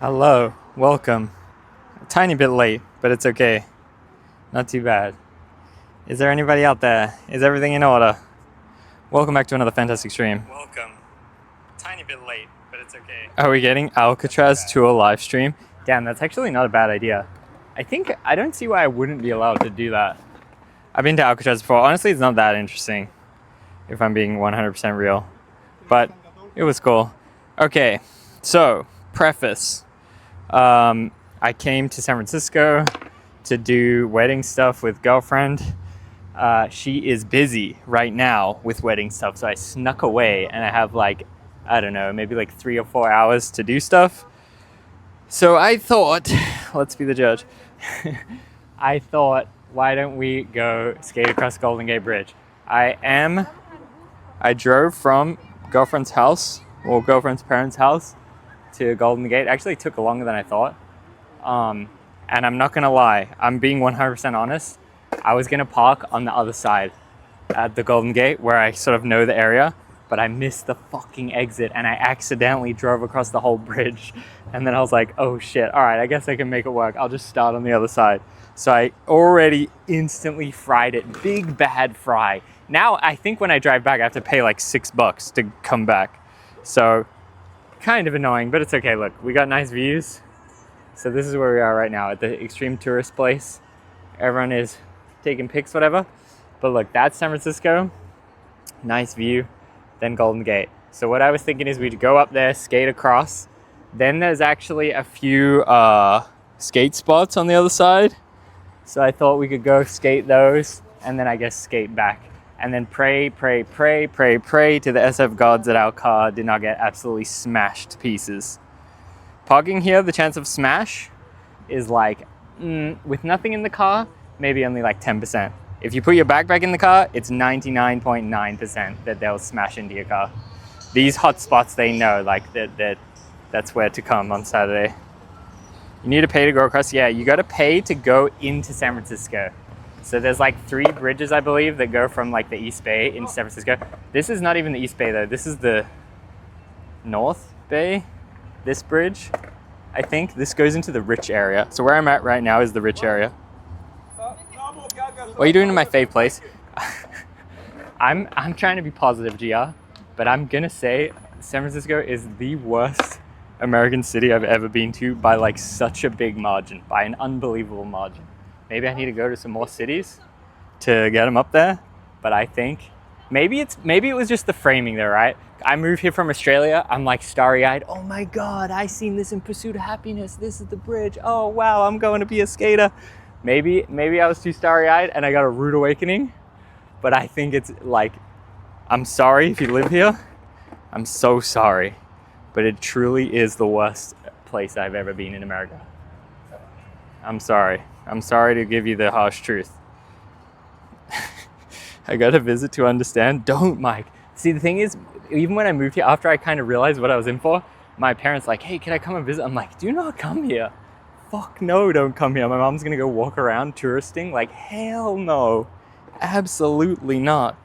Hello, welcome. A tiny bit late, but it's okay. Not too bad. Is there anybody out there? Is everything in order? Welcome back to another fantastic stream. Welcome. Tiny bit late, but it's okay. Are we getting Alcatraz to a live stream? Damn, that's actually not a bad idea. I don't see why I wouldn't be allowed to do that. I've been to Alcatraz before. Honestly, it's not that interesting, if I'm being 100% real. But it was cool. Okay, so, preface. I came to San Francisco to do wedding stuff with girlfriend. She is busy right now with wedding stuff, so I snuck away and I have like, I don't know, maybe like 3 or 4 hours to do stuff. So I thought, let's be the judge. I thought, why don't we go skate across Golden Gate Bridge? I drove from girlfriend's house, or girlfriend's parents' house, to Golden Gate. Actually, it took longer than I thought. And I'm not gonna lie, I'm being 100% honest. I was gonna park on the other side at the Golden Gate where I sort of know the area, but I missed the fucking exit and I accidentally drove across the whole bridge. And then I was like, oh shit, all right, I guess I can make it work. I'll just start on the other side. So I already instantly fried it. Big bad fry. Now I think when I drive back, I have to pay like $6 to come back. So kind of annoying, but it's okay. Look, we got nice views. So this is where we are right now at the extreme tourist place. Everyone is taking pics, whatever. But look, that's San Francisco. Nice view. Then Golden Gate. So what I was thinking is we'd go up there, skate across. Then there's actually a few skate spots on the other side. So I thought we could go skate those and then I guess skate back. And then pray to the SF gods that our car did not get absolutely smashed to pieces. Parking here, the chance of smash is like, with nothing in the car, maybe only like 10%. If you put your backpack in the car, it's 99.9% that they'll smash into your car. These hot spots, they know, like that's where to come on Saturday. You need to pay to go across. Yeah, you got to pay to go into San Francisco. So there's like 3 bridges, I believe, that go from like the East Bay into San Francisco. This is not even the East Bay though. This is the North Bay. This bridge, I think this goes into the rich area. So where I'm at right now is the rich area. What are you doing in my fave place? I'm trying to be positive, GR, but I'm gonna say San Francisco is the worst American city I've ever been to by like such a big margin, by an unbelievable margin. Maybe I need to go to some more cities to get them up there, but I think maybe it was just the framing there, right? I moved here from Australia, I'm like starry-eyed, oh my God, I seen this in Pursuit of Happiness, this is the bridge, oh wow, I'm going to be a skater. Maybe I was too starry-eyed and I got a rude awakening, but I think it's like, I'm sorry if you live here, I'm so sorry, but it truly is the worst place I've ever been in America. I'm sorry to give you the harsh truth. I got to visit to understand. Don't, Mike. See, the thing is, even when I moved here, after I kind of realized what I was in for, my parents like, hey, can I come and visit? I'm like, do not come here. Fuck no, don't come here. My mom's going to go walk around touristing. Like, hell no. Absolutely not.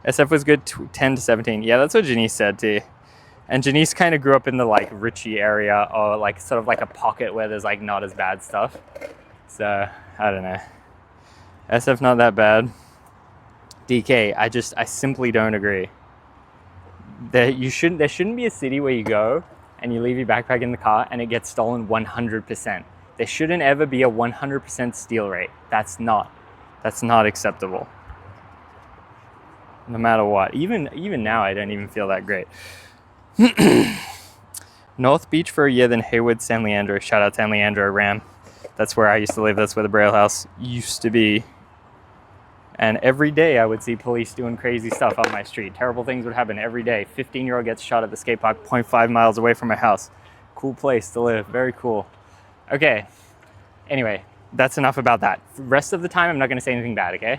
SF was good 10 to 17. Yeah, that's what Janice said too. And Janice kind of grew up in the like Richie area, or like sort of like a pocket where there's like not as bad stuff. So, I don't know. SF not that bad. DK, I simply don't agree. There shouldn't be a city where you go and you leave your backpack in the car and it gets stolen 100%. There shouldn't ever be a 100% steal rate. That's not acceptable. No matter what. Even now, I don't even feel that great. North Beach for a year, then Hayward, San Leandro. Shout out San Leandro, Ram. That's where I used to live. That's where the Braille House used to be. And every day I would see police doing crazy stuff on my street. Terrible things would happen every day. 15-year-old gets shot at the skate park 0.5 miles away from my house. Cool place to live. Very cool. Okay. Anyway, that's enough about that. Rest of the time, I'm not going to say anything bad, okay?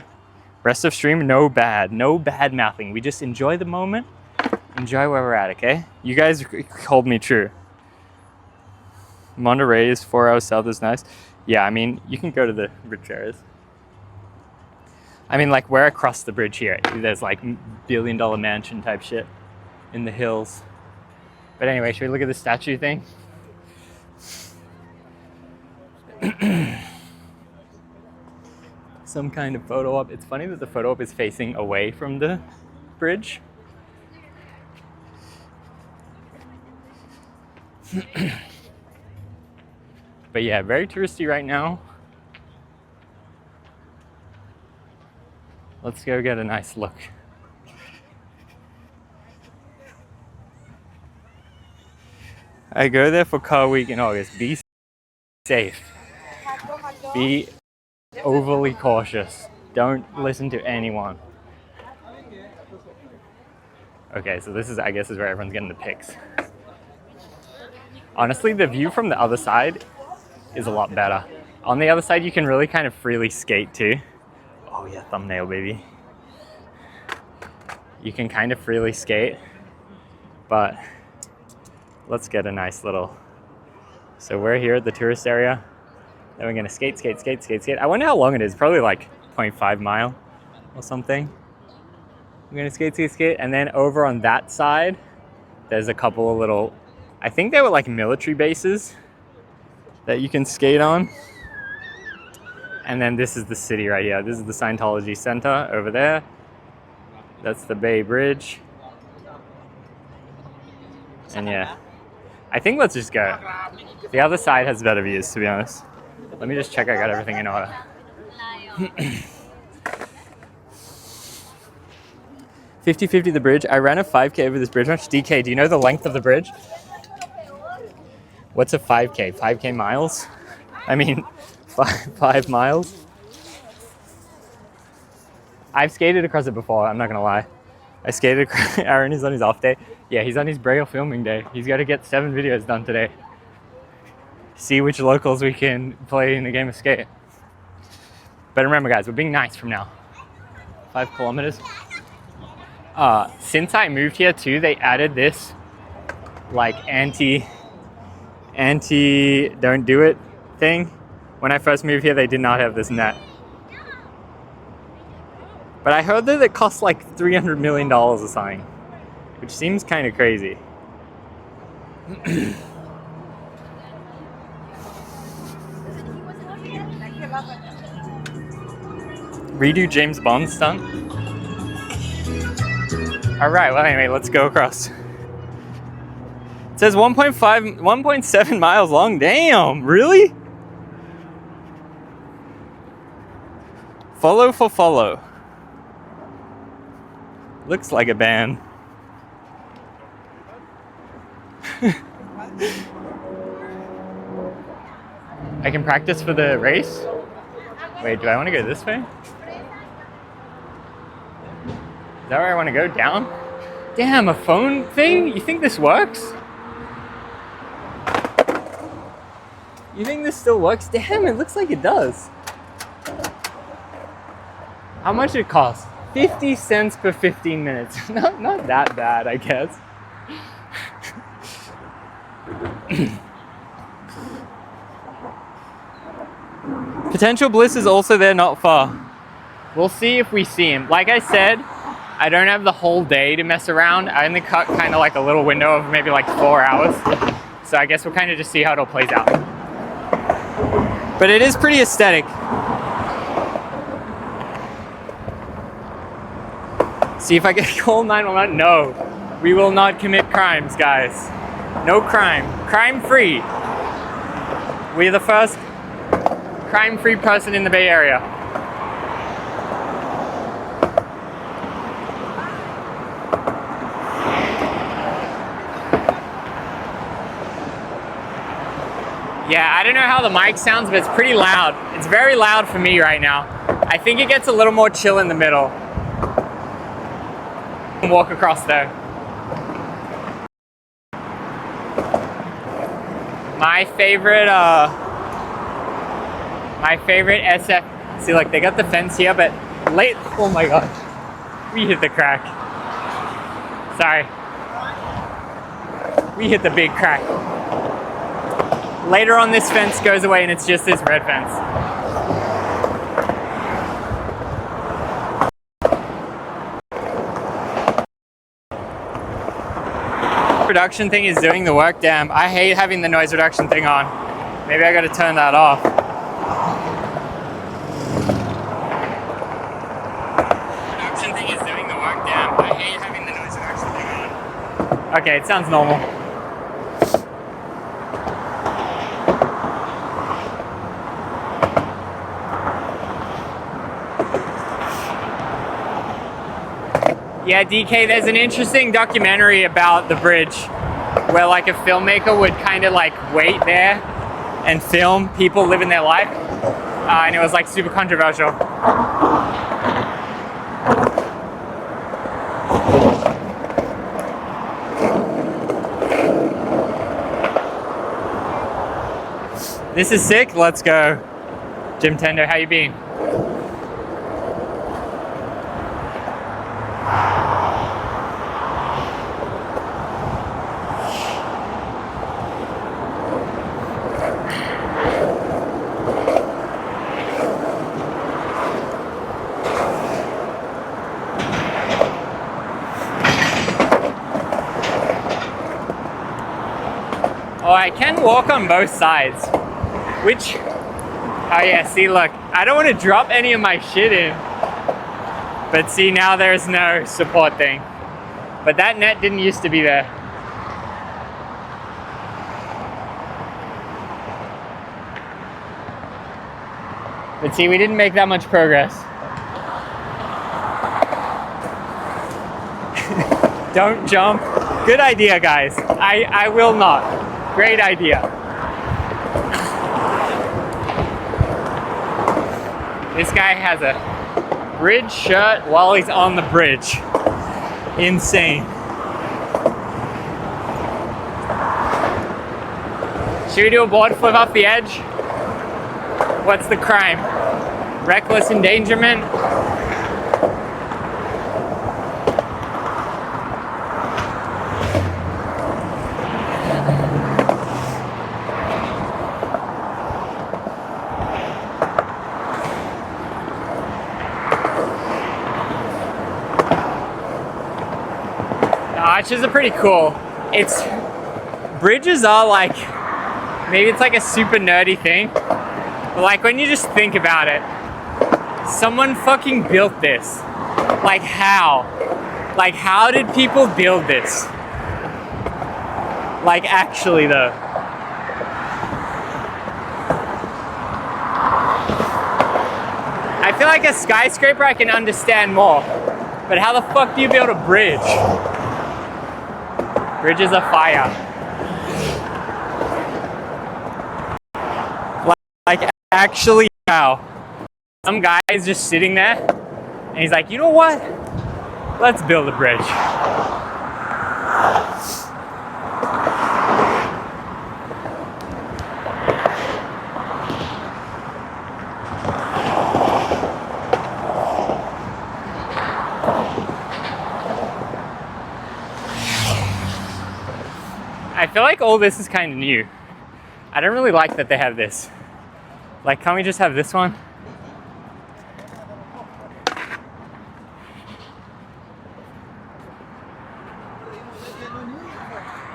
Rest of stream, no bad mouthing. We just enjoy the moment. Enjoy where we're at, okay? You guys hold me true. Monterey is 4 hours south is nice. Yeah, I mean, you can go to the rich areas. I mean, like, we're across the bridge here. There's like $1 billion mansion type shit in the hills. But anyway, should we look at the statue thing? Some kind of photo op. It's funny that the photo op is facing away from the bridge. But yeah, very touristy right now. Let's go get a nice look. I go there for car week in August. Be safe. Be overly cautious. Don't listen to anyone. Okay, so this is, I guess, is where everyone's getting the pics. Honestly, the view from the other side is a lot better. On the other side, you can really kind of freely skate too. Oh yeah, thumbnail, baby. You can kind of freely skate, but let's get a nice little... So we're here at the tourist area. Then we're gonna skate. I wonder how long it is. Probably like 0.5 mile or something. We're gonna skate. And then over on that side, there's a couple of little, I think they were like military bases that you can skate on. And then this is the city right here. This is the Scientology Center over there. That's the Bay Bridge. And yeah, I think let's just go. The other side has better views, to be honest. Let me just check I got everything in order. 50-50 the bridge. I ran a 5K over this bridge once. DK, do you know the length of the bridge? What's a 5K? 5K miles? I mean, 5 miles? I've skated across it before, I'm not gonna lie. I skated across, Aaron is on his off day. Yeah, he's on his braille filming day. He's gotta get 7 videos done today. See which locals we can play in a game of skate. But remember guys, we're being nice from now. 5 kilometers. Since I moved here too, they added this like anti don't do it thing. When I first moved here, they did not have this net. But I heard that it costs like $300 million or something, which seems kind of crazy. Redo James Bond stunt? Alright, well anyway, let's go across. It says 1.7 miles long. Damn, really? Follow for follow. Looks like a band. I can practice for the race? Wait, do I want to go this way? Is that where I want to go? Down? Damn, a phone thing? You think this works? You think this still works? Damn, it looks like it does. How much did it cost? 50 cents per 15 minutes. Not that bad, I guess. Potential Bliss is also there, not far. We'll see if we see him. Like I said, I don't have the whole day to mess around. I only cut kind of like a little window of maybe like 4 hours. So I guess we'll kind of just see how it all plays out. But it is pretty aesthetic. See if I can call 911. No, we will not commit crimes, guys. No crime. Crime-free. We're the first crime-free person in the Bay Area. Yeah, I don't know how the mic sounds, but it's pretty loud. It's very loud for me right now. I think it gets a little more chill in the middle. Walk across there. My favorite SF. See, like they got the fence here, but late. Oh my god, we hit the crack. Sorry, we hit the big crack. Later on, this fence goes away, and it's just this red fence. reduction thing is doing the work. Damn, I hate having the noise reduction thing on. Maybe I gotta turn that off. Reduction thing is doing the work. Damn, I hate having the noise reduction thing on. Okay, it sounds normal. Yeah, DK, there's an interesting documentary about the bridge where like a filmmaker would kind of like wait there and film people living their life. And it was like super controversial. This is sick, let's go. Jim Tendo, how you been? Oh, I can walk on both sides, which, oh yeah, see, look, I don't want to drop any of my shit in, but see, now there's no support thing. But that net didn't used to be there. But see, we didn't make that much progress. Don't jump. Good idea, guys. I will not. Great idea. This guy has a bridge shirt while he's on the bridge. Insane. Should we do a board flip off the edge? What's the crime? Reckless endangerment? Arches are pretty cool. Bridges are like, maybe it's like a super nerdy thing, but like when you just think about it, someone fucking built this. Like how? Like how did people build this? Like actually though. I feel like a skyscraper I can understand more, but how the fuck do you build a bridge? Bridges are fire. Like actually how? Some guy's just sitting there and he's like, you know what? Let's build a bridge. I feel like all this is kind of new. I don't really like that they have this. Like, can't we just have this one?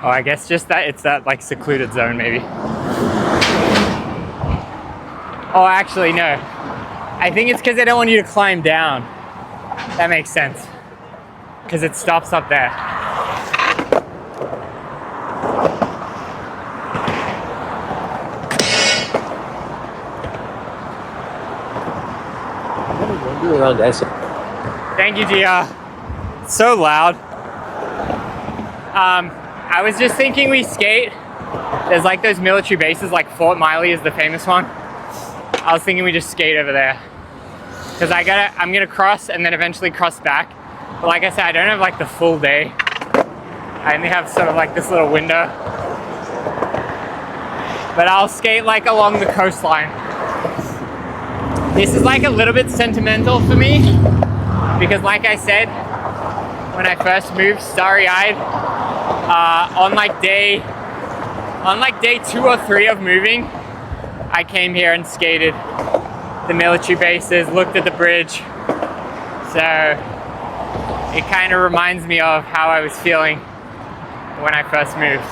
Oh, I guess just that it's that like secluded zone maybe. Oh, actually no. I think it's because they don't want you to climb down. That makes sense. Because it stops up there. Thank you, Gia. It's so loud. I was just thinking we skate. There's like those military bases, like Fort Miley is the famous one. I was thinking we just skate over there. Cause I'm gonna cross and then eventually cross back. But like I said, I don't have like the full day. I only have sort of like this little window. But I'll skate like along the coastline. This is like a little bit sentimental for me because like I said, when I first moved starry-eyed, on like day 2 or 3 of moving, I came here and skated the military bases, looked at the bridge. So it kind of reminds me of how I was feeling when I first moved.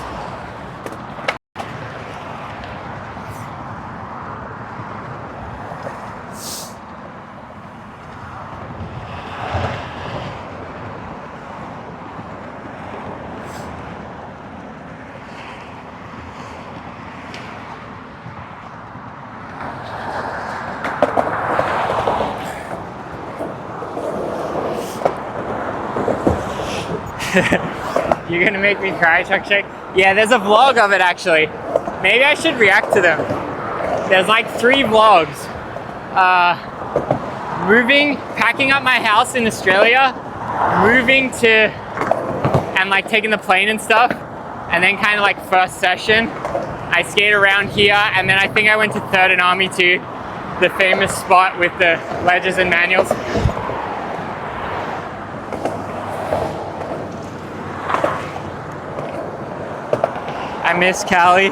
You're gonna make me cry, Chuck Shake? Yeah, there's a vlog of it actually. Maybe I should react to them. There's like 3 vlogs. Packing up my house in Australia, moving to, and like taking the plane and stuff, and then kind of like first session. I skate around here, and then I think I went to 3rd and Army too, the famous spot with the ledges and manuals. I miss Cali.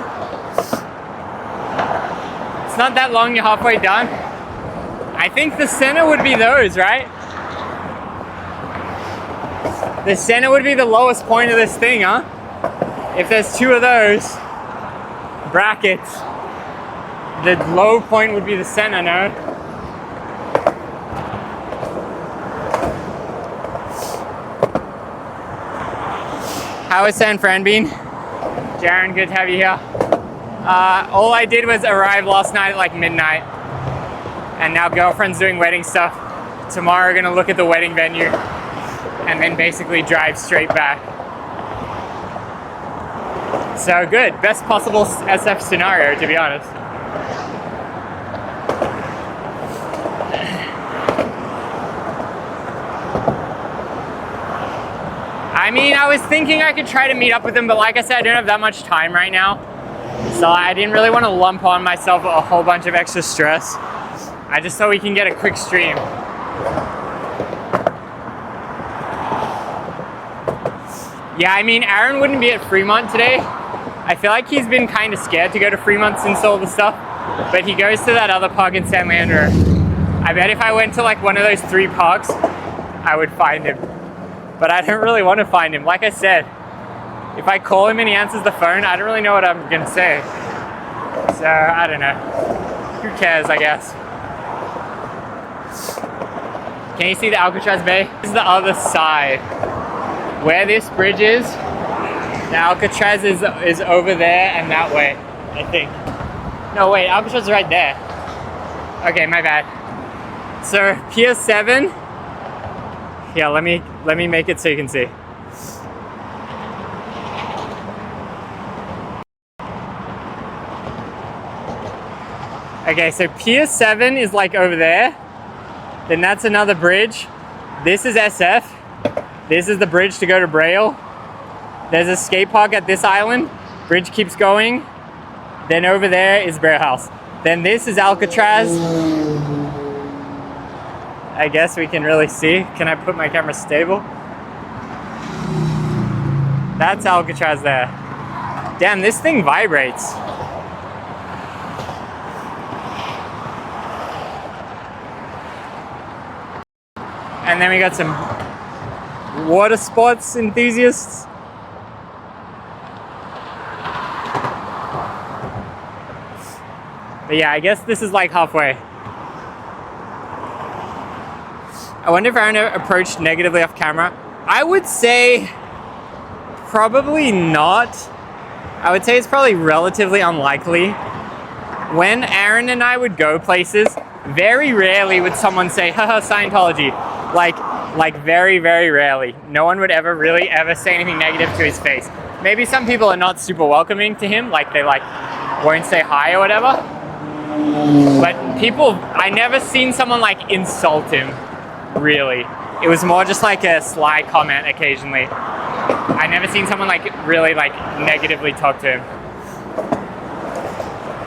It's not that long, you're halfway done. I think the center would be those, right? The center would be the lowest point of this thing, huh? If there's 2 of those brackets, the low point would be the center, no? How is San Fran been? Jaron, good to have you here. All I did was arrive last night at like midnight, and now girlfriend's doing wedding stuff. Tomorrow we're gonna look at the wedding venue, and then basically drive straight back. So good, best possible SF scenario, to be honest. I mean, I was thinking I could try to meet up with him, but like I said, I don't have that much time right now. So I didn't really want to lump on myself a whole bunch of extra stress. I just thought we can get a quick stream. Yeah, I mean, Aaron wouldn't be at Fremont today. I feel like he's been kind of scared to go to Fremont since all the stuff, but he goes to that other park in San Leandro. I bet if I went to like one of those 3 parks, I would find him. But I don't really want to find him. Like I said, if I call him and he answers the phone, I don't really know what I'm gonna say. So, I don't know. Who cares, I guess. Can you see the Alcatraz Bay? This is the other side. Where this bridge is, the Alcatraz is over there and that way, I think. No, wait, Alcatraz is right there. Okay, my bad. So, Pier 7. Yeah, let me make it so you can see. Okay, so Pier 7 is like over there. Then that's another bridge. This is SF. This is the bridge to go to Braille. There's a skate park at this island. Bridge keeps going. Then over there is Bear House. Then this is Alcatraz. I guess we can really see. Can I put my camera stable? That's Alcatraz there. Damn, this thing vibrates. And then we got some water sports enthusiasts. But yeah, I guess this is like halfway. I wonder if Aaron approached negatively off camera. I would say probably not. I would say it's probably relatively unlikely. When Aaron and I would go places, very rarely would someone say, haha, Scientology. Like very, very rarely. No one would ever really ever say anything negative to his face. Maybe some people are not super welcoming to him, like they won't say hi or whatever. But people, I never seen someone like insult him, really. It was more just like a sly comment occasionally. I never seen someone like really like negatively talk to him.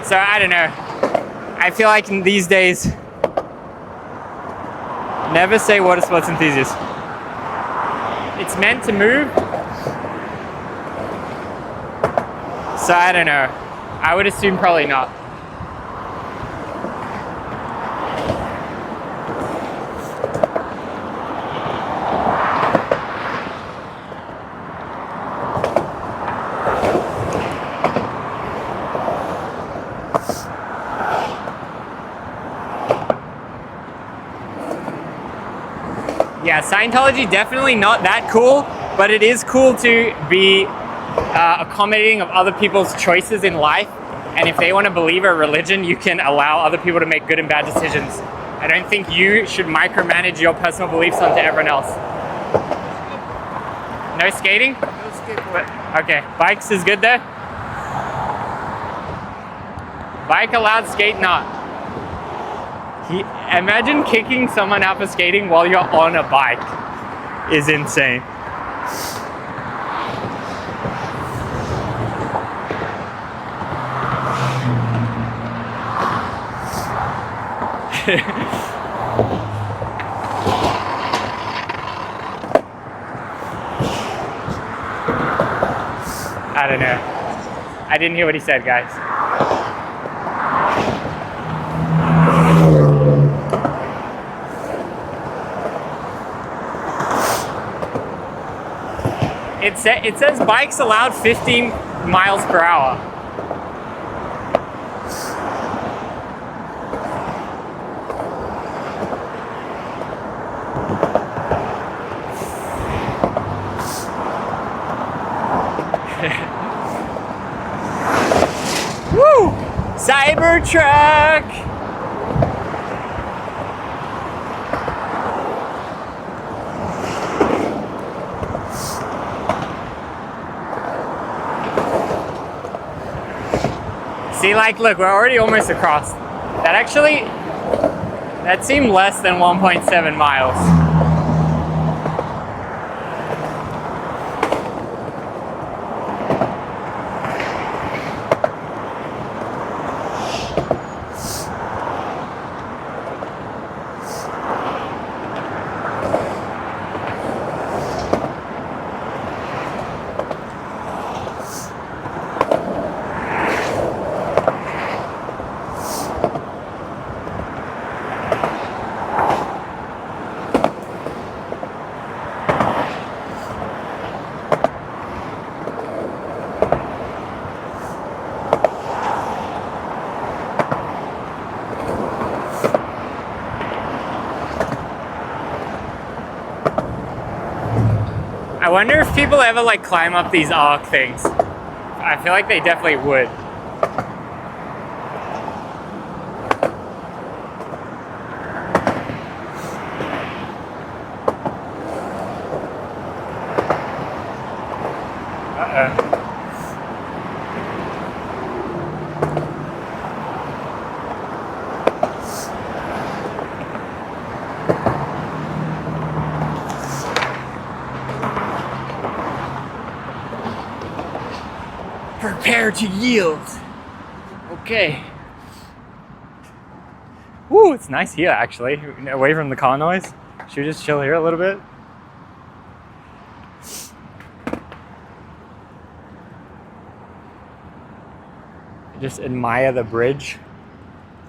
So I don't know. I feel like in these days, never say water sports enthusiast. It's meant to move. So I don't know. I would assume probably not. Yeah, Scientology definitely not that cool, but it is cool to be accommodating of other people's choices in life. And if they want to believe a religion, you can allow other people to make good and bad decisions. I don't think you should micromanage your personal beliefs onto everyone else. No skating? No skateboarding. Okay, bikes is good there? Bike allowed, skate not. Imagine kicking someone out for skating while you're on a bike is insane. I don't know. I didn't hear what he said, guys. It says bikes allowed 15 miles per hour. Woo! Cybertruck! See, like, look, we're already almost across. That seemed less than 1.7 miles. I wonder if people ever like climb up these arc things. I feel like they definitely would. Uh-oh. Prepare to yield. Okay. Woo, it's nice here actually, away from the car noise. Should we just chill here a little bit? Just admire the bridge.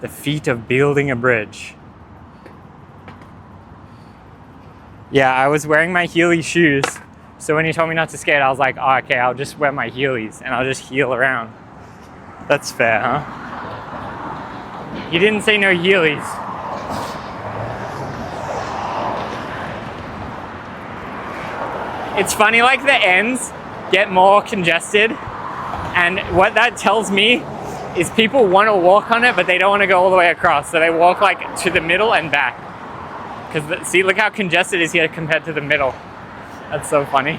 The feat of building a bridge. Yeah, I was wearing my Heelys shoes. So when you told me not to skate, I was like, oh, okay, I'll just wear my Heelys and I'll just heel around. That's fair, huh? You didn't say no Heelys. It's funny, like the ends get more congested, and what that tells me is people want to walk on it, but they don't want to go all the way across. So they walk like to the middle and back. Because see, look how congested it is here compared to the middle. That's so funny.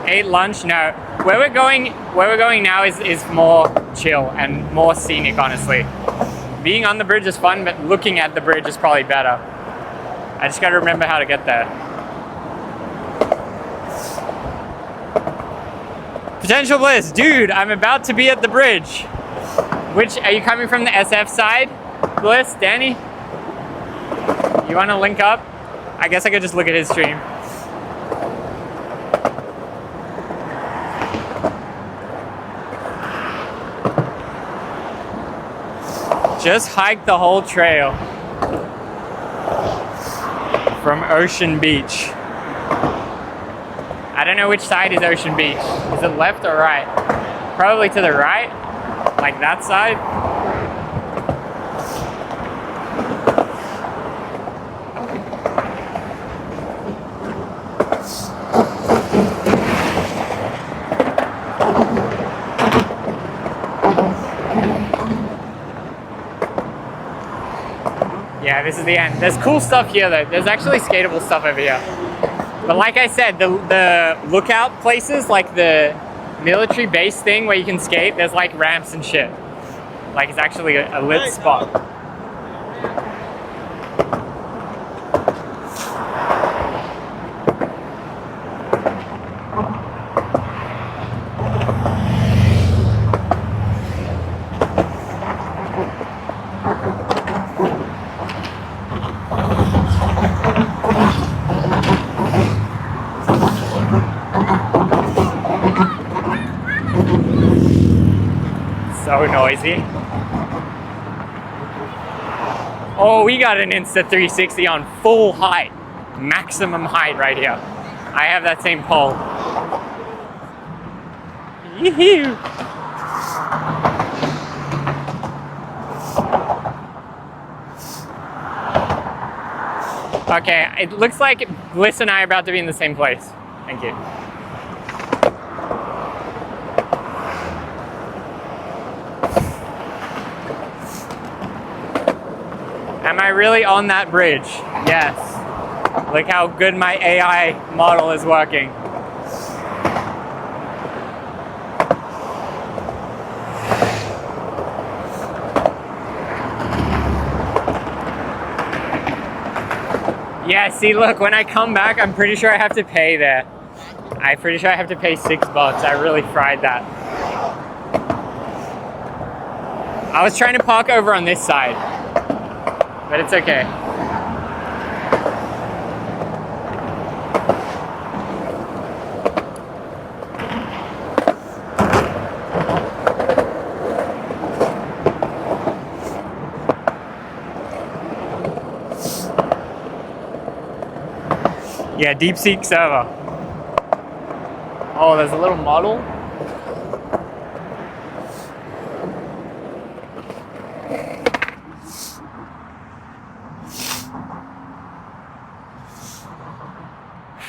Ate lunch? No. Where we're going now is more chill and more scenic, honestly. Being on the bridge is fun, but looking at the bridge is probably better. I just gotta remember how to get there. Potential Bliss, dude, I'm about to be at the bridge. Which, are you coming from the SF side? Bliss, Danny? You wanna link up? I guess I could just look at his stream. Just hiked the whole trail from Ocean Beach. I don't know which side is Ocean Beach. Is it left or right? Probably to the right, like that side. Yeah, this is the end. There's cool stuff here though. There's actually skatable stuff over here. But like I said, the lookout places, like the military base thing where you can skate, there's like ramps and shit. Like it's actually a lit spot. So noisy. Oh, we got an Insta 360 on full height. Maximum height right here. I have that same pole. Yee-hoo. Okay, it looks like Bliss and I are about to be in the same place. Thank you. Am I really on that bridge? Yes. Look how good my AI model is working. Yeah, see, look, when I come back, I'm pretty sure I have to pay there. I'm pretty sure I have to pay $6. I really fried that. I was trying to park over on this side, but it's okay. Yeah, DeepSeek server. Oh, there's a little model.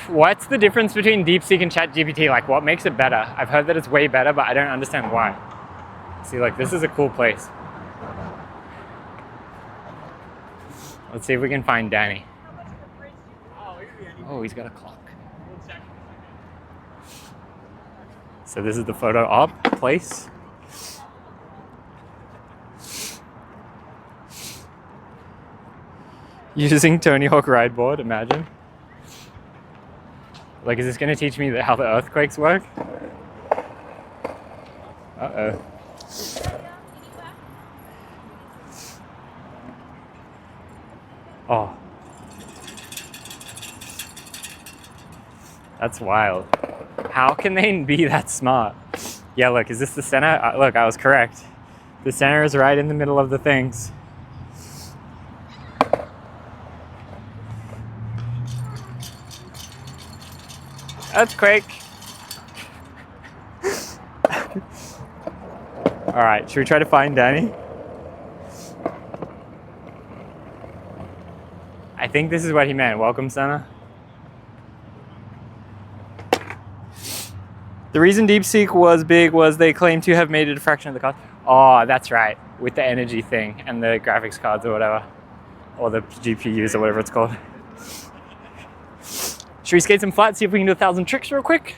What's the difference between DeepSeek and ChatGPT? Like, what makes it better? I've heard that it's way better, but I don't understand why. See, like, this is a cool place. Let's see if we can find Danny. Oh, he's got a clock. So this is the photo op place. Using Tony Hawk ride board, imagine. Like, is this gonna teach me how the earthquakes work? Uh-oh. Oh. That's wild. How can they be that smart? Yeah, look, is this the center? Look, I was correct. The center is right in the middle of the things. Earthquake. All right, should we try to find Danny? I think this is what he meant. Welcome center. The reason DeepSeek was big was they claimed to have made it a fraction of the cost. Oh, that's right. With the energy thing and the graphics cards or whatever. Or the GPUs or whatever it's called. Should we skate some flat, see if we can do 1,000 tricks real quick?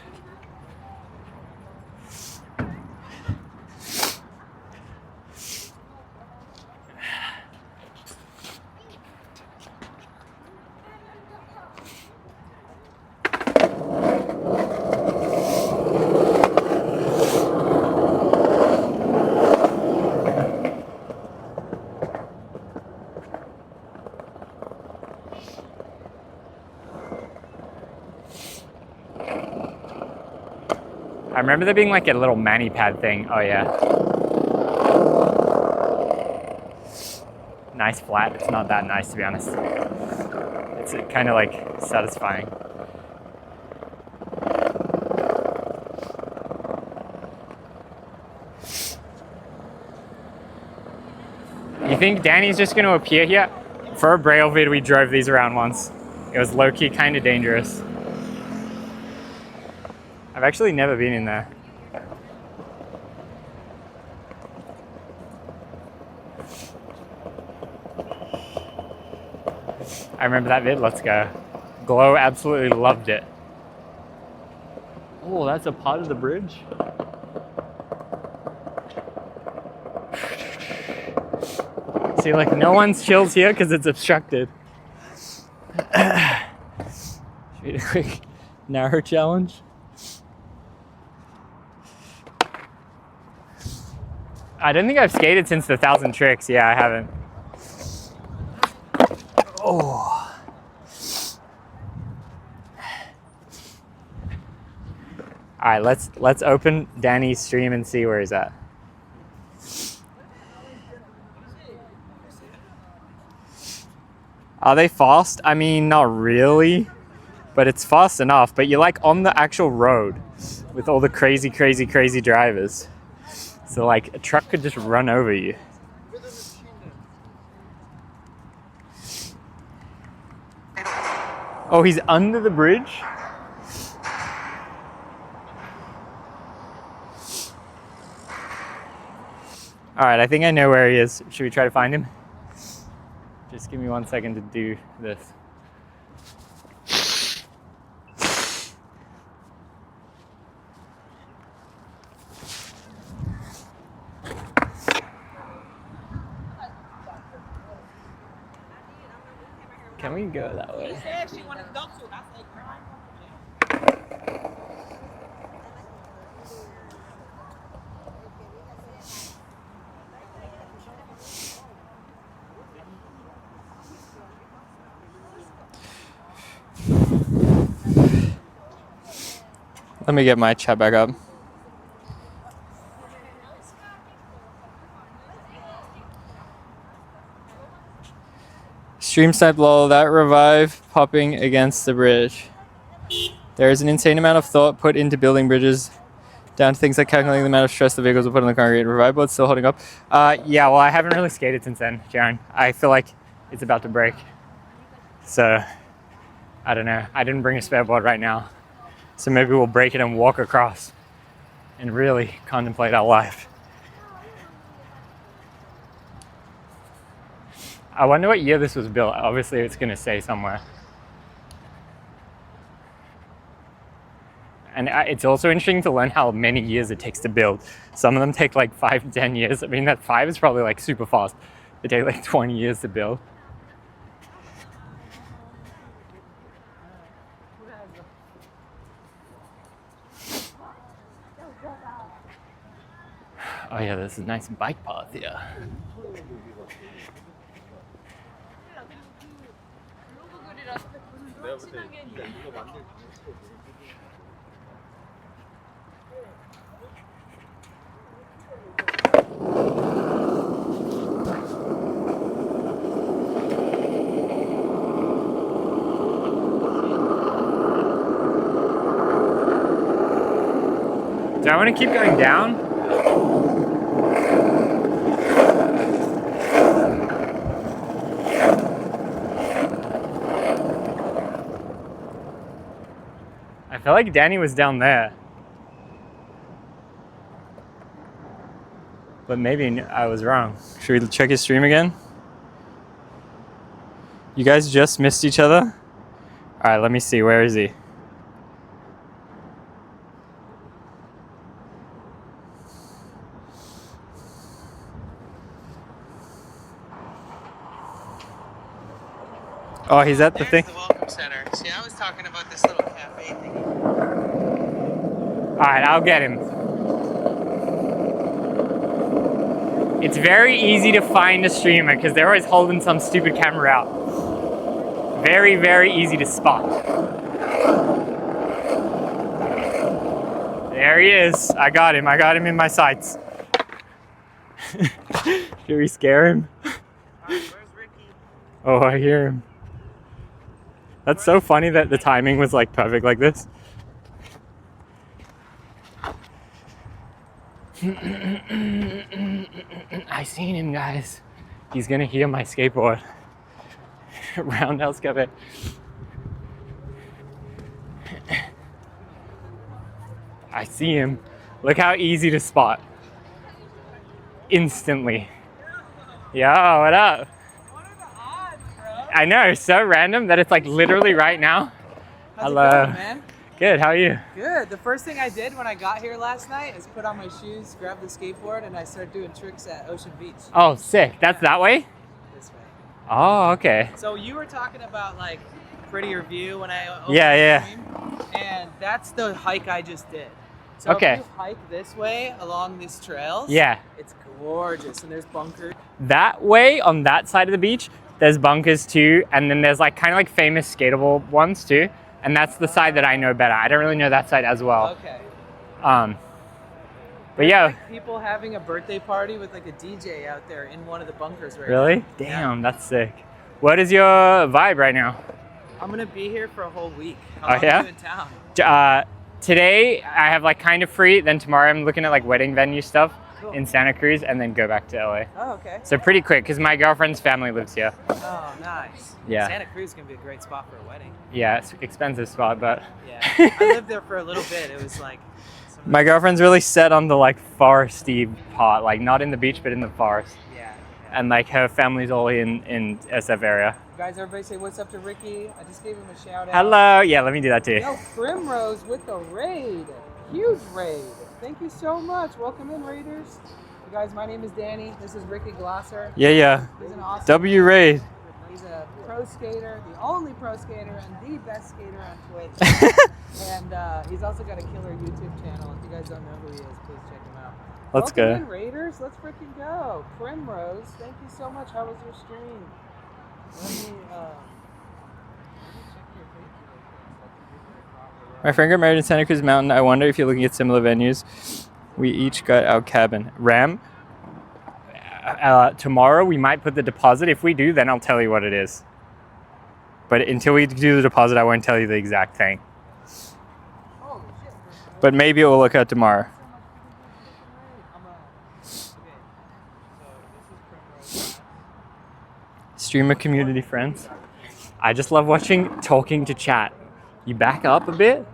I remember there being like a little mani pad thing. Oh yeah. nice flat. It's not that nice, to be honest. It's kind of like satisfying. You think Danny's just going to appear here? For a Braille vid, we drove these around once. It was low-key kind of dangerous. I've actually never been in there. I remember that vid, let's go. Glow absolutely loved it. Oh, that's a part of the bridge. See, like no one's chills here because it's obstructed. Should we do a quick narrow challenge? I don't think I've skated since the 1,000 tricks. Yeah, I haven't. Oh. All right, let's open Danny's stream and see where he's at. Are they fast? I mean, not really, but it's fast enough. But you're like on the actual road with all the crazy drivers. So like a truck could just run over you. Oh, he's under the bridge? All right, I think I know where he is. Should we try to find him? Just give me 1 second to do this. Can we go that way? Let me get my chat back up. Stream snipe lol, that revive popping against the bridge. There is an insane amount of thought put into building bridges, down to things like calculating the amount of stress the vehicles will put on the concrete. Revive boat's still holding up. Yeah, well, I haven't really skated since then, Jaron. I feel like it's about to break. So, I don't know. I didn't bring a spare board right now. So maybe we'll break it and walk across and really contemplate our life. I wonder what year this was built. Obviously, it's going to say somewhere. And it's also interesting to learn how many years it takes to build. Some of them take like 5 to 10 years. I mean, that 5 is probably like super fast. They take like 20 years to build. Oh yeah, there's a nice bike path here. Do I want to keep going down? I feel like Danny was down there. But maybe I was wrong. Should we check his stream again? You guys just missed each other? All right, let me see. Where is he? Oh, he's at the thing. The welcome center. See, I was talking about this little cafe thing. All right, I'll get him. It's very easy to find a streamer because they're always holding some stupid camera out. Very, very easy to spot. There he is. I got him. I got him in my sights. Should we scare him? Where's Oh, I hear him. That's so funny that the timing was like perfect like this. I seen him, guys. He's gonna hear my skateboard. Roundhouse cafe. I see him. Look how easy to spot. Instantly. Yo, what up? What are the odds, bro? I know, so random that it's like literally right now. How's Hello. it going, man? Good, how are you? Good. The first thing I did when I got here last night is put on my shoes, grab the skateboard, and I started doing tricks at Ocean Beach. Oh, sick. That's that way? This way. Oh, okay. So you were talking about like prettier view when I opened Yeah. the stream, and that's the hike I just did. So Okay. if you hike this way along these trails, Yeah. it's gorgeous, and there's bunkers. That way, on that side of the beach, there's bunkers too, and then there's like kind of like famous skatable ones too. And that's the side that I know better. I don't really know that side as well. Okay. But There's yeah. like people having a birthday party with like a DJ out there in one of the bunkers right Really? now. Damn, that's sick. What is your vibe right now? I'm gonna be here for a whole week. How Oh, long yeah? are you in town? Today I have like kind of free. Then tomorrow I'm looking at like wedding venue stuff Cool. in Santa Cruz, and then go back to LA. Oh, okay. So pretty quick, because my girlfriend's family lives here. Oh, nice. Yeah. Santa Cruz can be a great spot for a wedding. Yeah, it's an expensive spot, but Yeah. I lived there for a little bit. It was like. my girlfriend's really set on the like foresty part, like not in the beach, but in the forest. Yeah. And like her family's all in SF area. Guys, everybody say what's up to Ricky. I just gave him a shout out. Hello. Yeah, let me do that too. Yo, Primrose with the raid. Huge raid. Thank you so much. Welcome in, Raiders. You guys, my name is Danny. This is Ricky Glaser. Yeah. He's an awesome W Raid. He's a pro skater, the only pro skater, and the best skater on Twitch. And he's also got a killer YouTube channel. If you guys don't know who he is, please check him out. Let's Welcome go. in, Raiders. Let's freaking go. Primrose, thank you so much. How was your stream? Let me check your page real quick so I can give you a proper My friend got married in Santa Cruz Mountain. I wonder if you're looking at similar venues. We each got our cabin. Ram, tomorrow we might put the deposit. If we do, then I'll tell you what it is. But until we do the deposit, I won't tell you the exact thing. Holy shit. But maybe it will look out tomorrow. Streamer community friends. I just love watching talking to chat. You back up a bit,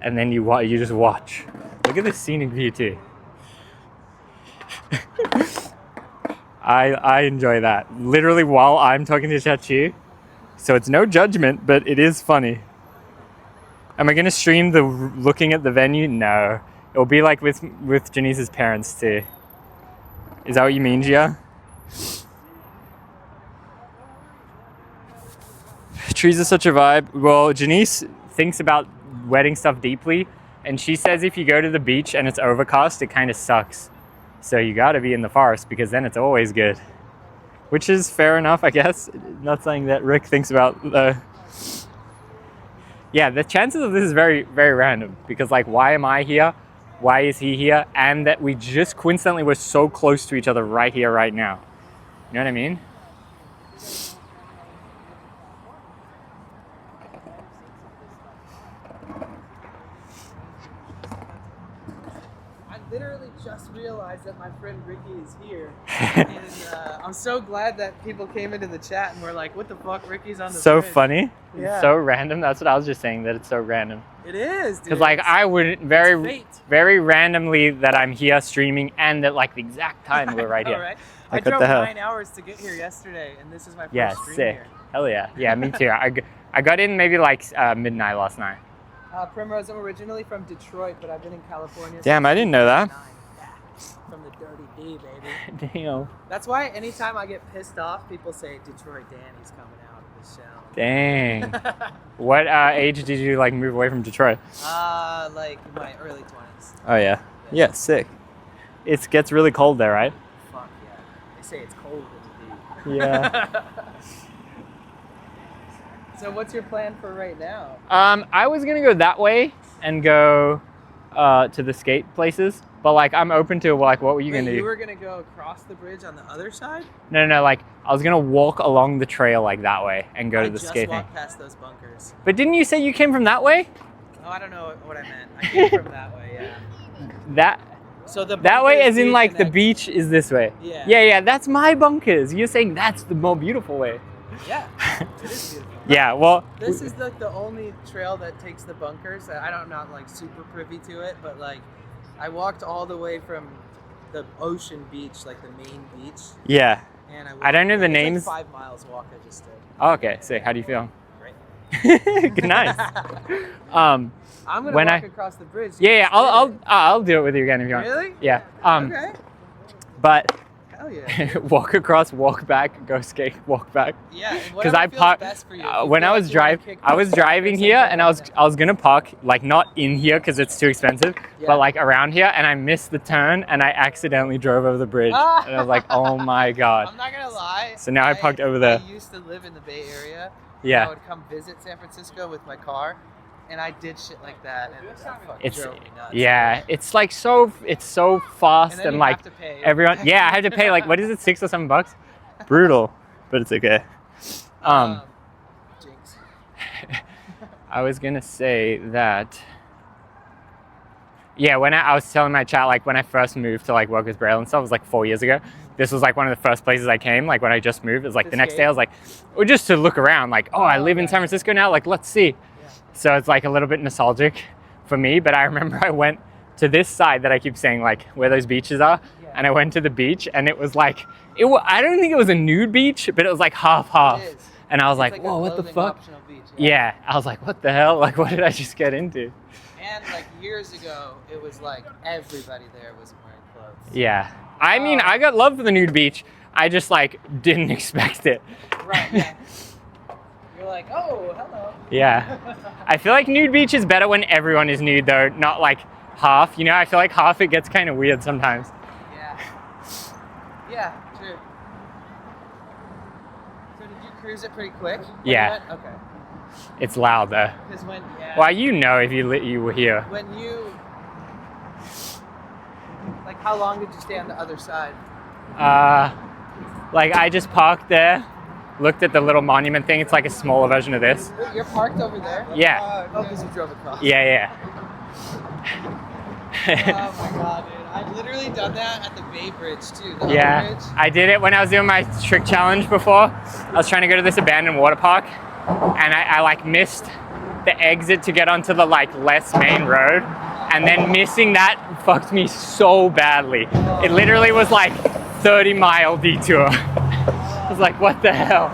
and then you just watch. Look at this scenic view too. I enjoy that. Literally while I'm talking to chat too. So it's no judgment, but it is funny. Am I gonna stream the looking at the venue? No. It'll be like with Janice's parents too. Is that what you mean, Gia? Trees are such a vibe. Well, Janice thinks about wedding stuff deeply, and she says if you go to the beach and it's overcast, it kind of sucks. So you gotta be in the forest because then it's always good. Which is fair enough, I guess. Not something that Rick thinks about though. Yeah, the chances of this is very, very random because like, why am I here? Why is he here? And that we just coincidentally were so close to each other right here, right now. You know what I mean? I literally just realized that my friend Ricky is here. And I'm so glad that people came into the chat and were like, what the fuck, Ricky's on the So bridge. funny. Yeah. It's so random. That's what I was just saying, that it's so random. It is, dude. Because like I would very, fate. very randomly that I'm here streaming and that like the exact time we're right I know, here. right? Like, I what drove the hell? 9 hours to get here yesterday, and this is my first Yeah, stream sick. here. Hell yeah. Yeah, me too. I got in maybe like midnight last night. Primrose, I'm originally from Detroit, but I've been in California Damn, since I didn't know that. 2009. Yeah, from the dirty D, baby. Damn. That's why anytime I get pissed off, people say Detroit Danny's coming out of the shell. Dang. What age did you like move away from Detroit? Like my early 20s. Oh yeah. Yeah, sick. It gets really cold there, right? Fuck yeah. They say it's cold in the D. Yeah. So what's your plan for right now? I was gonna go that way and go to the skate places, But like, I'm open to like, what were you Wait, gonna do? you were gonna go across the bridge on the other side? No, like I was gonna walk along the trail like that way and go to the skate I just thing. walked past those bunkers. But didn't you say you came from that way? Oh, I don't know what I meant. I came from that way, yeah. So the that way, bunkers as in do like the connect. beach is this way. Yeah. Yeah, that's my bunkers. You're saying that's the more beautiful way. Yeah, it is beautiful. Yeah, well. This is like the only trail that takes the bunkers. I'm not like super privy to it, but like I walked all the way from the ocean beach, like the main beach. Yeah. And I don't know the it's names. Like 5 miles walk I just did. Oh, okay, sick. How do you feel? Great. Nice. I'm gonna when walk across the bridge. Yeah, I'll do it with you again if you want. Really? Yeah. Okay. But Hell yeah. walk across, walk back, go skate, walk back. Yeah. Because I parked when I was driving here, and I was gonna park like not in here because it's too expensive, but like around here, and I missed the turn and I accidentally drove over the bridge, and I was like, oh my god. I'm not gonna lie. So now I parked over there. I used to live in the Bay Area. Yeah. I would come visit San Francisco with my car, and I did shit like that, and it drove me nuts. Yeah, it's like it's so fast, and and you like have to pay. everyone. Yeah, I had to pay like, what is it, $6 or $7? Brutal, but it's okay. Jinx. I was gonna say that. Yeah, when I was telling my chat, like when I first moved to like work with Braille and stuff, it was like 4 years ago. This was like one of the first places I came, like when I just moved. It was like the next day I was like, or just to look around, like, oh, I live in San Francisco now, like let's see. Yeah. So it's like a little bit nostalgic for me, but I remember I went to this side that I keep saying, like where those beaches are, and I went to the beach, and it was like, I don't think it was a nude beach, but it was like half. And I was like, whoa, what the fuck? Beach, yeah, I was like, what the hell? Like, what did I just get into? And like years ago, it was like everybody there was wearing clothes. Yeah. I mean, I got love for the nude beach. I just like didn't expect it. Right, yeah. You're like, oh, hello. Yeah. I feel like nude beach is better when everyone is nude though, not like half. You know, I feel like half it gets kind of weird sometimes. Yeah. Yeah, true. So did you cruise it pretty quick? Yeah. Okay. It's loud though. Because when, Well, you know if you were here. When you, like how long did you stay on the other side? Like I just parked there, looked at the little monument thing. It's like a smaller version of this. Wait, you're parked over there? Yeah. Oh, because you drove across. Yeah. Oh my god, dude. I've literally done that at the Bay Bridge too. The Yeah, bridge. I did it when I was doing my trick challenge before. I was trying to go to this abandoned water park, and I like missed the exit to get onto the like less main road, and then missing that fucked me so badly. It literally was like 30-mile detour. I was like, what the hell?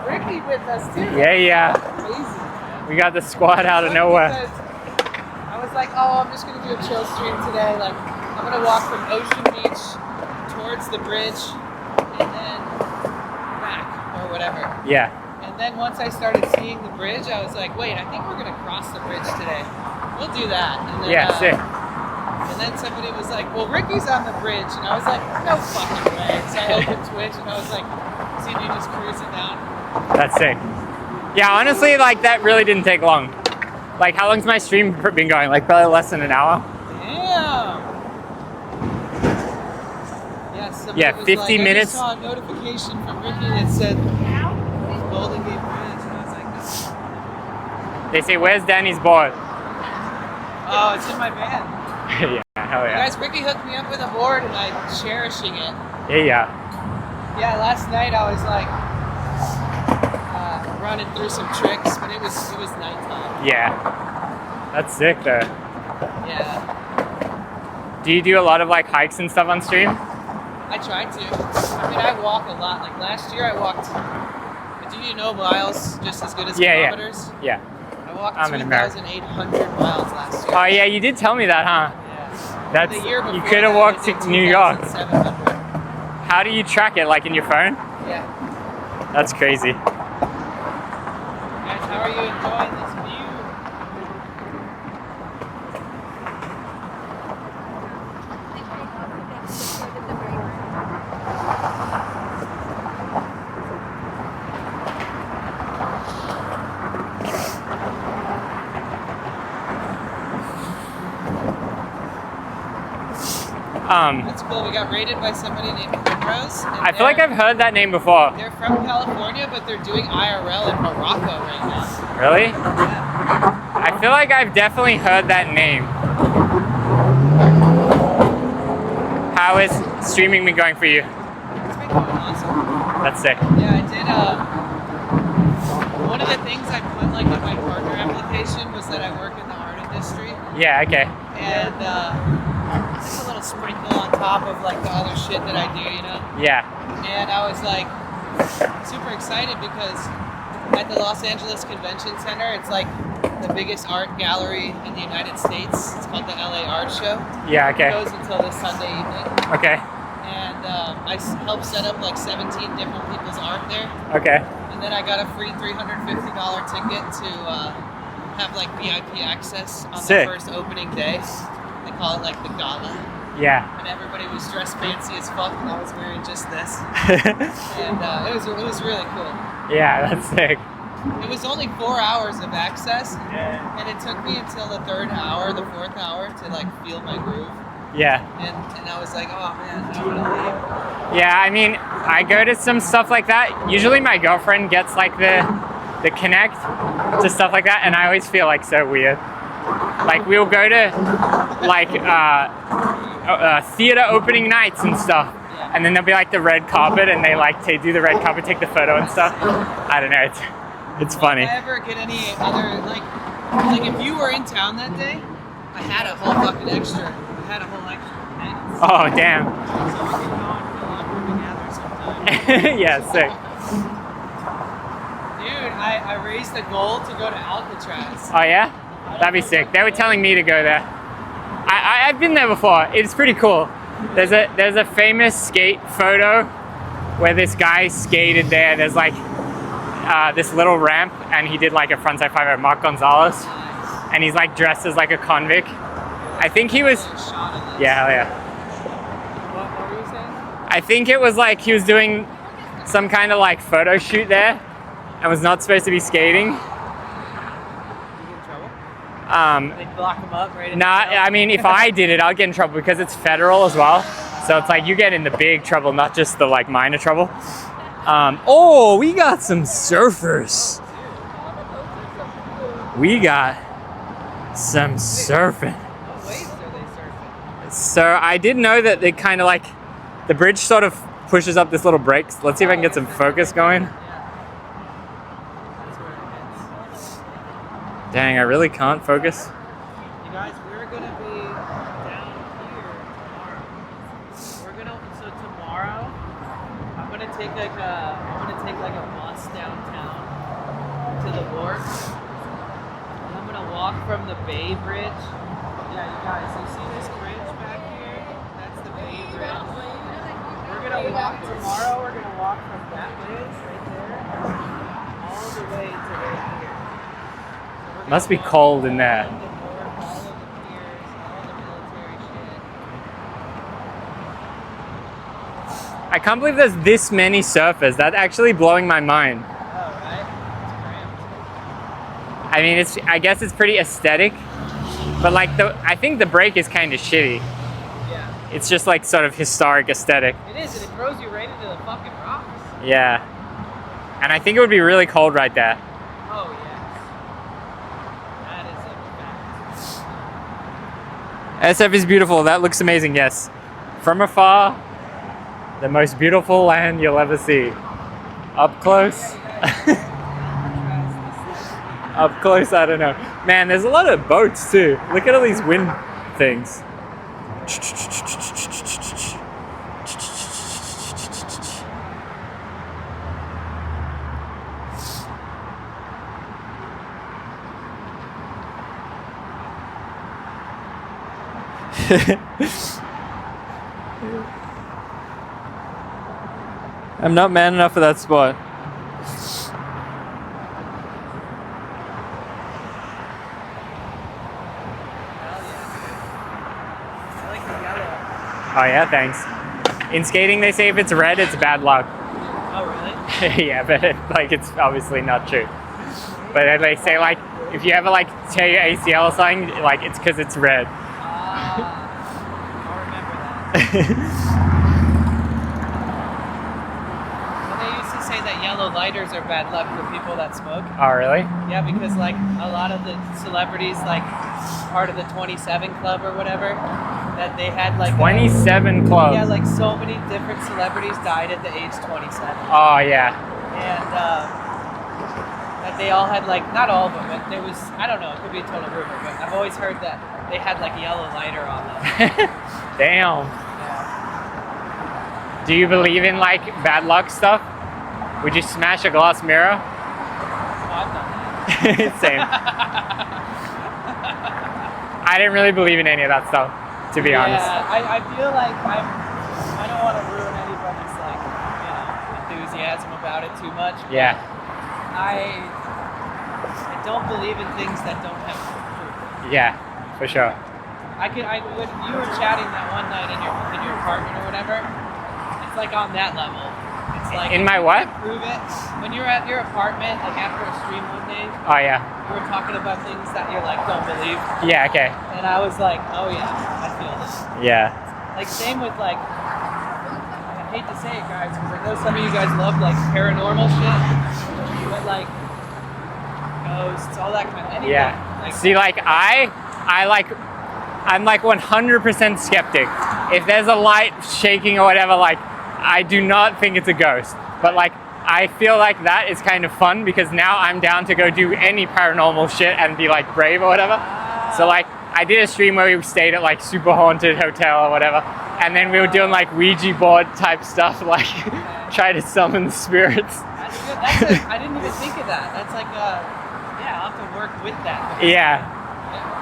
Ricky with us too. Yeah. Amazing. We got the squad out of nowhere. I was like, oh, I'm just gonna do a chill stream today. Like, I'm gonna walk from Ocean Beach towards the bridge and then back or whatever. Yeah. And then once I started seeing the bridge, I was like, wait, I think we're gonna cross the bridge today. We'll do that. And then, Yeah, sick. And then somebody was like, well, Ricky's on the bridge. And I was like, no fucking way. So I opened Twitch and I was like, see you just cruising down. That's sick. Yeah, honestly, like that really didn't take long. Like, how long's my stream been going? Like, probably less than an hour. Damn. Yeah, 50 minutes. I just saw a notification from Ricky that said Golden Gate Bridge, and I was like, They say, where's Danny's board? oh, it's in my van. Yeah, hell yeah. Guys, Ricky hooked me up with a board, and I'm cherishing it. Yeah. Yeah, last night I was like running through some tricks, but it was nighttime. Yeah. That's sick though. Yeah. Do you do a lot of like hikes and stuff on stream? I try to. I mean, I walk a lot. Like last year I walked, but do you know miles just as good as kilometers? Yeah. I walked I'm an American. 2,800 miles last year. Oh yeah, you did tell me that, huh? Yeah. That's, the year before you could have that, walked I did to New York. 2,700. How do you track it? Like in your phone? Yeah. That's crazy. Guys, how are you enjoying this view? That's cool. We got raided by somebody named Primrose. I feel like I've heard that name before. They're from California, but they're doing IRL in Morocco right now. Really? Yeah. I feel like I've definitely heard that name. How is streaming been going for you? It's been going awesome. That's sick. Yeah, I did. One of the things I put like in my partner application was that I work in the art industry. Yeah, okay. And just a little sprinkle on top of like the other shit that I do, you know? Yeah. And I was like super excited because at the Los Angeles Convention Center, it's like the biggest art gallery in the United States. It's called the LA Art Show. Yeah, okay. It goes until this Sunday evening. Okay. And I helped set up like 17 different people's art there. Okay. And then I got a free $350 ticket to have like VIP access on Sick. the first opening day. They call it like the gala. Yeah. And everybody was dressed fancy as fuck, and I was wearing just this. And it was really cool. Yeah, that's sick. It was only 4 hours of access, and it took me until the fourth hour to like feel my groove. Yeah. And I was like, oh man, I don't want to leave. Yeah, I mean, I go to some stuff like that. Usually my girlfriend gets like the connect to stuff like that, and I always feel like so weird. Like we'll go to like theater opening nights and stuff, and then there'll be like the red carpet, and they do the red carpet, take the photo and stuff. I don't know, it's funny. If I ever get any other like if you were in town that day, I had a whole fucking extra. I had a whole extra minutes. Oh damn. So we can go and fill up together sometime. Yeah, sick. Dude, I raised the goal to go to Alcatraz. Oh yeah? That'd be sick. They were telling me to go there. I've been there before. It's pretty cool. There's a famous skate photo where this guy skated there. There's like this little ramp, and he did like a frontside 5 at Mark Gonzalez, and he's like dressed as like a convict. I think he was. Yeah, hell yeah. What were you saying? I think it was like he was doing some kind of like photo shoot there, and was not supposed to be skating. They block them up right in Nah, I mean, if I did it, I'll get in trouble because it's federal as well. So it's like you get into big trouble, not just the like minor trouble. Oh, we got some surfers. We got some surfing. What waves are they surfing? So I did know that they kind of like, the bridge sort of pushes up this little break. Let's see if I can get some focus going. Dang, I really can't focus. You guys, we're gonna be down here tomorrow. So tomorrow, I'm gonna take like a bus downtown to the wharf. And I'm gonna walk from the Bay Bridge. Yeah, you guys, you see this bridge back here? That's the Bay Bridge. We're gonna walk tomorrow. We're gonna walk from that bridge right there all the way to right here. Must be cold in there. I can't believe there's this many surfers. That's actually blowing my mind. Oh, right? It's cramped. I mean, I guess it's pretty aesthetic, but like I think the break is kind of shitty. Yeah. It's just like sort of historic aesthetic. It is, and it throws you right into the fucking rocks. Yeah. And I think it would be really cold right there. Oh, yeah. SF is beautiful. That looks amazing, yes. From afar, the most beautiful land you'll ever see. Up close. Up close, I don't know. Man, there's a lot of boats too. Look at all these wind things. I'm not man enough for that spot. I like the yellow. Oh yeah, thanks. In skating, they say if it's red, it's bad luck. Oh, really? Yeah, but it's obviously not true. But they say like, if you ever like tear your ACL or something, like it's because it's red. I'll remember that. They used to say that yellow lighters are bad luck for people that smoke. Oh, really? Yeah, because like a lot of the celebrities, like part of the 27 Club or whatever, that they had like 27 clubs. yeah, like so many different celebrities died at the age 27. Oh, yeah. And that they all had like, not all of them, but there was, I don't know, it could be a total rumor, but I've always heard that they had like a yellow lighter on them. Damn. Yeah. Do you believe in like bad luck stuff? Would you smash a glass mirror? Oh, I've done that. Same. I didn't really believe in any of that stuff, to be honest. Yeah, I feel like I don't want to ruin anybody's like, you know, enthusiasm about it too much. Yeah. I don't believe in things that don't have proof. Yeah, for sure. When you were chatting that one night in your apartment or whatever, it's like on that level. It's like In my what? Prove it. When you're at your apartment, like after a stream one day, Oh, yeah. you were talking about things that you're like don't believe, Yeah, okay. and I was like, oh yeah, I feel this. Yeah. Like same with like, I hate to say it, guys, because I know some of you guys love like paranormal shit, but like ghosts, all that kind of anything. Yeah. Like, See, like I'm like 100% skeptic. If there's a light shaking or whatever, like I do not think it's a ghost. But like I feel like that is kind of fun because now I'm down to go do any paranormal shit and be like brave or whatever. So like I did a stream where we stayed at like super haunted hotel or whatever, and then we were doing like Ouija board type stuff, like try to summon spirits. That's good. I didn't even think of that. That's like yeah, I'll have to work with that. Yeah.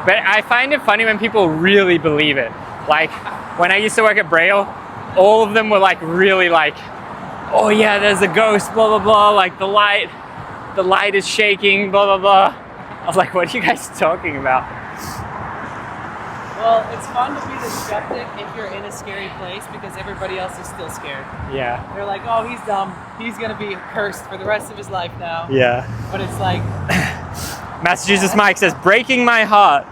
But I find it funny when people really believe it. Like when I used to work at Braille, all of them were like really like, oh yeah, there's a ghost, blah blah blah, like the light is shaking, blah blah blah. I was like, what are you guys talking about? Well, it's fun to be the skeptic if you're in a scary place because everybody else is still scared. Yeah. They're like, oh, he's dumb. He's gonna be cursed for the rest of his life now. Yeah. But it's like Massachusetts Mike says, breaking my heart.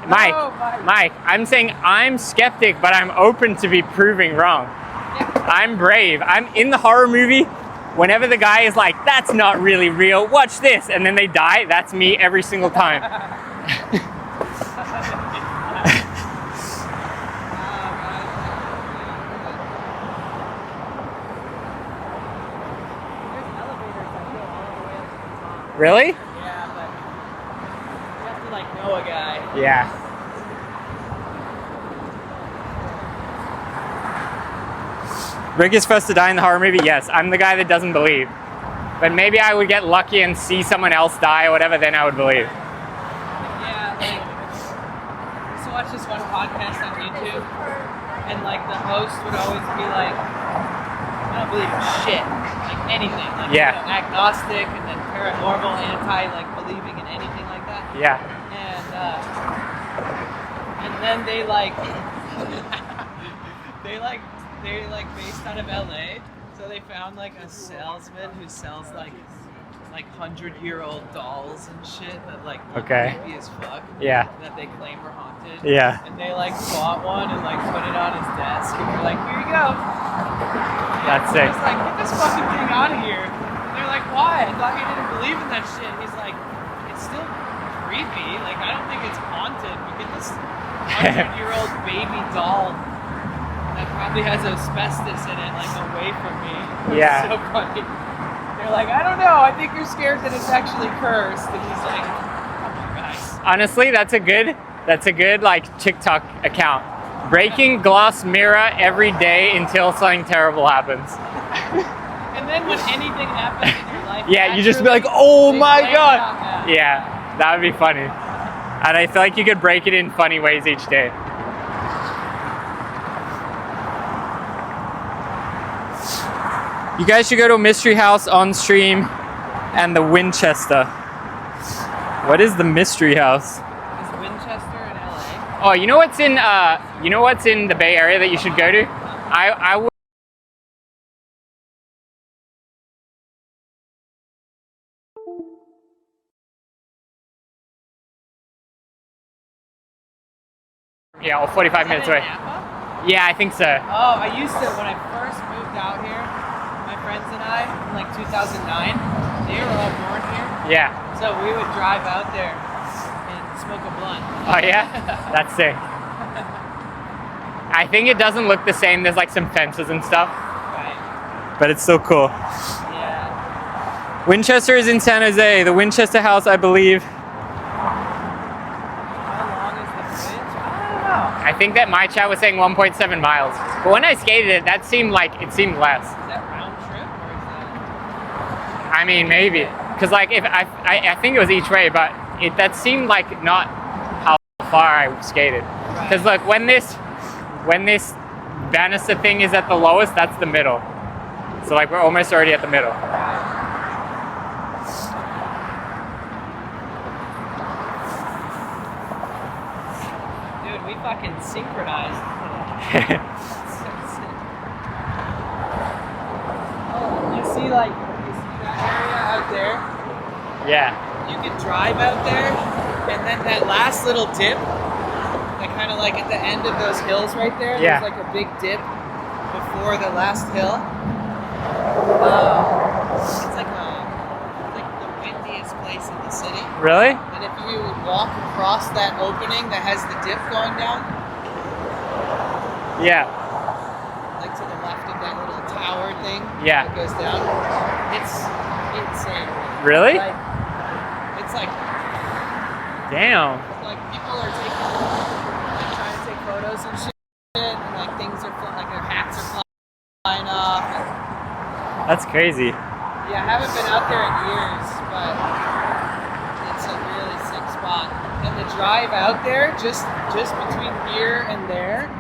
Mike, no, Mike, I'm saying I'm skeptic, but I'm open to be proving wrong. Yeah. I'm brave. I'm in the horror movie. Whenever the guy is like, that's not really real, watch this, and then they die, that's me every single time. Really? Yeah, but you have to like know a guy. Yeah. Rick is supposed to die in the horror movie? Yes, I'm the guy that doesn't believe. But maybe I would get lucky and see someone else die or whatever, then I would believe. Yeah, like, I used to watch this one podcast on YouTube, and like the host would always be like, I don't believe in shit, like anything. Like, Yeah. you know, agnostic, and then paranormal, anti, like believing in anything like that. Yeah. And then they like, they're like based out of LA, so they found like a salesman who sells like 100-year-old dolls and shit that like look Okay. creepy as fuck. Yeah. That they claim were haunted. Yeah. And they like bought one and like put it on his desk and they're like, here you go. That's sick. He's like, get this fucking thing out of here. And they're like, why? I thought you didn't believe in that shit. He's like, it's still creepy. Like, I don't think it's haunted. But get this 100-year-old baby doll that probably has asbestos in it, like, away from me. Yeah. It's so funny. They're like, I don't know. I think you're scared that it's actually cursed. And he's like, come on, guys. Honestly, that's a good like TikTok account. Breaking glass mirror every day until something terrible happens. And then when anything happens in your life, Yeah, you just be like, naturally, oh they my blame it god. on that. Yeah, that would be funny. And I feel like you could break it in funny ways each day. You guys should go to a mystery house on stream and the Winchester. What is the mystery house? Is Winchester in LA? Oh, you know what's in the Bay Area that you should go to? I would. Yeah, or 45 minutes Is that away. in Napa? Yeah, I think so. Oh, I used to, when I first moved out here, my friends and I, in like 2009, they were all born here. Yeah. So we would drive out there and smoke a blunt. Oh yeah? That's sick. I think it doesn't look the same. There's like some fences and stuff. Right. But it's still cool. Yeah. Winchester is in San Jose. The Winchester House, I believe. How long is the bridge? I don't know. I think that my chat was saying 1.7 miles. But when I skated it, that seemed like it seemed less. Is that round trip or is that? I mean, maybe. Because like if I think it was each way, but that seemed like not how far I skated. Because look, when this banister thing is at the lowest, that's the middle. So like we're almost already at the middle. Dude, we fucking synchronized. Oh, you see that area out there? Yeah. You can drive out there, and then that last little dip, that kind of like at the end of those hills right there, Yeah. there's like a big dip before the last hill. It's like the windiest place in the city. Really? And if you walk across that opening that has the dip going down, Yeah. like to the left of that little tower thing Yeah. that goes down, it's insane. Really? Like, it's like Damn. people are trying to take photos and shit, and like things are like their hats are flying off. That's crazy. Yeah, I haven't been out there in years, but it's a really sick spot. And the drive out there, just between here and there,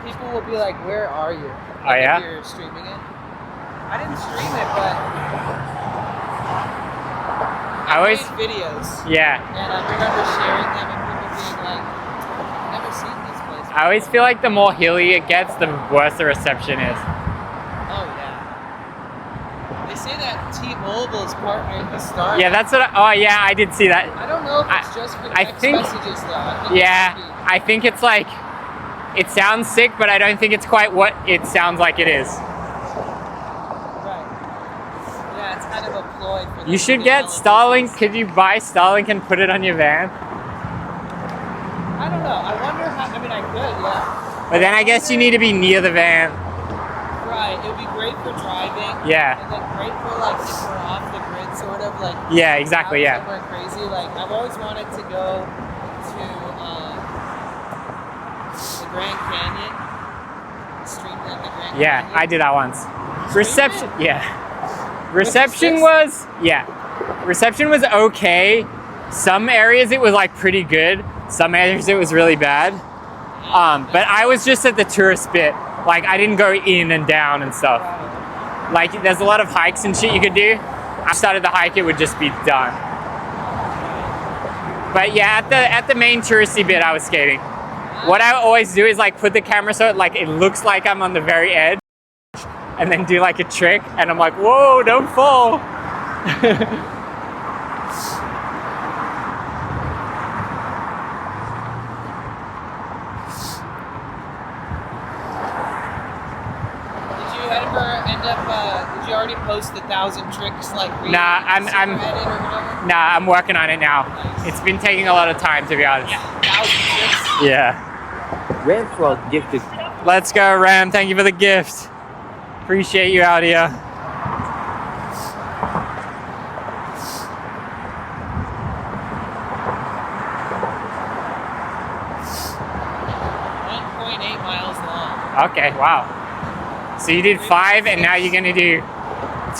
people will be like, "Where are you?" Oh yeah? If you're streaming it. I didn't stream it, but I always. made videos. Yeah. And I remember sharing them and people being like, "I've never seen this place." I always feel like the more hilly it gets, the worse the reception is. Oh yeah. They say that T-Mobile's partnering with Star. Yeah, that's what. Oh yeah, I did see that. I don't know if it's just for I text think- messages though. I think Yeah, it might I think it's like. It sounds sick, but I don't think it's quite what it sounds like it is. be. Right. Yeah, it's kind of a ploy for. You should get Starlink. Could you buy Starlink and put it on your van? I don't know. I wonder how. I mean, I could. Yeah. But then I guess you need to be near the van. Right. It would be great for driving. Yeah. And then great for like if we're off the grid, sort of like. Yeah, exactly. out Yeah. Somewhere crazy. Like I've always wanted to go to the Grand Canyon. Stream in the Grand Yeah, Canyon. I did that once. Reception. it? Yeah. Reception Was Reception was okay. Some areas it was like pretty good. Some areas it was really bad. But I was just at the tourist bit. Like I didn't go in and down and stuff. Like there's a lot of hikes and shit you could do. I started the hike, it would just be done. But yeah, at the main touristy bit I was skating. What I always do is like put the camera so it looks like I'm on the very edge, and then do like a trick, and I'm like, whoa, don't fall. Did you already post the 1,000 tricks like Nah, I'm working on it now. Nice. It's been taking a lot of time, to be honest. Yeah, 1,000 tricks. Yeah. Ramswell gifted. Let's go, Ram. Thank you for the gift. Appreciate you out here. Miles long. Okay, wow. So you did 5, and now you're gonna do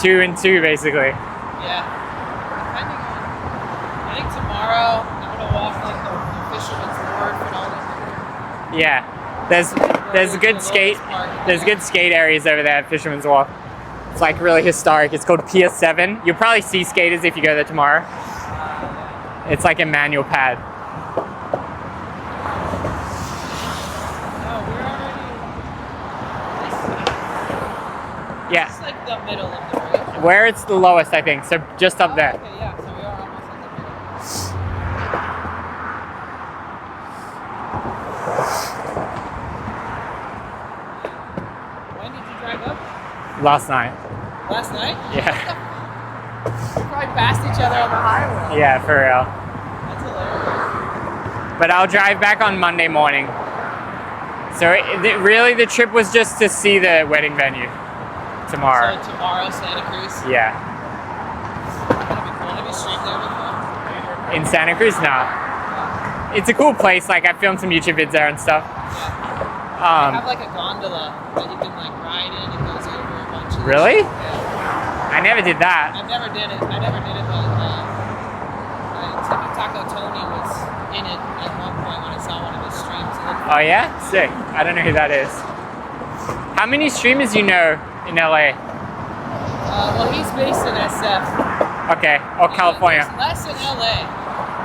2 and 2, basically. Yeah. Depending on. I think tomorrow I'm gonna walk like the Fisherman's Wharf and all that. Yeah. There's a good skate. There's good skate areas over there at Fisherman's Wharf. It's like really historic. It's called Pier 7. You'll probably see skaters if you go there tomorrow. It's like a manual pad. Yeah. It's like the middle of the bridge. Where it's the lowest, I think. So just up there. Okay, yeah, so we are almost in the middle. Last night. Last night? Yeah. We probably passed each other on the highway. Yeah, for real. That's hilarious. But I'll drive back on Monday morning. So really the trip was just to see the wedding venue tomorrow. So tomorrow, Santa Cruz. Yeah. That'll be cool. Have you streamed there before? In Santa Cruz? No. It's a cool place. Like, I filmed some YouTube vids there and stuff. Yeah. They have like a gondola that you can like ride in. It goes over a bunch of. Really? Yeah. I never did that. I never did it, but Tippy Taco Tony was in it at one point when I saw one of his streams. Oh yeah? Sick. I don't know who that is. How many streamers you know in LA? Well, he's based in SF. Okay. Or California. There's less in LA.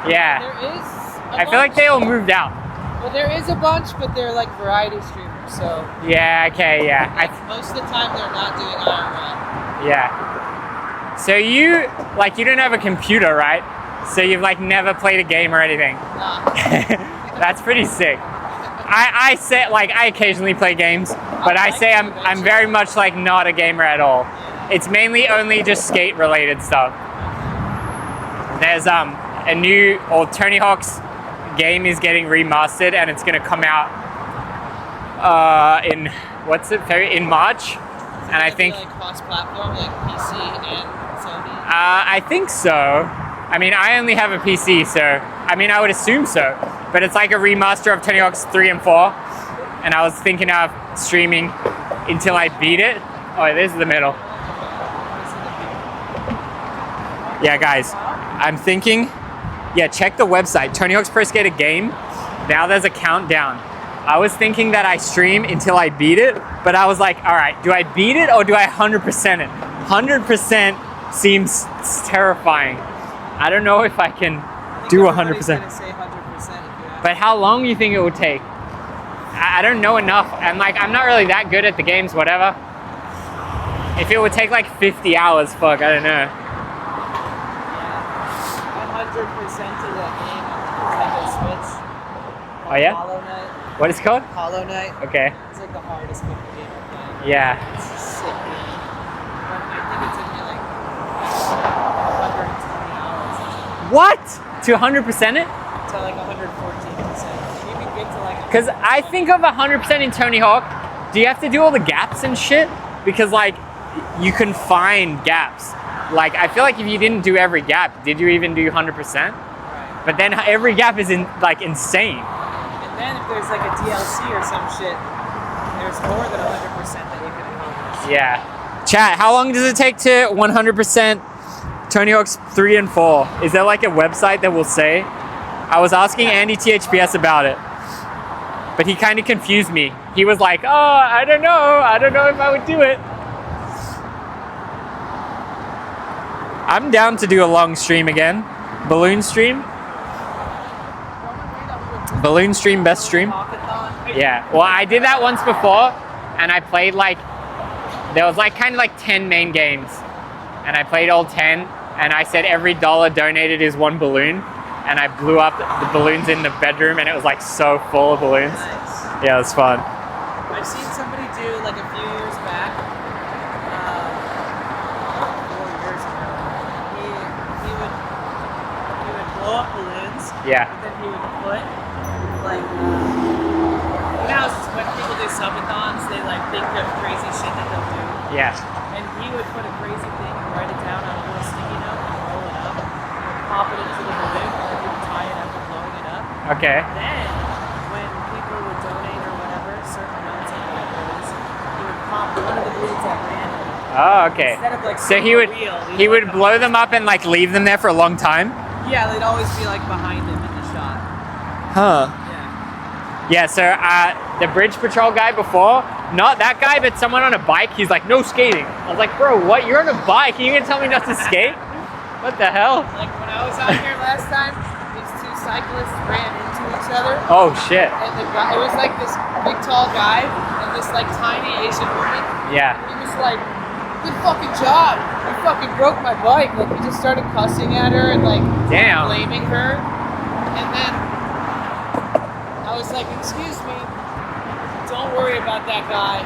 Yeah. There is. I feel like they all moved out. Well, there is a bunch, but they're like variety streamers, so. Yeah, okay, yeah. Most of the time they're not doing IRL. Yeah. So you don't have a computer, right? So you've like never played a game or anything? Nah. That's pretty sick. I say like I occasionally play games, but I say I'm very much like not a gamer at all. It's mainly only just skate related stuff. There's a new Tony Hawk's game is getting remastered and it's gonna come out in in March, and I think like cross-platform, like PC and Sony. I think so. I mean, I only have a PC, so I mean, I would assume so. But it's like a remaster of Tony Hawk's 3 and 4, and I was thinking of streaming until I beat it. Oh, this is the middle. Yeah, guys, I'm thinking. Yeah, check the website, Tony Hawk's Pro Skater game. Now there's a countdown. I was thinking that I stream until I beat it, but I was like, all right, do I beat it or do I 100% it? 100% seems terrifying. I don't know if I can do 100%. Gonna say 100%. But how long do you think it would take? I don't know enough, and like I'm not really that good at the games, whatever. If it would take like 50 hours, fuck, I don't know. 100% of that game on Nintendo Switch. Oh yeah? Hollow Knight. What is it called? Hollow Knight. Okay. It's like the hardest fucking game I've played. Yeah. It's a sick game. But I think it took me like 120 hours. What? To 100% it? To like 114%. You can get to like. Because I think of 100% in Tony Hawk, do you have to do all the gaps and shit? Because like, you can find gaps. Like, I feel like if you didn't do every gap, did you even do 100%? Right. But then every gap is insane. And then if there's like a DLC or some shit, there's more than 100% that you can accomplish. Yeah. Chat, how long does it take to 100% Tony Hawk's 3 and 4? Is there like a website that will say? I was asking Andy THPS about it, but he kind of confused me. He was like, oh, I don't know if I would do it. I'm down to do a long stream again. Balloon stream. Balloon stream, best stream. Yeah, well, I did that once before, and I played like, there was like kind of like 10 main games, and I played all 10, and I said every dollar donated is one balloon, and I blew up the balloons in the bedroom, and it was like so full of balloons. Nice. Yeah, it was fun. I've seen somebody do like a few years back, 4 years ago. He would blow up balloons. Yeah. And then he would put like, you know how when people do subathons, they like think of crazy shit that they'll do. Yeah. And he would put a crazy thing and write it down on a little sticky note and roll it up, and pop it into the balloon, and then he would tie it up and blowing it up. Okay. Then, when people would donate or whatever, certain amounts of balloons, he would pop one of the balloons at random. Oh, okay. Instead of like So he would blow them up and like leave them there for a long time? Yeah, they'd always be like behind him in the shot. Huh. Yeah. Yeah, so the bridge patrol guy before, not that guy, but someone on a bike, he's like, no skating. I was like, bro, what? You're on a bike? You gonna tell me not to skate? What the hell? Like when I was out here last time, these two cyclists ran into each other. Oh, shit. And the guy, it was like this big tall guy and this like tiny Asian woman. Yeah. He was like, good fucking job. You fucking broke my bike. Like he just started cussing at her and like Damn. blaming her. And then I was like, excuse me, don't worry about that guy.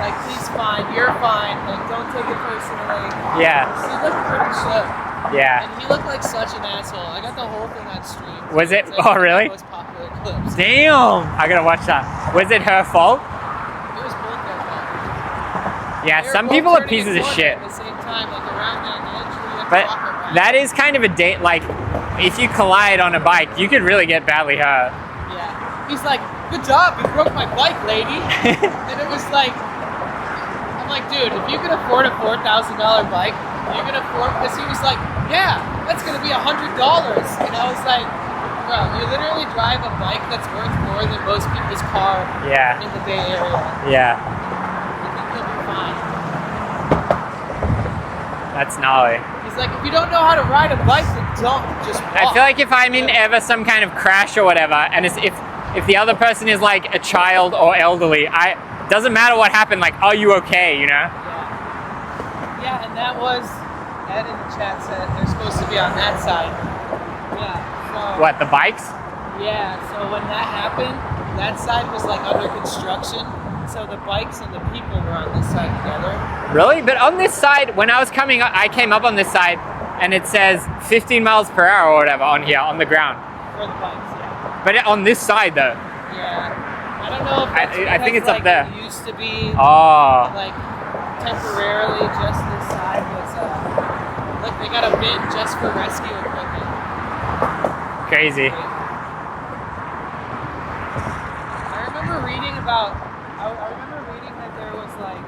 like he's fine, you're fine, like don't take it personally. Yeah. He looked pretty shook. Yeah. And he looked like such an asshole. I got the whole thing on stream. Was it? It's like Oh, one of really? my most popular clips. Damn! I gotta watch that. Was it her fault? It was both their fault. Yeah, They were some both people are turning pieces a of corner shit. At the same time, like around that edge where you have But to walk around. that is kind of a date, like, if you collide on a bike, you could really get badly hurt. Yeah. He's like, good job, you broke my bike, lady. And it was like, I'm like, dude, if you can afford a $4,000 bike, you can afford this. He was like, yeah, that's gonna be $100. And I was like, bro, you literally drive a bike that's worth more than most people's car Yeah. in the Bay Area. Yeah, You think you'll be fine. that's gnarly. He's like, if you don't know how to ride a bike, then don't just walk. I feel like if I'm in ever some kind of crash or whatever, and if the other person is like a child or elderly, doesn't matter what happened, like, are you okay, you know? Yeah, and that was, Ed in the chat said they're supposed to be on that side. Yeah, so. What, the bikes? Yeah, so when that happened, that side was like under construction. So the bikes and the people were on this side together. Really? But on this side, when I was coming up, I came up on this side, and it says 15 miles per hour or whatever on here, on the ground. For the bikes, yeah. But on this side, though. Yeah. I don't know if that's I think because, it's up there. It used to be Oh. like temporarily just this side was look, they got a bin just for rescue equipment. Crazy. I remember reading about I remember reading that there was like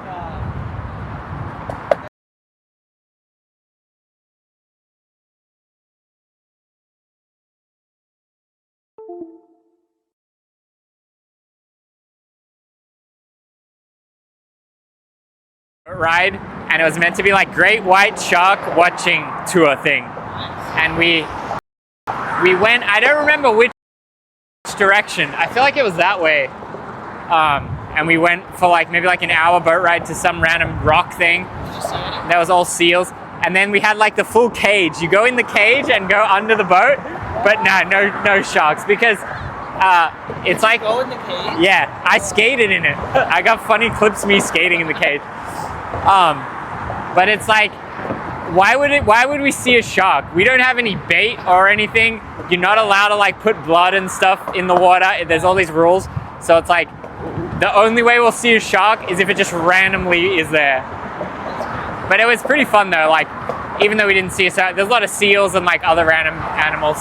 ride, and it was meant to be like Great White Shark Watching Tour thing. And we went, I don't remember which direction. I feel like it was that way. And we went for like maybe like an hour boat ride to some random rock thing. did you see any? That was all seals. And then we had like the full cage. You go in the cage and go under the boat, but no sharks, because it's like, Go in the cage? yeah, I skated in it. I got funny clips of me skating in the cage. But it's like, why would we see a shark? We don't have any bait or anything. You're not allowed to like put blood and stuff in the water. There's all these rules. So it's like, the only way we'll see a shark is if it just randomly is there. But it was pretty fun though, like, even though we didn't see a shark, there's a lot of seals and like other random animals.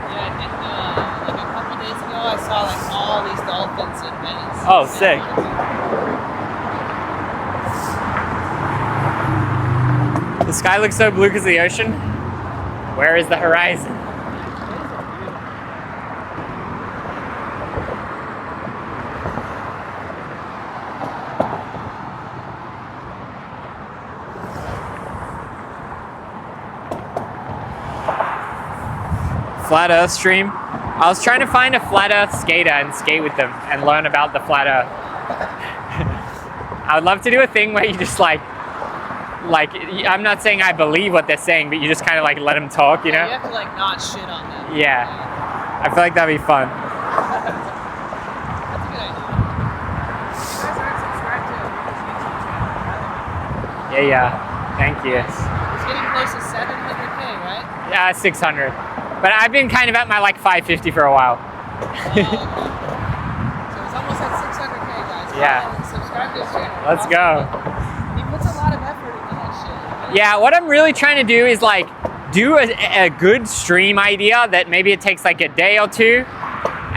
Yeah, I think like a couple days ago I saw like all these dolphins in Venice. Oh, sick. The sky looks so blue because of the ocean. Where is the horizon? Flat Earth stream. I was trying to find a flat Earth skater and skate with them and learn about the flat Earth. I would love to do a thing where you just like, I'm not saying I believe what they're saying, but you just kind of like let them talk, you know? You have to like not shit on them. Yeah. I feel like that'd be fun. That's a good idea. If you guys aren't subscribed to his YouTube channel, Yeah. Thank you. it's getting close to 700K, right? Yeah, 600. But I've been kind of at my like 550 for a while. So it's almost at 600K, guys. Yeah. Subscribe to his channel. Let's go. He puts a lot of effort into that shit. Yeah, what I'm really trying to do is like do a good stream idea that maybe it takes like a day or two,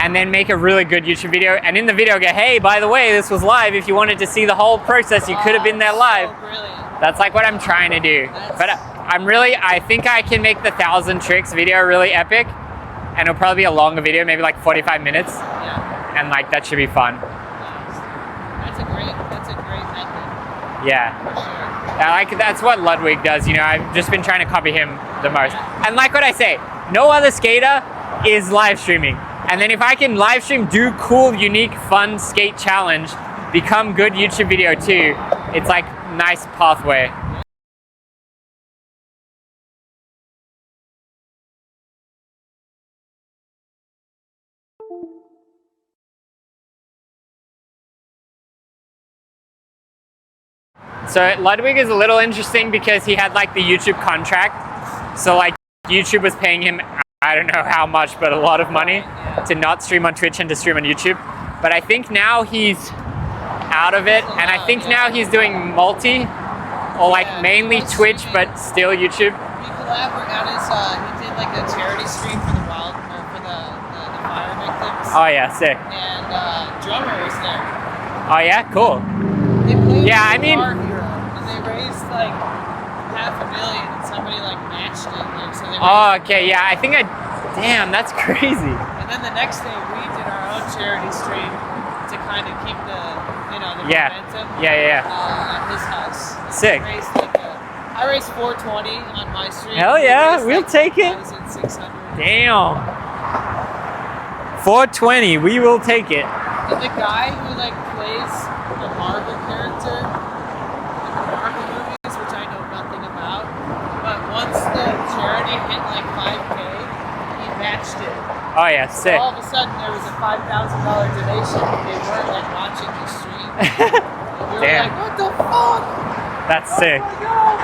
and then make a really good YouTube video. And in the video go, hey, by the way, this was live. If you wanted to see the whole process, you could have been there live. So brilliant. That's like what I'm trying to do. But I think I can make the 1,000 tricks video really epic, and it'll probably be a longer video, maybe like 45 minutes. Yeah. And like that should be fun. That's a great method. Yeah. For sure. That's what Ludwig does, you know. I've just been trying to copy him the most. And like what I say, no other skater is live streaming. And then if I can live stream, do cool, unique, fun skate challenge, become good YouTube video too, it's like nice pathway. So Ludwig is a little interesting because he had like the YouTube contract. So like YouTube was paying him, I don't know how much, but a lot of money to not stream on Twitch and to stream on YouTube. But I think now he's out of it, and I think now he's doing multi, or like mainly Twitch, but still YouTube. He collaborated on his, he did like a charity stream for the fire victims. Oh yeah, sick. And drummer was there. Oh yeah, cool. They played Yeah, I mean, Guitar Hero, and they raised like $500,000, and somebody like matched it. Like, so they oh, okay, yeah, I think damn, that's crazy. And then the next day we did our own charity stream to kind of keep the, you know, the momentum. Yeah. At his house. Sick. I raised $420 on my stream. Hell yeah, we'll take it. $600. Damn. 420, we will take it. And the guy who like plays the Marvel character in the Marvel movies, which I know nothing about, but once the charity hit like 5K, he matched it. Oh yeah, sick. All of a sudden there was a $5,000 donation. They weren't like watching the stream. We were Damn. like, what the fuck? That's sick. Oh my god.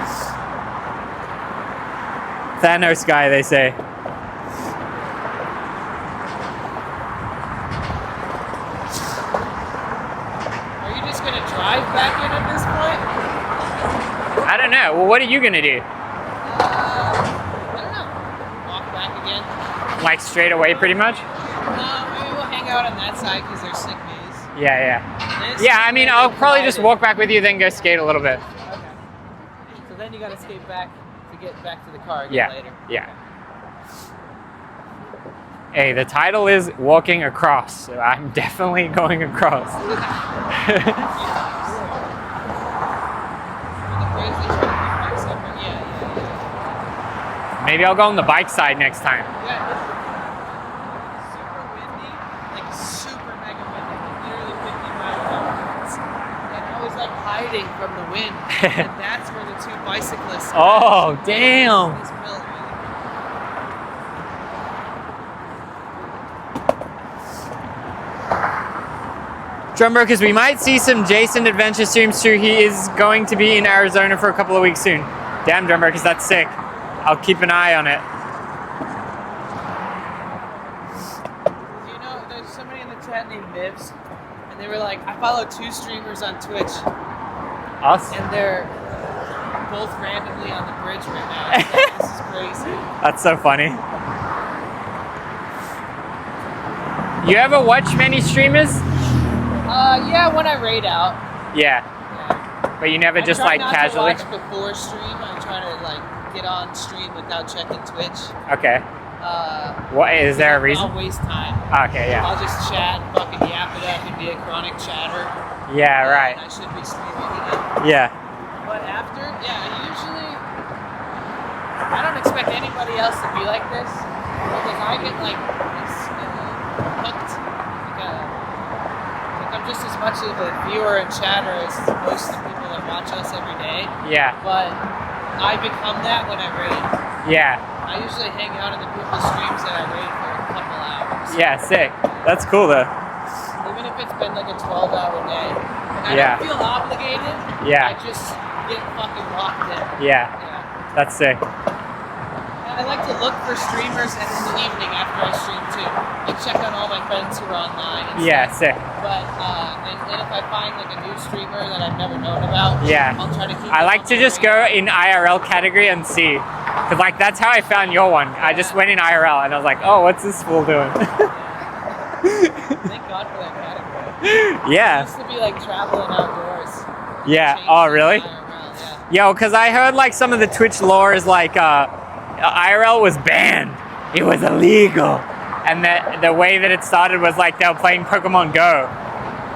Thanos guy, they say. Are you just gonna drive back in at this point? I don't know. Well, what are you gonna do? I don't know. Walk back again. Like straight away, pretty much? Maybe we'll hang out on that side because there's sick days. Yeah. This Yeah, I mean, way I'll we're probably just divided. walk back with you, then go skate a little bit. Okay. So then you gotta skate back to get back to the car again Yeah. later. Yeah. Hey, the title is Walking Across, so I'm definitely going across. Maybe I'll go on the bike side next time. Yeah, it's super windy, like super mega windy, like literally 50 miles an hour. And I was like hiding from the wind, and that's where the two bicyclists. Oh, damn. This pillar. Drumbrokers, we might see some Jason adventure streams too. He is going to be in Arizona for a couple of weeks soon. Damn, Drumbrokers, that's sick. I'll keep an eye on it. You know, there's somebody in the chat named Nibs, and they were like, I follow 2 streamers on Twitch, Us? and they're both randomly on the bridge right now. I was like, this is crazy. That's so funny. You ever watch many streamers? Yeah, when I raid out. Yeah. Yeah. But you never just like I casually? try not to watch before stream. I try to like get on stream without checking Twitch. Okay. What is there a reason? I'll waste time. Okay, yeah. I'll just chat, fucking yap it up, and be a chronic chatter. Yeah, right. And I should be streaming, you know? Yeah. But after, usually, I don't expect anybody else to be like this, because I get like hooked. Like I'm just as much of a viewer and chatter as most of the people that watch us every day. Yeah. But I become that when I raid. Yeah. I usually hang out in the people's streams that I raid for a couple hours. Yeah, sick. That's cool though. Even if it's been like a 12-hour day. And I Yeah. don't feel obligated. Yeah. I just get fucking locked in. Yeah. Yeah. That's sick. And I like to look for streamers in the evening after I stream too. Like check on all my friends who are online and Yeah, stuff. sick. But and if I find like a new streamer that I've never known about, Yeah. I'll try to keep I them like on to my just go radar. in IRL category and see. Cause like that's how I found your one. I just went in IRL and I was like, oh, what's this fool doing? Thank God for that category. It Yeah. used to be like traveling outdoors. Yeah. Changed Oh, to really? IRL, yeah. Yo, cause I heard like some of the Twitch lore is like IRL was banned. It was illegal. And the way that it started was like they were playing Pokemon Go.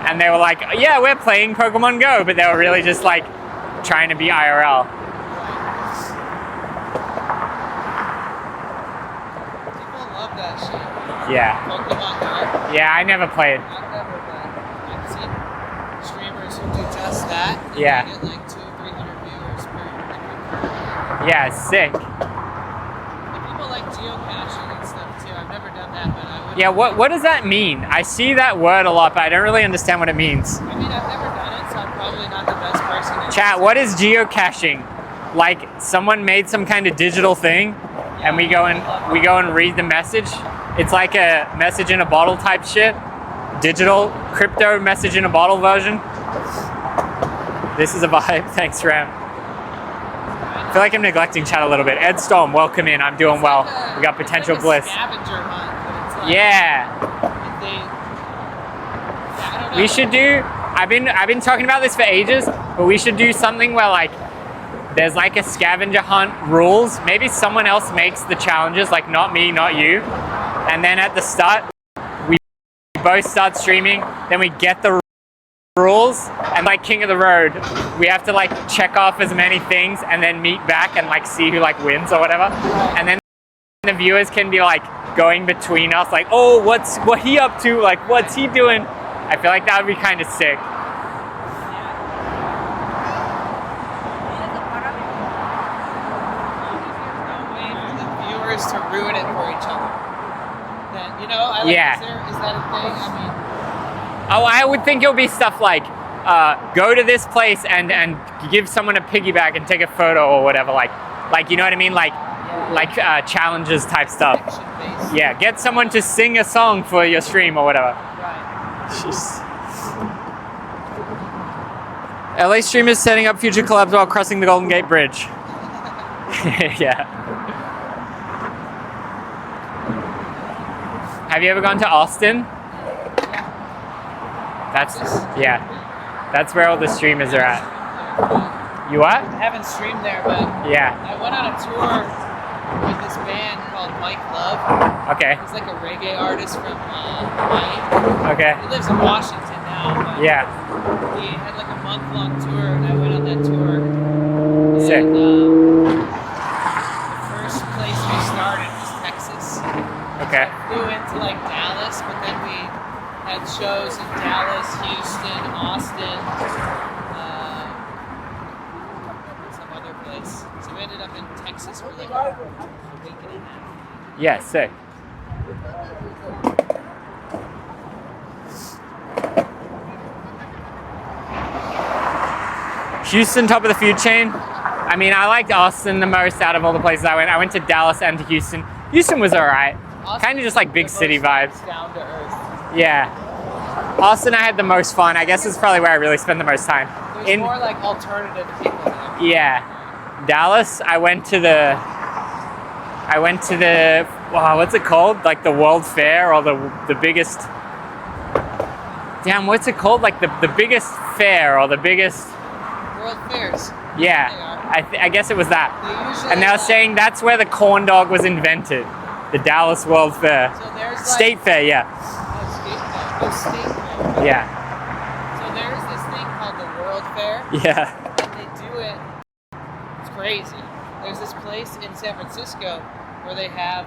And they were like, yeah, we're playing Pokemon Go, but they were really just like trying to be IRL. People love that shit. Yeah. Pokemon Go. Yeah, I never played. I've never been. I've seen streamers who do just that. And Yeah. They get like 200-300 viewers per. Yeah, sick. And people like geocaching and stuff too. I've never done that, but I would. Yeah, what does that mean? I see that word a lot, but I don't really understand what it means. I mean, I've never done it, so I'm probably not the best person to Chat, what is geocaching? Like someone made some kind of digital thing and we go and read the message. It's like a message in a bottle type shit. Digital crypto message in a bottle version. This is a vibe. Thanks, Ram. I feel like I'm neglecting chat a little bit. Ed Storm, welcome in. I'm doing well. We got potential bliss. Scavenger hunt, but it's like, yeah. I don't know. We should do. I've been talking about this for ages, but we should do something where like there's like a scavenger hunt rules. Maybe someone else makes the challenges, like not me, not you. And then at the start, we both start streaming. Then we get the rules, and like King of the Road, we have to like check off as many things and then meet back and like see who like wins or whatever. And then the viewers can be like going between us, like, oh, what he up to? Like, what's he doing? I feel like that would be kind of sick. To ruin it for each other. Then, you know, is that a thing? I mean, oh, I would think it'll be stuff like go to this place and give someone a piggyback and take a photo or whatever, like you know what I mean, like challenges type stuff. Yeah, get someone to sing a song for your stream or whatever. Right. Jeez. LA streamers setting up future collabs while crossing the Golden Gate Bridge. Yeah. Have you ever gone to Austin? That's where all the streamers are at. You what? I haven't streamed there, but yeah. I went on a tour with this band called Mike Love. Okay. He's like a reggae artist from Hawaii. Okay. He lives in Washington now. But yeah. He had like a month-long tour, and I went on that tour. Sick. And, the first place we started was Texas. Okay. So I flew into like Dallas, but then we had shows in Dallas, Houston, Austin, some other place. So we ended up in Texas for like a week and a half. Yeah, sick. Houston, top of the food chain. I mean, I liked Austin the most out of all the places I went. I went to Dallas and to Houston. Houston was alright. Kind of just like big city vibes. Down to earth. Yeah. Austin, I had the most fun. I guess it's probably where I really spend the most time. There's more like alternative people there. Yeah. Dallas, I went to the wow, what's it called? Like the World Fair or the biggest. Damn, what's it called? Like the biggest fair or the biggest. World Fairs. Yeah. I guess it was that. And they were like, saying that's where the corn dog was invented. The Dallas World Fair. So there's like, State Fair, yeah. State Fair. Yeah. So there's this thing called the World Fair. Yeah. And they do it. It's crazy. There's this place in San Francisco where they have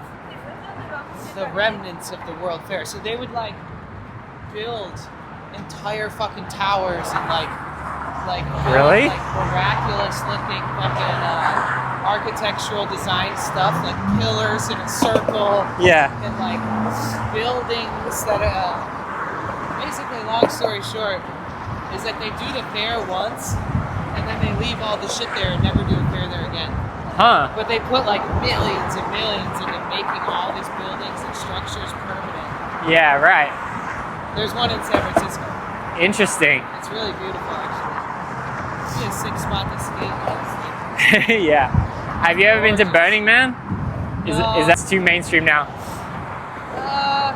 the remnants of the World Fair. So they would like build entire fucking towers and like build, really? like miraculous looking fucking architectural design stuff, like pillars in a circle. Yeah. And like buildings that basically, long story short, is that they do the fair once and then they leave all the shit there and never do a fair there again. Huh. But they put like millions and millions into making all these buildings and structures permanent. Yeah, right. There's one in San Francisco. Interesting. It's really beautiful, actually. It'd be a sick spot to ski, honestly. Yeah. Have you ever been to Burning Man? Is that too mainstream now? I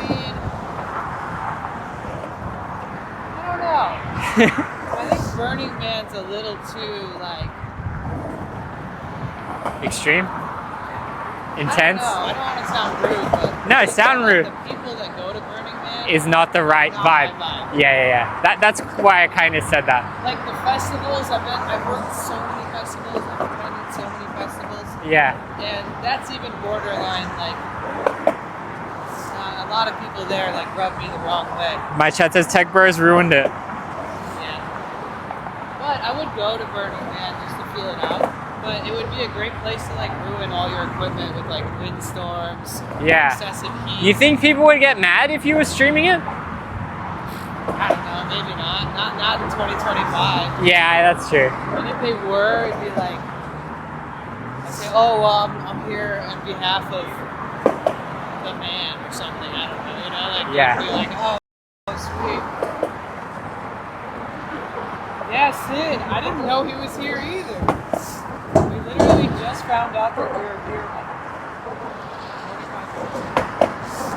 mean, I don't know. I think Burning Man's a little too like extreme? Intense? I don't want to sound rude, but no, sound rude. The people that go to Burning Man is not the right vibe. Yeah. That's why I kind of said that. Like the festivals, I've worked so many festivals, I've attended so many festivals. Yeah. And that's even borderline, like, a lot of people there, like, rub me the wrong way. My chat says Tech Bros ruined it. Yeah. But I would go to Burning Man just to feel it out. But it would be a great place to, like, ruin all your equipment with, like, windstorms, excessive heat. You think people would get mad if you were streaming it? I don't know. maybe not in 2025. Yeah, that's true. And if they were, it'd be like, I'd say, oh, well, I'm here on behalf of the man or something. I don't know, you know, like, Yeah. they'd be like, oh, sweet. Yeah, Sid, I didn't know he was here either. We literally just found out that we were here.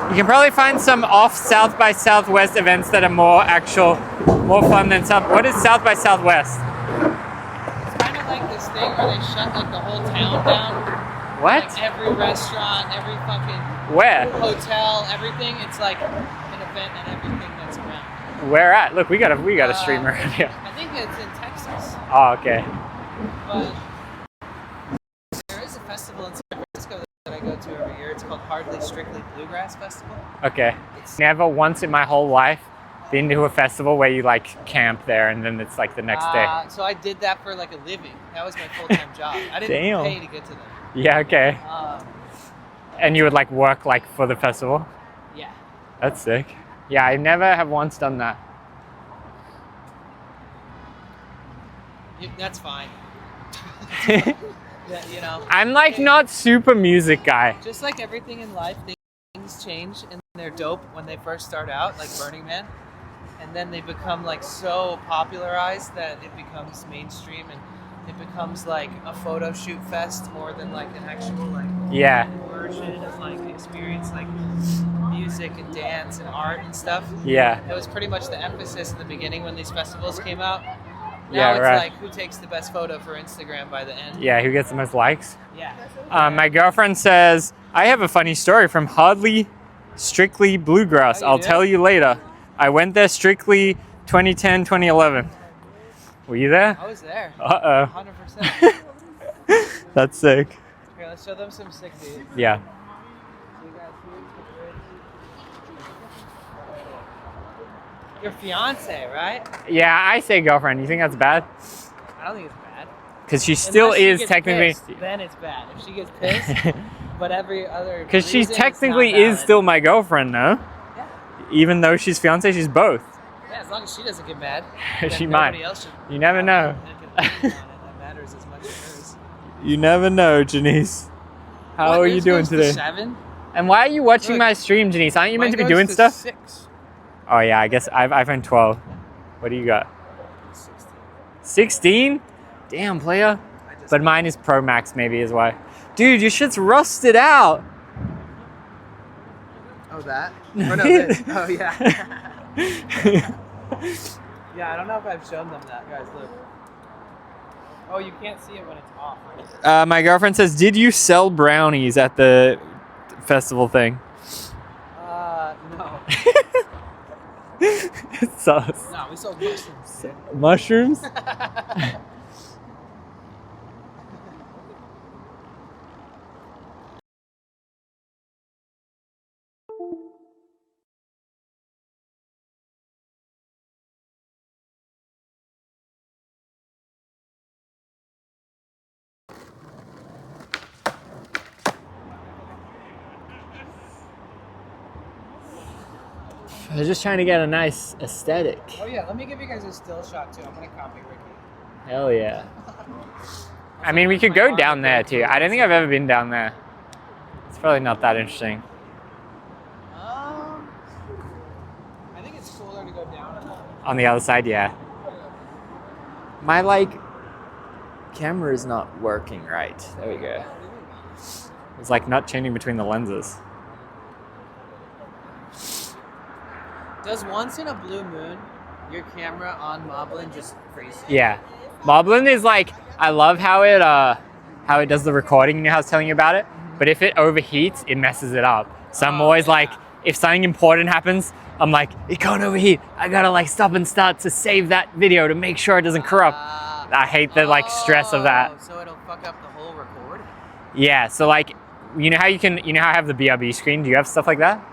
You can probably find some off South by Southwest events that are more fun than South. What is South by Southwest? It's kind of like this thing where they shut like the whole town down. What? Like every restaurant, every fucking Where? hotel, everything. It's like an event and everything that's around. Where at? Look, we got a streamer around here. I think it's in Texas. Oh, okay. But there is a festival in San Francisco that I go to every year. It's called Hardly Strictly Bluegrass Festival. Okay. Never once in my whole life been to a festival where you like camp there and then it's like the next day. So I did that for like a living. That was my full-time job. I didn't Damn. pay to get to them. Yeah, okay. And you would like work like for the festival? Yeah. That's sick. Yeah, I never have once done that. That's fine. Yeah, you know. I'm like not super music guy. Just like everything in life, things change and they're dope when they first start out, like Burning Man. And then they become like so popularized that it becomes mainstream and it becomes like a photo shoot fest more than like an actual like Yeah. version of like experience like music and dance and art and stuff. Yeah. That was pretty much the emphasis in the beginning when these festivals came out. Now Yeah, it's right. like who takes the best photo for Instagram by the end. Yeah, who gets the most likes? Yeah. My girlfriend says, I have a funny story from Hardly Strictly Bluegrass. Oh, you I'll do? tell you later. I went there strictly 2010, 2011. Were you there? I was there. Uh-oh. 100%. That's sick. Here, let's show them some sick dudes. Yeah. You guys here? Your fiance, right? Yeah, I say girlfriend. You think that's bad? I don't think it's bad. Because she still Unless she is gets technically... pissed, then it's bad. If she gets pissed, but every other Because she reason, it's technically not is valid. still my girlfriend, no? Yeah. Even though she's fiance, she's both. Yeah, as long as she doesn't get mad. She then might. nobody else should You never have know. an opinion on it. That matters as much as hers. You never know, Janice. How What, are you yours doing goes to today? 7? And why are you watching Look. my stream, Janice? Aren't you meant to be Mine doing goes to stuff? 6. Oh yeah, I guess I have iPhone 12. What do you got? 16. 16? Damn, player. I just But mine is Pro Max maybe is why. Dude, your shit's rusted out. Oh, that? Oh, no, this. Oh, yeah. Yeah, I don't know if I've shown them that. Guys, look. Oh, you can't see it when it's off. Right? My girlfriend says, did you sell brownies at the festival thing? No. It's sus. No, we sold mushrooms, dude. Mushrooms? They're just trying to get a nice aesthetic. Oh, yeah, let me give you guys a still shot, too. I'm going to copy Ricky. Hell yeah. I mean, we could go down there too. I don't think I've ever been down there. It's probably not that interesting. I think it's cooler to go down. On the other side, yeah. My, like, camera is not working right. There we go. It's like not changing between the lenses. Does once in a blue moon your camera on Moblin just freeze? Yeah. Moblin is like, I love how it does the recording, you know how I was telling you about it? But if it overheats, it messes it up. So I'm always like, if something important happens, I'm like, it can't overheat. I gotta like stop and start to save that video to make sure it doesn't corrupt. I hate the like stress of that. So it'll fuck up the whole record? Yeah, so like, you know how I have the BRB screen? Do you have stuff like that?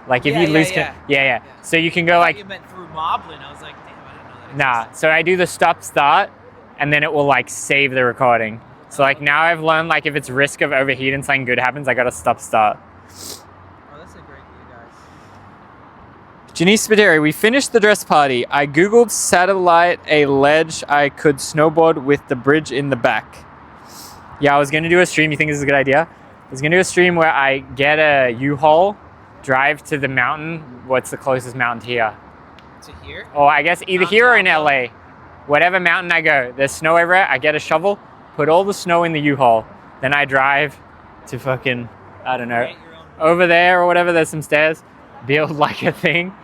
Like if Yeah, you yeah, lose, yeah. yeah. So you can go I like, thought you meant through Moblin. I was like, damn, I didn't know that. nah. existed. So I do the stop start, and then it will like save the recording. So like now I've learned like if it's risk of overheat and something good happens, I gotta stop start. Oh, that's a great view, guys. Janice Spaderi, we finished the dress party. I googled satellite a ledge I could snowboard with the bridge in the back. Yeah, I was gonna do a stream. You think this is a good idea? I was gonna do a stream where I get a U-Haul, drive to the mountain. What's the closest mountain to here? To here? Or I guess either Mount here or in Tahoe? LA. Whatever mountain I go, there's snow everywhere. I get a shovel, put all the snow in the U-Haul. Then I drive to fucking, I don't know, Create your own- over there or whatever. There's some stairs. Build like a thing.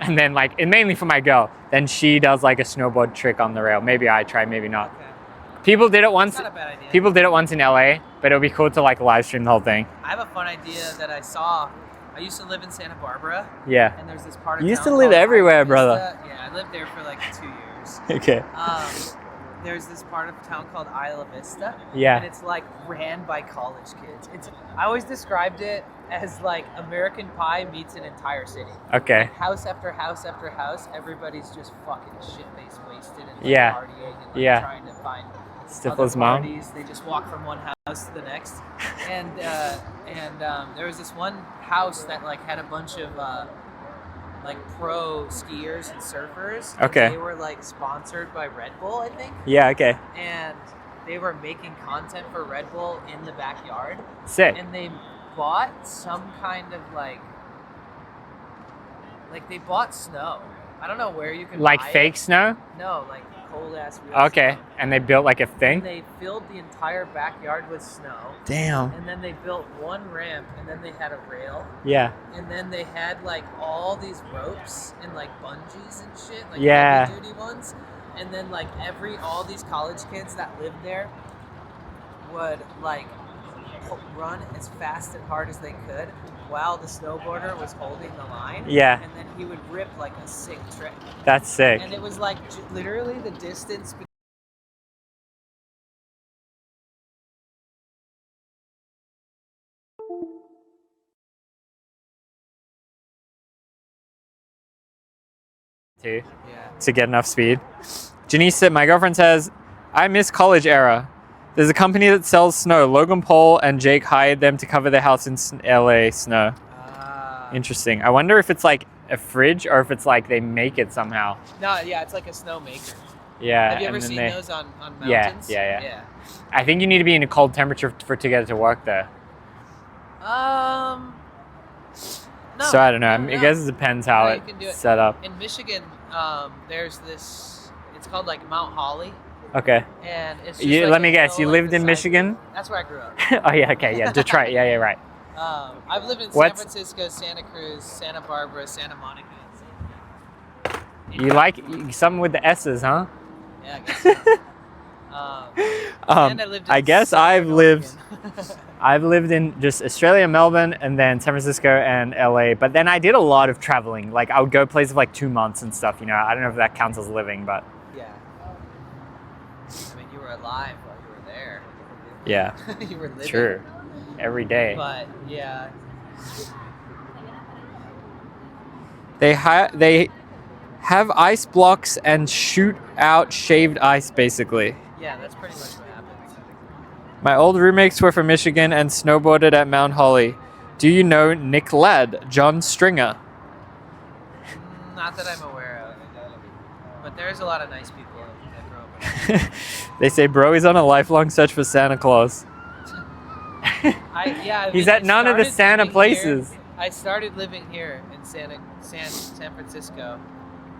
And then like, and mainly for my girl. Then she does like a snowboard trick on the rail. Maybe I try, maybe not. Okay. People did it once. Not a bad idea. People did it once in LA, but it would be cool to like live stream the whole thing. I have a fun idea that I saw. I used to live in Santa Barbara, Yeah. and there's this part of You used town to live called everywhere, Isla brother. Vista. Yeah, I lived there for like 2 years. Okay. There's this part of town called Isla Vista. Yeah. And it's like ran by college kids. I always described it as like American Pie meets an entire city. Okay. House after house after house, everybody's just fucking shit-faced wasted and like, Yeah. partying and like, Yeah. trying to find Stifler's other mom. parties. They just walk from one house to the next. And there was this one house that like had a bunch of like pro skiers and surfers. Okay. They were like sponsored by Red Bull, I think. Yeah, okay. And they were making content for Red Bull in the backyard. Sick. And they bought some kind of like they bought snow. I don't know where you can Like buy fake it. snow? No, like cold ass real Okay. snow. And they built like a And thing? they filled the entire backyard with snow. Damn. And then they built one ramp, and then they had a rail, Yeah. and then they had like all these ropes and like bungees and shit, like Yeah. heavy duty ones. And then like all these college kids that lived there would like run as fast and hard as they could while the snowboarder was holding the line. Yeah. And then he would rip like a sick trick. That's sick. And it was like literally the distance Too. yeah. To get enough speed. Janice said, my girlfriend says, I miss college era. There's a company that sells snow. Logan Paul and Jake hired them to cover their house in LA snow. Interesting. I wonder if it's like a fridge or if it's like they make it somehow. No, yeah, it's like a snow maker. Yeah. Have you ever and then seen they- those on Yeah, mountains? yeah. I think you need to be in a cold temperature to get it to work there. No. So I don't know. No, I guess it depends how No, you can do it's it. set up. In Michigan, there's this. It's called like Mount Holly, Okay. and it's just You, like let a me guess. hill, You like, lived in beside- Michigan? That's where I grew up. Oh yeah. Okay. Yeah. Detroit. Yeah. Yeah. Right. I've lived in What's- San Francisco, Santa Cruz, Santa Barbara, Santa Monica. You like something with the S's, huh? Yeah, I guess. So. And I lived in I guess Southern I've lived in just Australia, Melbourne, and then San Francisco and LA. But then I did a lot of traveling. Like I would go places for like 2 months and stuff. You know, I don't know if that counts as living, but Yeah. I mean, you were alive while you were there. yeah, You were living. true. Every day. But yeah, They have ice blocks and shoot out shaved ice, basically. yeah, that's pretty much what happens. My old roommates were from Michigan and snowboarded at Mount Holly. Do you know Nick Ladd, John Stringer? Not that I'm aware of, but there's a lot of nice people that grow up. In They say bro is on a lifelong search for Santa Claus. He's at none of the Santa places. I started living here in San Francisco,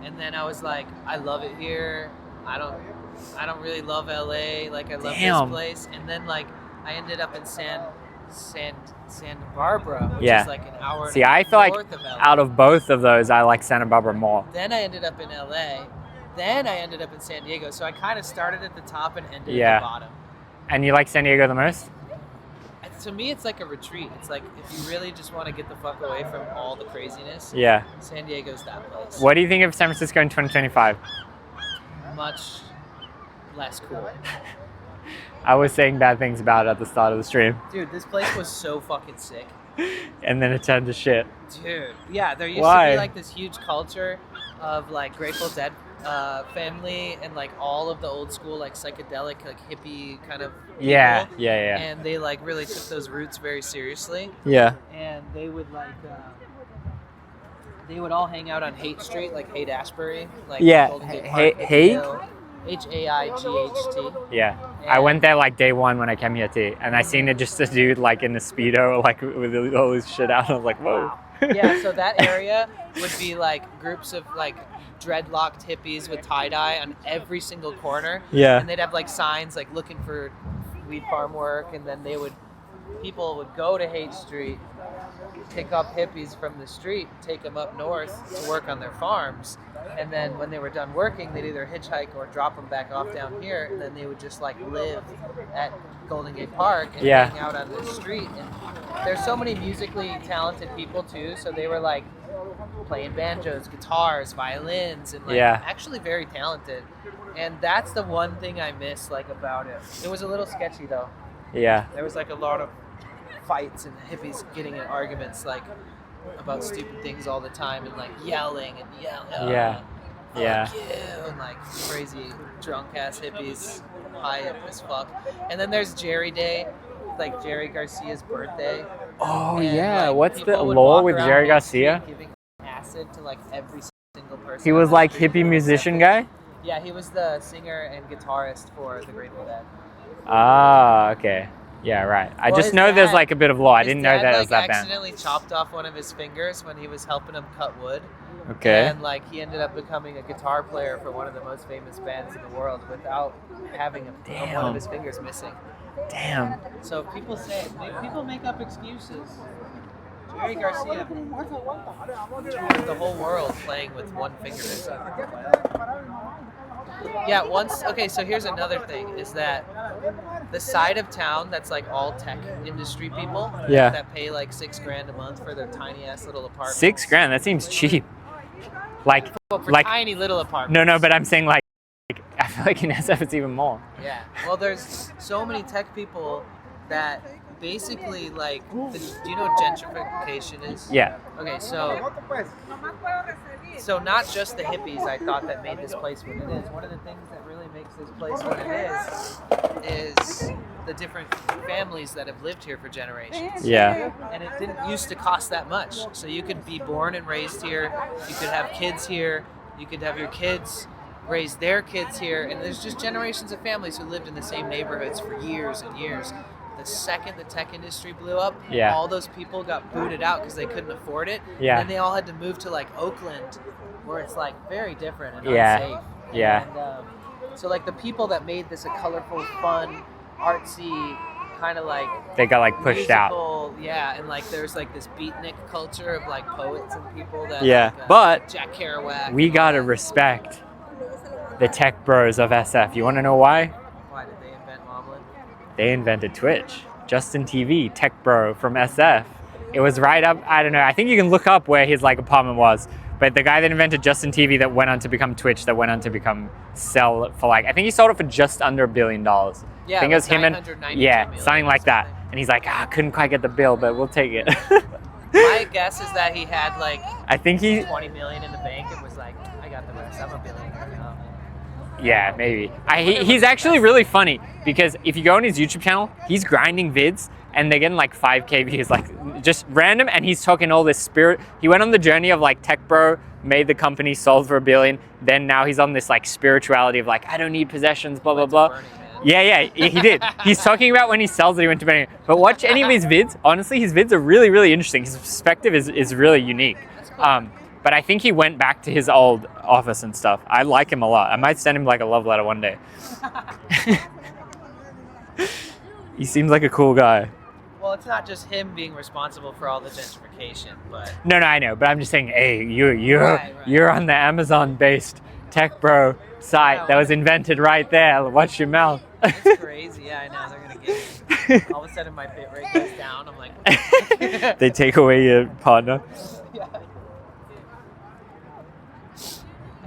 and then I was like, I love it here. I don't really love LA. Like I love Damn. this place, and then like I ended up in Santa Barbara, which Yeah. is like an hour. See, I feel like north of LA. out of both of those, I like Santa Barbara more. Then I ended up in LA. Then I ended up in San Diego. So I kind of started at the top and ended Yeah. at the bottom. And you like San Diego the most? To me, it's like a retreat. It's like if you really just want to get the fuck away from all the craziness, Yeah. San Diego's that place. What do you think of San Francisco in 2025? Much less cool. I was saying bad things about it at the start of the stream, Dude, this place was so fucking sick. and then it turned to shit. Dude, yeah, there used to Why? be like this huge culture of like Grateful Dead family and like all of the old school like psychedelic like hippie kind of people. Yeah, yeah, And they like really took those roots very seriously. yeah. And they would like they would all hang out on Haight Street, like Haight-Ashbury, like Yeah, Golden Gate Park, Haight? Hill, H-A-I-G-H-T. Yeah. And- I went there like day one when I came here too, and I seen it just a dude like in the Speedo, like with all this shit out. I was like, whoa. Yeah, so that area would be like groups of like dreadlocked hippies with tie-dye on every single corner. Yeah. And they'd have like signs like looking for weed farm work, and then people would go to Haight Street, pick up hippies from the street, take them up north to work on their farms, and then when they were done working, they'd either hitchhike or drop them back off down here, and then they would just like live at Golden Gate Park and Yeah. hang out on the street. And there's so many musically talented people too, so they were like playing banjos, guitars, violins, and like Yeah. actually very talented. And that's the one thing I miss like about it. It was a little sketchy though. Yeah. There was like a lot of fights and hippies getting in arguments like about stupid things all the time and like yelling and yelling. Yeah. Yeah. Fuck you, and like crazy drunk ass hippies high as fuck. And then there's Jerry Day, like Jerry Garcia's birthday. Oh And, yeah. like, What's the people would lore walk with around Jerry Main Street Garcia? giving acid to like every single person. He on was the like street. hippie musician guy? Yeah, he was the singer and guitarist for the Grateful Dead. Ah, okay. Yeah, right. I Well, just his know there's dad- like a bit of law. I His didn't know dad, that it like, was that band. accidentally chopped off one of his fingers when he was helping him cut wood. Okay. And like he ended up becoming a guitar player for one of the most famous bands in the world without having one Damn. of his fingers missing. Damn. So people people make up excuses. Jerry Garcia toured the whole world playing with one finger missing. Yeah, okay, so here's another thing is that the side of town that's like all tech industry people Yeah. that pay like $6,000 a month for their tiny ass little apartment. $6,000. That seems cheap. Like, Well, for like tiny little apartments. no, but I'm saying like I feel like in SF it's even more. Yeah. Well, there's so many tech people that basically like. Do you know what gentrification is? Yeah. Okay, so not just the hippies I thought that made this place what it is. One of the things that really makes this place what it is the different families that have lived here for generations. Yeah. And it didn't used to cost that much. So you could be born and raised here, you could have kids here, you could have your kids raise their kids here, and there's just generations of families who lived in the same neighborhoods for years and years. The second the tech industry blew up, Yeah. all those people got booted out because they couldn't afford it. Yeah. And they all had to move to like Oakland, where it's like very different and Yeah. unsafe. Yeah. And so like the people that made this a colorful, fun, artsy, kind of like They got like pushed out. musical, yeah, and like there's like this beatnik culture of like poets and people that Yeah, like, but Jack Kerouac. We gotta respect the tech bros of SF. You wanna know why? Why did they invent Momlin? They invented Twitch. Justin TV, tech bro from SF. It was right up, I don't know, I think you can look up where his like apartment was, but the guy that invented Justin TV that went on to become Twitch, that went on to sell for like, I think he sold it for just under $1 billion. Yeah, I think it was him and, 992 yeah, million something or like that. something. And he's like, couldn't quite get the bill, but we'll take it. My guess is that he had like I think he, 20 million in the bank and was like, I got the rest, I'm a billionaire now. yeah, maybe. He's actually really funny because if you go on his YouTube channel, he's grinding vids and they're getting like 5K views, like just random. And he's talking all this spirit. He went on the journey of like tech bro, made the company, sold for $1 billion. Then now he's on this like spirituality of like, I don't need possessions, blah, blah, Went to blah. Burning Man. Yeah, he did. He's talking about when he sells it, he went to Burning Man. But watch any of his vids. Honestly, his vids are really, really interesting. His perspective is really unique. But I think he went back to his old office and stuff. I like him a lot. I might send him like a love letter one day. He seems like a cool guy. Well, it's not just him being responsible for all the gentrification, but No, I know. But I'm just saying, hey, you're Right. you're on the Amazon-based tech bro site Yeah, that was invented right there. Watch your mouth. it's crazy. Yeah, I know, they're gonna get me. All of a sudden my bit rate goes down. I'm like, They take away your partner. yeah.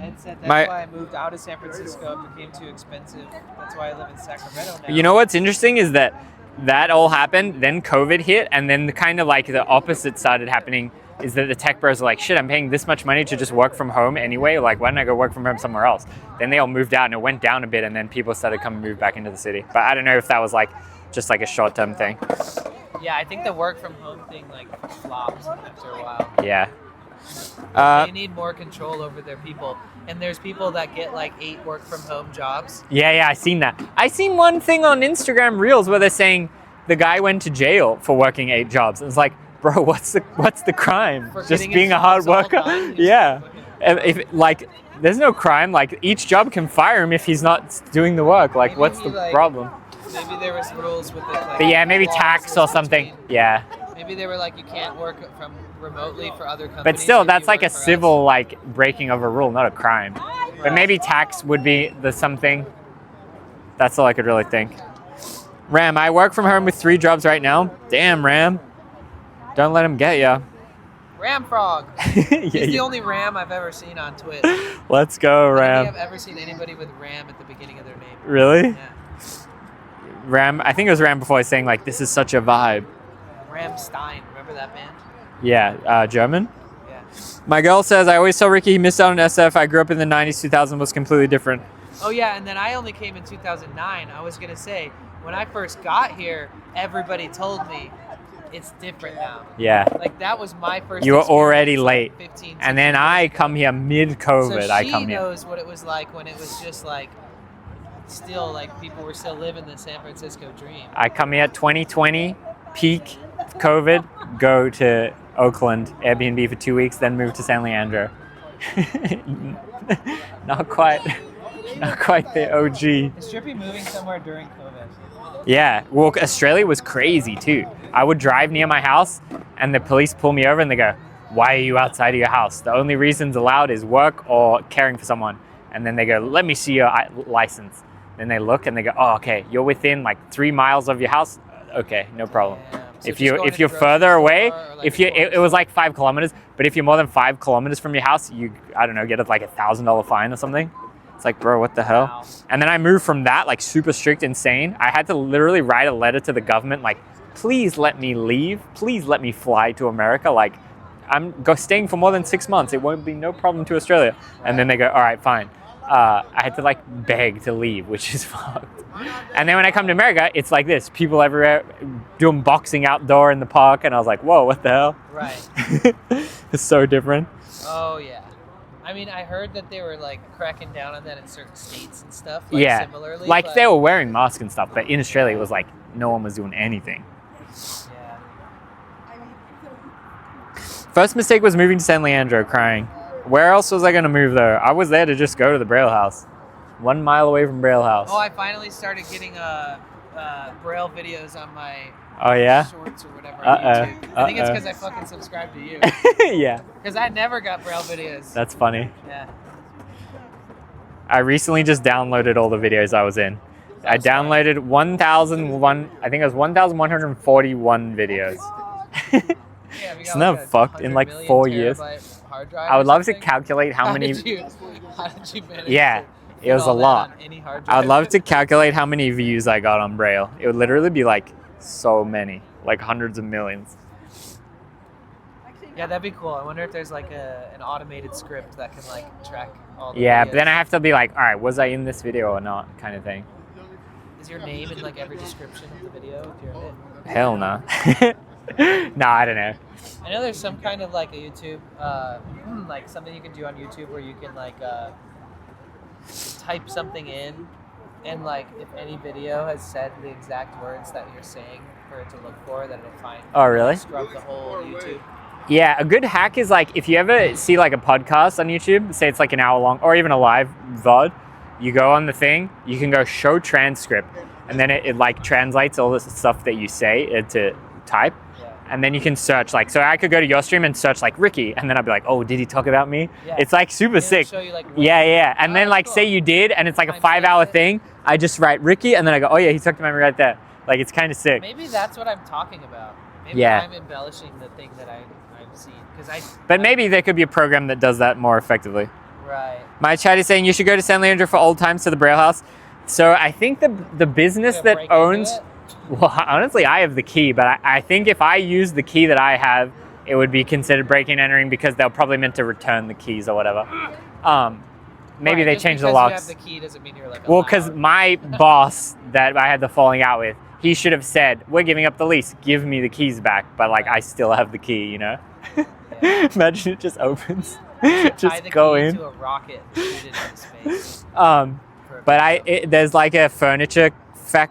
Ed said that's My- why I moved out of San Francisco. It became too expensive. That's why I live in Sacramento now. You know what's interesting is that all happened, then COVID hit, and then the kind of like the opposite started happening is that the tech bros are like, shit, I'm paying this much money to just work from home anyway. Like, why don't I go work from home somewhere else? Then they all moved out and it went down a bit, and then people started coming move back into the city. But I don't know if that was like just like a short-term thing. Yeah, I think the work from home thing like flopped after a while. Yeah. They need more control over their people. And there's people that get like 8 work from home jobs. Yeah, I seen that. I seen one thing on Instagram Reels where they're saying the guy went to jail for working 8 jobs. And it's like, bro, what's the crime? For Just getting being his a hard jobs all worker? done? Yeah. If like, there's no crime. Like, each job can fire him if he's not doing the work. Like, Maybe what's he, the like- problem? Maybe there was rules with it. Like, But yeah, maybe laws tax was or something. between- Yeah. Maybe they were like, you can't work from remotely for other companies. But still, if that's you like a work for us. civil like breaking of a rule, not a crime. But maybe tax would be the something. That's all I could really think. Ram, I work from home with 3 jobs right now. Damn, Ram. Don't let him get ya. Ram Frog. Yeah, He's the yeah. only Ram I've ever seen on Twitch. Let's go, I don't Ram. think I've ever seen anybody with Ram at the beginning of their name. Really? Yeah. Ram, I think it was Ram before saying like, this is such a vibe. Ram Stein. Remember that band? Yeah, German. Yeah. My girl says, I always tell Ricky he missed out on SF. I grew up in the 90s, 2000 was completely different. Oh yeah, and then I only came in 2009. I was gonna say, when I first got here, everybody told me it's different now. Yeah. Like that was my first. You were experience, already like, late. 15, And then 16 I years ago. come here mid-COVID. So I she come here. knows what it was like when it was just like, still like people were still living the San Francisco dream. I come here 2020, peak COVID, go to Oakland, Airbnb for 2 weeks, then move to San Leandro. not quite the OG. Is Drippy moving somewhere during COVID? Yeah, well, Australia was crazy too. I would drive near my house and the police pull me over and they go, why are you outside of your house? The only reasons allowed is work or caring for someone. And then they go, let me see your license. Then they look and they go, oh, okay, you're within like 3 miles of your house. Okay, no problem. Damn. So If just you going if to you're the grocery further away, store or, like, if you a it was like 5 kilometers, but if you're more than 5 kilometers from your house, you I don't know, get like $1,000 fine or something. It's like, bro, what the hell? Wow. And then I moved from that like super strict, insane. I had to literally write a letter to the government like, please let me leave, please let me fly to America. Like, I'm staying for more than 6 months. It won't be no problem to Australia. And then they go, all right, fine. I had to like beg to leave, which is fucked. And then when I come to America, it's like this: people everywhere doing boxing outdoor in the park, and I was like, whoa, what the hell? Right. It's so different. Oh yeah. I mean, I heard that they were like cracking down on that in certain states and stuff. Like, Yeah, Similarly, like but, they were wearing masks and stuff, but in Australia it was like no one was doing anything. Yeah. First mistake was moving to San Leandro, crying. Where else was I gonna move though? I was there to just go to the Braille House. 1 mile away from Braille House. Oh, I finally started getting Braille videos on my Oh, yeah? shorts or whatever on YouTube. I think it's Uh-oh. because I fucking subscribed to you. Yeah, Because I never got Braille videos. that's funny. Yeah. I recently just downloaded all the videos I was in. I downloaded 1,001, I think it was 1,141 videos. Yeah, we got Isn't that like a fucked in 100 like million 4 years? terabyte hard drive I would or love to something. calculate how many. How did you manage Yeah, to it fit was a all that lot. on any hard I would drive? love to calculate how many views I got on Braille. It would literally be like so many, like hundreds of millions. Yeah, that'd be cool. I wonder if there's like an automated script that can like track all the Yeah, videos. but then I have to be like, all right, was I in this video or not, kind of thing. Is your name in like every description of the video if you're in it? Hell no. No, I don't know. I know there's some kind of like a YouTube, like something you can do on YouTube where you can like type something in, and like if any video has said the exact words that you're saying for it to look for, then it'll find. Oh, really? Scrub the whole YouTube. Yeah, a good hack is like if you ever see like a podcast on YouTube, say it's like an hour long or even a live VOD, you go on the thing, you can go show transcript, and then it like translates all this stuff that you say into type. Yeah. And then you can search like, so I could go to your stream and search like Ricky, and then I'd be like, oh, did he talk about me? Yeah. It's like super It'll sick. show you, like, what- Yeah. And Oh, then like cool. say you did, and it's like a Time 5-hour stamp it. thing, I just write Ricky, and then I go, oh yeah, he talked about me right there. Like it's kind of sick. Maybe that's what I'm talking about. Maybe Yeah. I'm embellishing the thing that I've seen because But maybe there could be a program that does that more effectively. Right. My chat is saying you should go to San Leandro for old times to the Braille House. So I think the business Gonna that break into owns, it? well, honestly, I have the key, but I think if I use the key that I have, it would be considered breaking and entering because they're probably meant to return the keys or whatever. Maybe Right, they just changed the because locks. You have the key doesn't mean you're like. Well, because allowed. my boss that I had the falling out with, he should have said, "We're giving up the lease. Give me the keys back." But like, I still have the key, you know. Imagine it just opens. Tie Just the go key in. to a rocket and shoot it into space. But there's like a furniture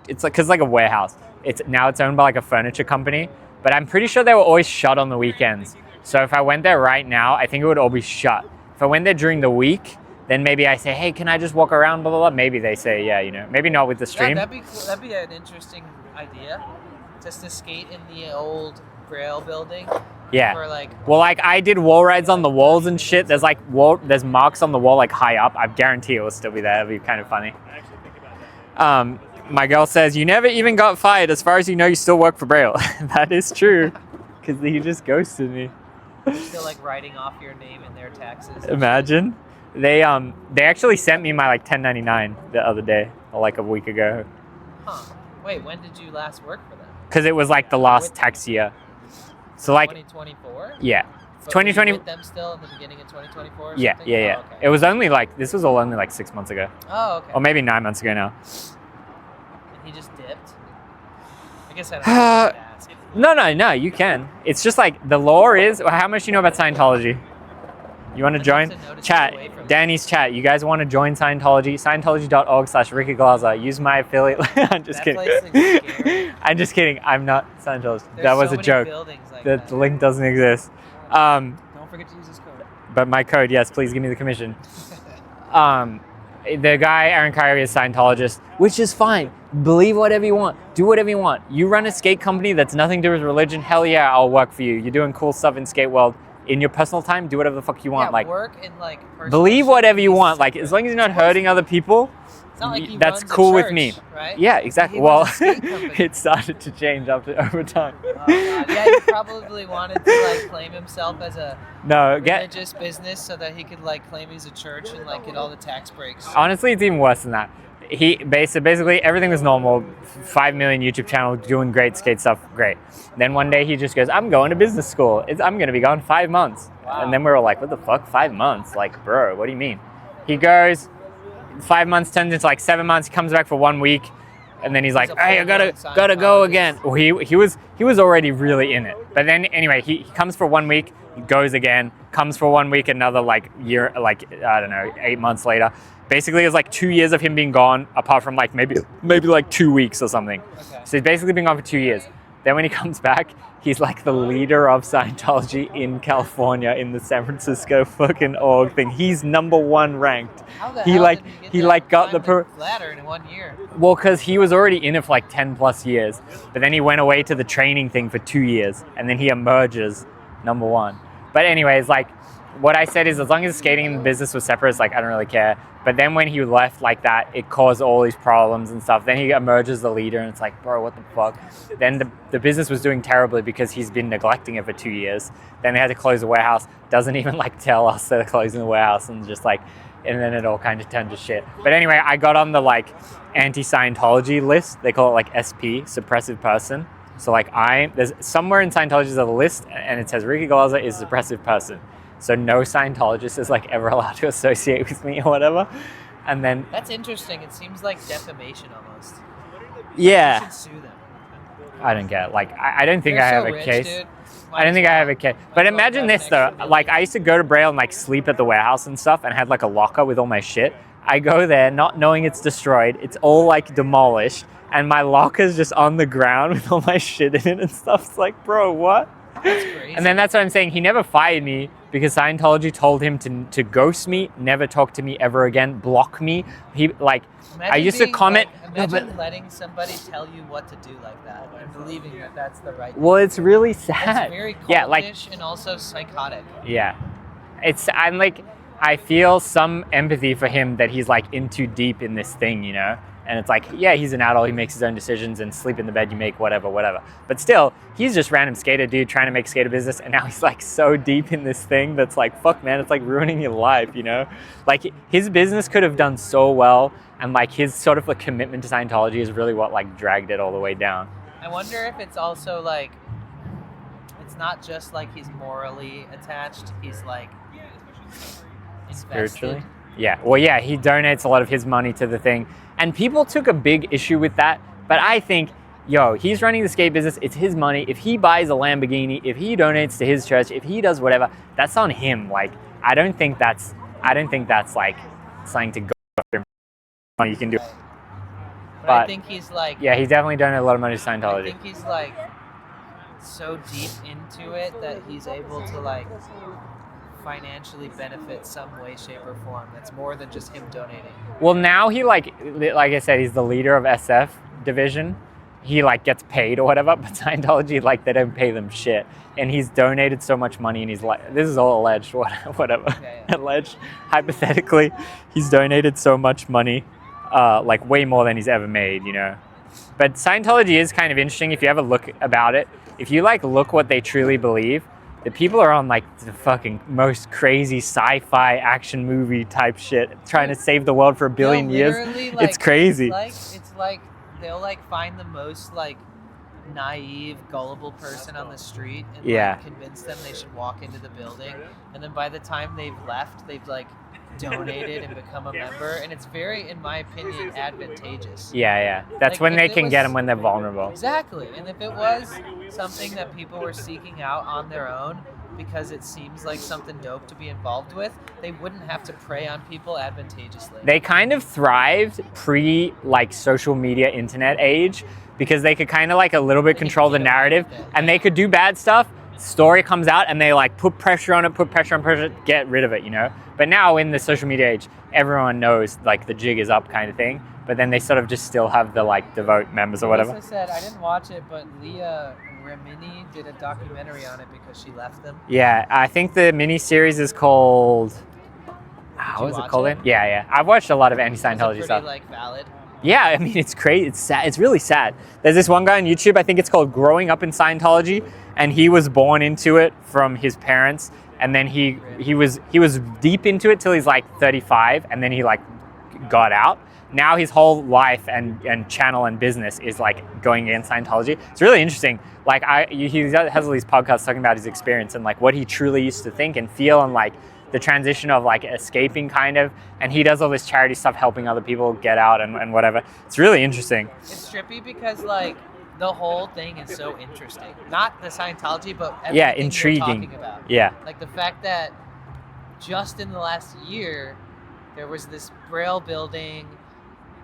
it's like, cause like a warehouse. It's owned by like a furniture company, but I'm pretty sure they were always shut on the weekends. So if I went there right now, I think it would all be shut. If I went there during the week, then maybe I say, hey, can I just walk around, blah, blah, blah. Maybe they say, yeah, you know, maybe not with the stream. Yeah, that'd be cool. That'd be an interesting idea. Just to skate in the old Braille building. Yeah. For like, well, like I did wall rides on the walls and shit. There's like there's marks on the wall like high up. I guarantee it will still be there. It'll be kind of funny. My girl says, you never even got fired. As far as you know, you still work for Braille. That is true. Because he just ghosted me. still like writing off your name in their taxes. Imagine. They actually sent me my like 1099 the other day, or like a week ago. Huh. Wait, when did you last work for them? Because it was like the last tax year. So like 2024? Yeah. But 2020 were you with them still in the beginning of 2024 or Yeah, something? yeah. Oh, okay. It was only like this was all only like 6 months ago. Oh, okay. Or maybe 9 months ago now. And he just dipped? I guess I don't have to ask. No, you can. It's just like the law is, how much do you know about Scientology? You want to join? Chat, Danny's chat. You guys want to join Scientology? Scientology.org/rickyglaser. Use my affiliate. I'm just kidding. I'm just kidding. I'm not Scientologist. That was a joke. Like the link doesn't exist. Don't forget to use this code. But my code, yes, please give me the commission. The guy, Aaron Kyrie, is Scientologist, which is fine. Believe whatever you want. Do whatever you want. You run a skate company that's nothing to do with religion. Hell yeah, I'll work for you. You're doing cool stuff in skate world. In your personal time, do whatever the fuck you want. Yeah, like work in like believe whatever you want. Like as long as you're not hurting other people, it's not like he that's runs a cool with church, me. Right? Yeah, exactly. He Well, runs a skate company. it started to change over time. Oh, God. Yeah, he probably wanted to like claim himself as a religious business so that he could like claim he's a church and like get all the tax breaks. Honestly, it's even worse than that. He basically everything was normal. 5 million YouTube channel, doing great skate stuff, great. Then one day he just goes, I'm going to business school. I'm going to be gone 5 months. Wow. And then we were like, what the fuck, 5 months? Like, bro, what do you mean? He goes, 5 months turns into like 7 months. He comes back for 1 week, and then he's like, hey, I gotta go again. Well, he was already really in it. But then anyway, he comes for 1 week, he goes again, comes for 1 week, another like year, like I don't know, 8 months later. Basically, it was like 2 years of him being gone, apart from like maybe like 2 weeks or something. Okay. So he's basically been gone for 2 years. Then when he comes back, he's like the leader of Scientology in California in the San Francisco fucking org thing. He's #1 ranked. How the hell did he got the ladder in 1 year? Well, because he was already in it for like 10 plus years, but then he went away to the training thing for 2 years, and then he emerges #1. But anyways, like what I said is as long as skating and the business was separate, it's like I don't really care. But then when he left like that, it caused all these problems and stuff. Then he emerges the leader, and it's like, bro, what the fuck? Then the business was doing terribly because he's been neglecting it for 2 years. Then they had to close the warehouse. Doesn't even like tell us they're closing the warehouse, and just like, and then it all kind of turned to shit. But anyway, I got on the like anti-Scientology list. They call it like SP, suppressive person. So like there's somewhere in Scientology there's a list, and it says Ricky Glaser is a suppressive person. So no Scientologist is like ever allowed to associate with me or whatever. And then that's interesting. It seems like defamation almost. Yeah. You should sue them. I don't get it. Like I don't think They're I have so a rich, case. Dude. I don't think I have a case. But imagine this though. Like I used to go to Braille and like sleep at the warehouse and stuff, and had like a locker with all my shit. I go there not knowing it's destroyed. It's all like demolished, and my locker's just on the ground with all my shit in it and stuff. It's like, bro, what? That's crazy. And then that's what I'm saying. He never fired me because Scientology told him to ghost me, never talk to me ever again, block me. He like, imagine I used to comment. Like, imagine letting somebody tell you what to do like that and believing that that's the right thing. Well, it's really sad. It's very cultish, yeah, like, and also psychotic. Yeah, I'm like, I feel some empathy for him that he's like in too deep in this thing, you know. And it's like, yeah, he's an adult, he makes his own decisions, and sleep in the bed you make, whatever. But still, he's just random skater dude trying to make skater business, and now he's like so deep in this thing that's like, fuck man, it's like ruining your life, you know? Like his business could have done so well, and like his sort of like commitment to Scientology is really what like dragged it all the way down. I wonder if it's also like, it's not just like he's morally attached, he's like invested. Spiritually? Yeah, well yeah, he donates a lot of his money to the thing. And people took a big issue with that, but I think yo, he's running the skate business. It's his money. If he buys a Lamborghini, if he donates to his church, if he does whatever, that's on him. Like, I don't think that's like something to go after. You can do. But I think he's like, yeah, he definitely donated a lot of money to I Scientology. think he's like so deep into it that he's able to like financially benefit some way, shape, or form. That's more than just him donating. Well, now he like I said, he's the leader of SF division. He like gets paid or whatever, but Scientology, like, they don't pay them shit. And he's donated so much money, and he's like, this is all alleged, whatever. Yeah. Alleged, hypothetically, he's donated so much money, like way more than he's ever made, you know. But Scientology is kind of interesting if you ever look about it. If you like look what they truly believe, the people are on like the fucking most crazy sci-fi action movie type shit, trying to save the world for a billion years. Like, it's crazy. It's like they'll like find the most like naive, gullible person on the street and like convince them they should walk into the building, and then by the time they've left, they've like donated and become a member, and it's very, in my opinion, advantageous. Yeah. That's Like, when they if it can was- get them when they're vulnerable. Exactly, and if it was something that people were seeking out on their own because it seems like something dope to be involved with, they wouldn't have to prey on people advantageously. They kind of thrived pre like social media internet age because they could kind of like a little bit control the narrative, and they could do bad stuff. Story comes out and they like put pressure on it, get rid of it, you know. But now in the social media age, everyone knows like the jig is up kind of thing. But then they sort of just still have the like devote members or whatever. Lisa said, I didn't watch it, but Leah Remini did a documentary on it because she left them. Yeah, I think the mini series is called. you What is it watch called? it? Yeah. I've watched a lot of Is it anti-Scientology pretty stuff. like valid? Yeah, I mean, it's crazy. It's sad. It's really sad. There's this one guy on YouTube, I think it's called Growing Up in Scientology, and he was born into it from his parents, and then he was deep into it till he's like 35, and then he like got out. Now his whole life and channel and business is like going against Scientology. It's really interesting. Like he has all these podcasts talking about his experience and like what he truly used to think and feel, and like the transition of like escaping kind of, and he does all this charity stuff helping other people get out and whatever. It's really interesting. It's trippy because like the whole thing is so interesting. Not the Scientology, but everything Yeah, you're intriguing. talking about. Yeah. Like the fact that just in the last year, there was this Braille building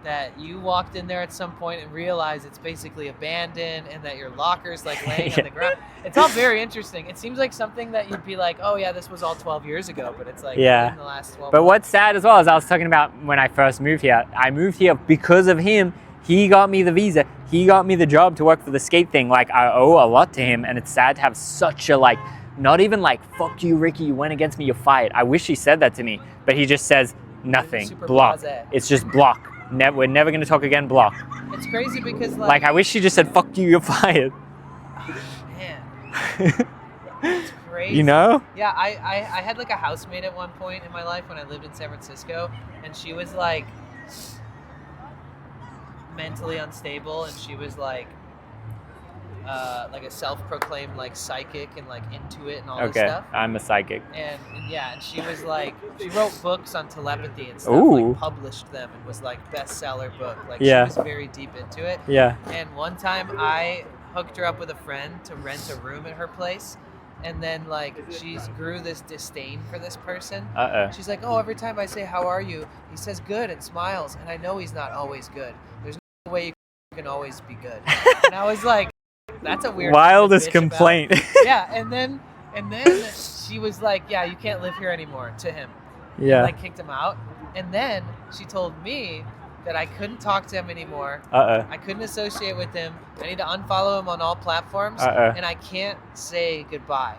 that you walked in there at some point and realized it's basically abandoned, and that your locker's like laying on the ground. It's all very interesting. It seems like something that you'd be like, oh yeah, this was all 12 years ago, but it's like in the last 12 But months. what's sad as well is I was talking about when I first moved here. I moved here because of him. He got me the visa. He got me the job to work for the skate thing. Like, I owe a lot to him, and it's sad to have such a like, not even like, fuck you, Ricky, you went against me, you're fired. I wish he said that to me, but he just says nothing. Super Block. blasé. It's just block. We're never gonna talk again. Block. It's crazy because Like, I wish he just said, fuck you, you're fired. man, it's crazy. You know? Yeah, I had like a housemate at one point in my life when I lived in San Francisco, and she was like mentally unstable, and she was like a self-proclaimed like psychic and like into it and all this Okay, stuff. I'm a psychic. And yeah, and she was like, she wrote books on telepathy and stuff, Ooh. like published them, and was like bestseller book. Like Yeah. she was very deep into it. Yeah. And one time I hooked her up with a friend to rent a room at her place. And then like she grew this disdain for this person. She's like, oh, every time I say, how are you? He says good and smiles. And I know he's not always good. There's no way you can always be good. And I was like, that's a weird Wildest thing to bitch complaint. about. Yeah. And then she was like, yeah, you can't live here anymore, to him. Yeah. Like kicked him out. And then she told me that I couldn't talk to him anymore. I couldn't associate with him. I need to unfollow him on all platforms. And I can't say goodbye.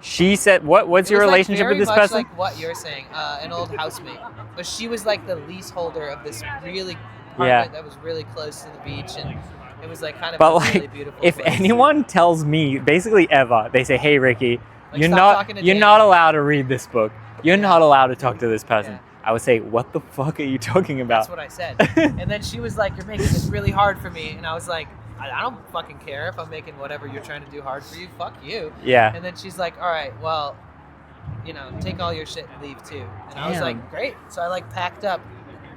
She said, what's your It was, like, relationship very with this much person? like what you're saying, an old housemate. But she was like the leaseholder of this really apartment that was really close to the beach, and it was like kind of But a really like, beautiful if place. anyone tells me, basically ever, they say, "Hey, Ricky, Like, you're stop talking to you're Dan." not allowed to read this book. You're not allowed to talk to this person." Yeah. I would say, "What the fuck are you talking about?" That's what I said. And then she was like, you're making this really hard for me. And I was like, I don't fucking care if I'm making whatever you're trying to do hard for you. Fuck you. Yeah. And then she's like, all right, well, take all your shit and leave too. And I was Damn. like, great. So I like packed up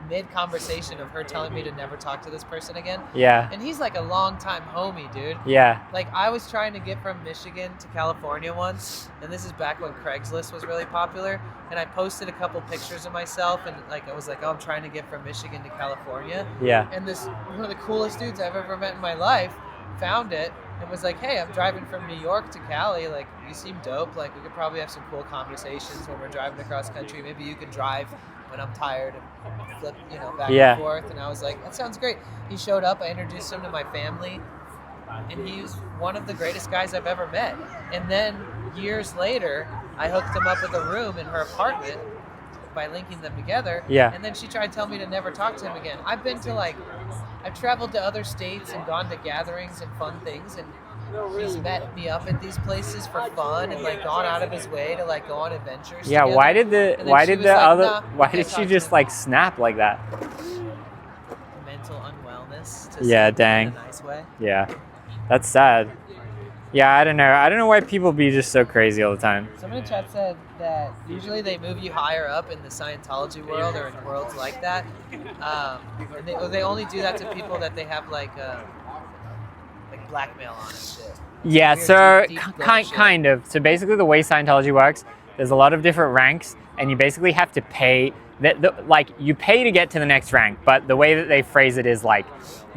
mid-conversation of her telling me to never talk to this person again. Yeah. And he's like a long-time homie, dude. Yeah. Like, I was trying to get from Michigan to California once, and this is back when Craigslist was really popular, and I posted a couple pictures of myself, and like I was like, oh, I'm trying to get from Michigan to California. Yeah. And this, one of the coolest dudes I've ever met in my life, found it and was like, hey, I'm driving from New York to Cali. Like, you seem dope. Like, we could probably have some cool conversations when we're driving across country. Maybe you can drive when I'm tired and flip, back and forth. And I was like, that sounds great. He showed up. I introduced him to my family. And he was one of the greatest guys I've ever met. And then years later, I hooked him up with a room in her apartment by linking them together. Yeah. And then she tried to tell me to never talk to him again. I've traveled to other states and gone to gatherings and fun things, and he's met me up at these places for fun and like gone out of his way to like go on adventures. Yeah. together. Why did she just like snap like that? Mental unwellness. To Yeah, say it dang. In a nice way. Yeah. That's sad. Yeah, I don't know why people be just so crazy all the time. Someone in chat said that usually they move you higher up in the Scientology world or in worlds like that. And they only do that to people that they have like blackmail on and shit. Yeah, Weird, so deep shit. kind of. So basically the way Scientology works, there's a lot of different ranks, and you basically have to pay. Like, you pay to get to the next rank, but the way that they phrase it is like,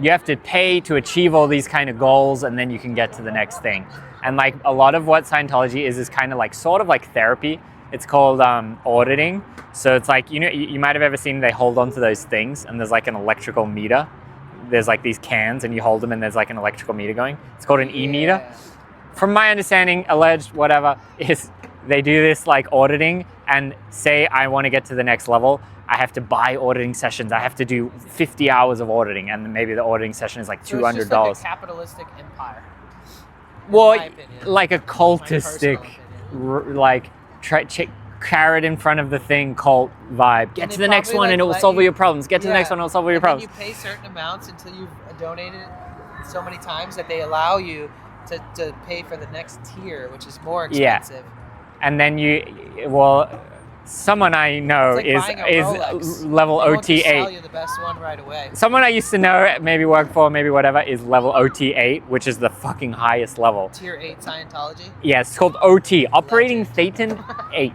you have to pay to achieve all these kind of goals, and then you can get to the next thing. And like a lot of what Scientology is kind of like sort of like therapy. It's called auditing. So it's like, you might have ever seen they hold on to those things, and there's like an electrical meter. There's like these cans, and you hold them, and there's like an electrical meter going. It's called an e-meter. From my understanding, alleged, whatever, is they do this like auditing, and say I want to get to the next level, I have to buy auditing sessions. I have to do 50 hours of auditing, and maybe the auditing session is like $200. So it's just like a capitalistic empire. Well, my opinion. like a My cultistic, personal carrot in front of the thing cult vibe. Get And to they the next probably, one, like, and it will let solve all you- your problems. Get to the next one, and it will solve all your And then problems. you pay certain amounts until you've donated so many times that they allow you to pay for the next tier, which is more Yeah. expensive. And then someone I know It's like buying a is Rolex. level They won't just sell OT8. you the best one right away. Someone I used to know, maybe work for, maybe whatever, is level OT8, which is the fucking highest level. Tier 8 Scientology. Yeah, it's called OT, Operating Thetan 8.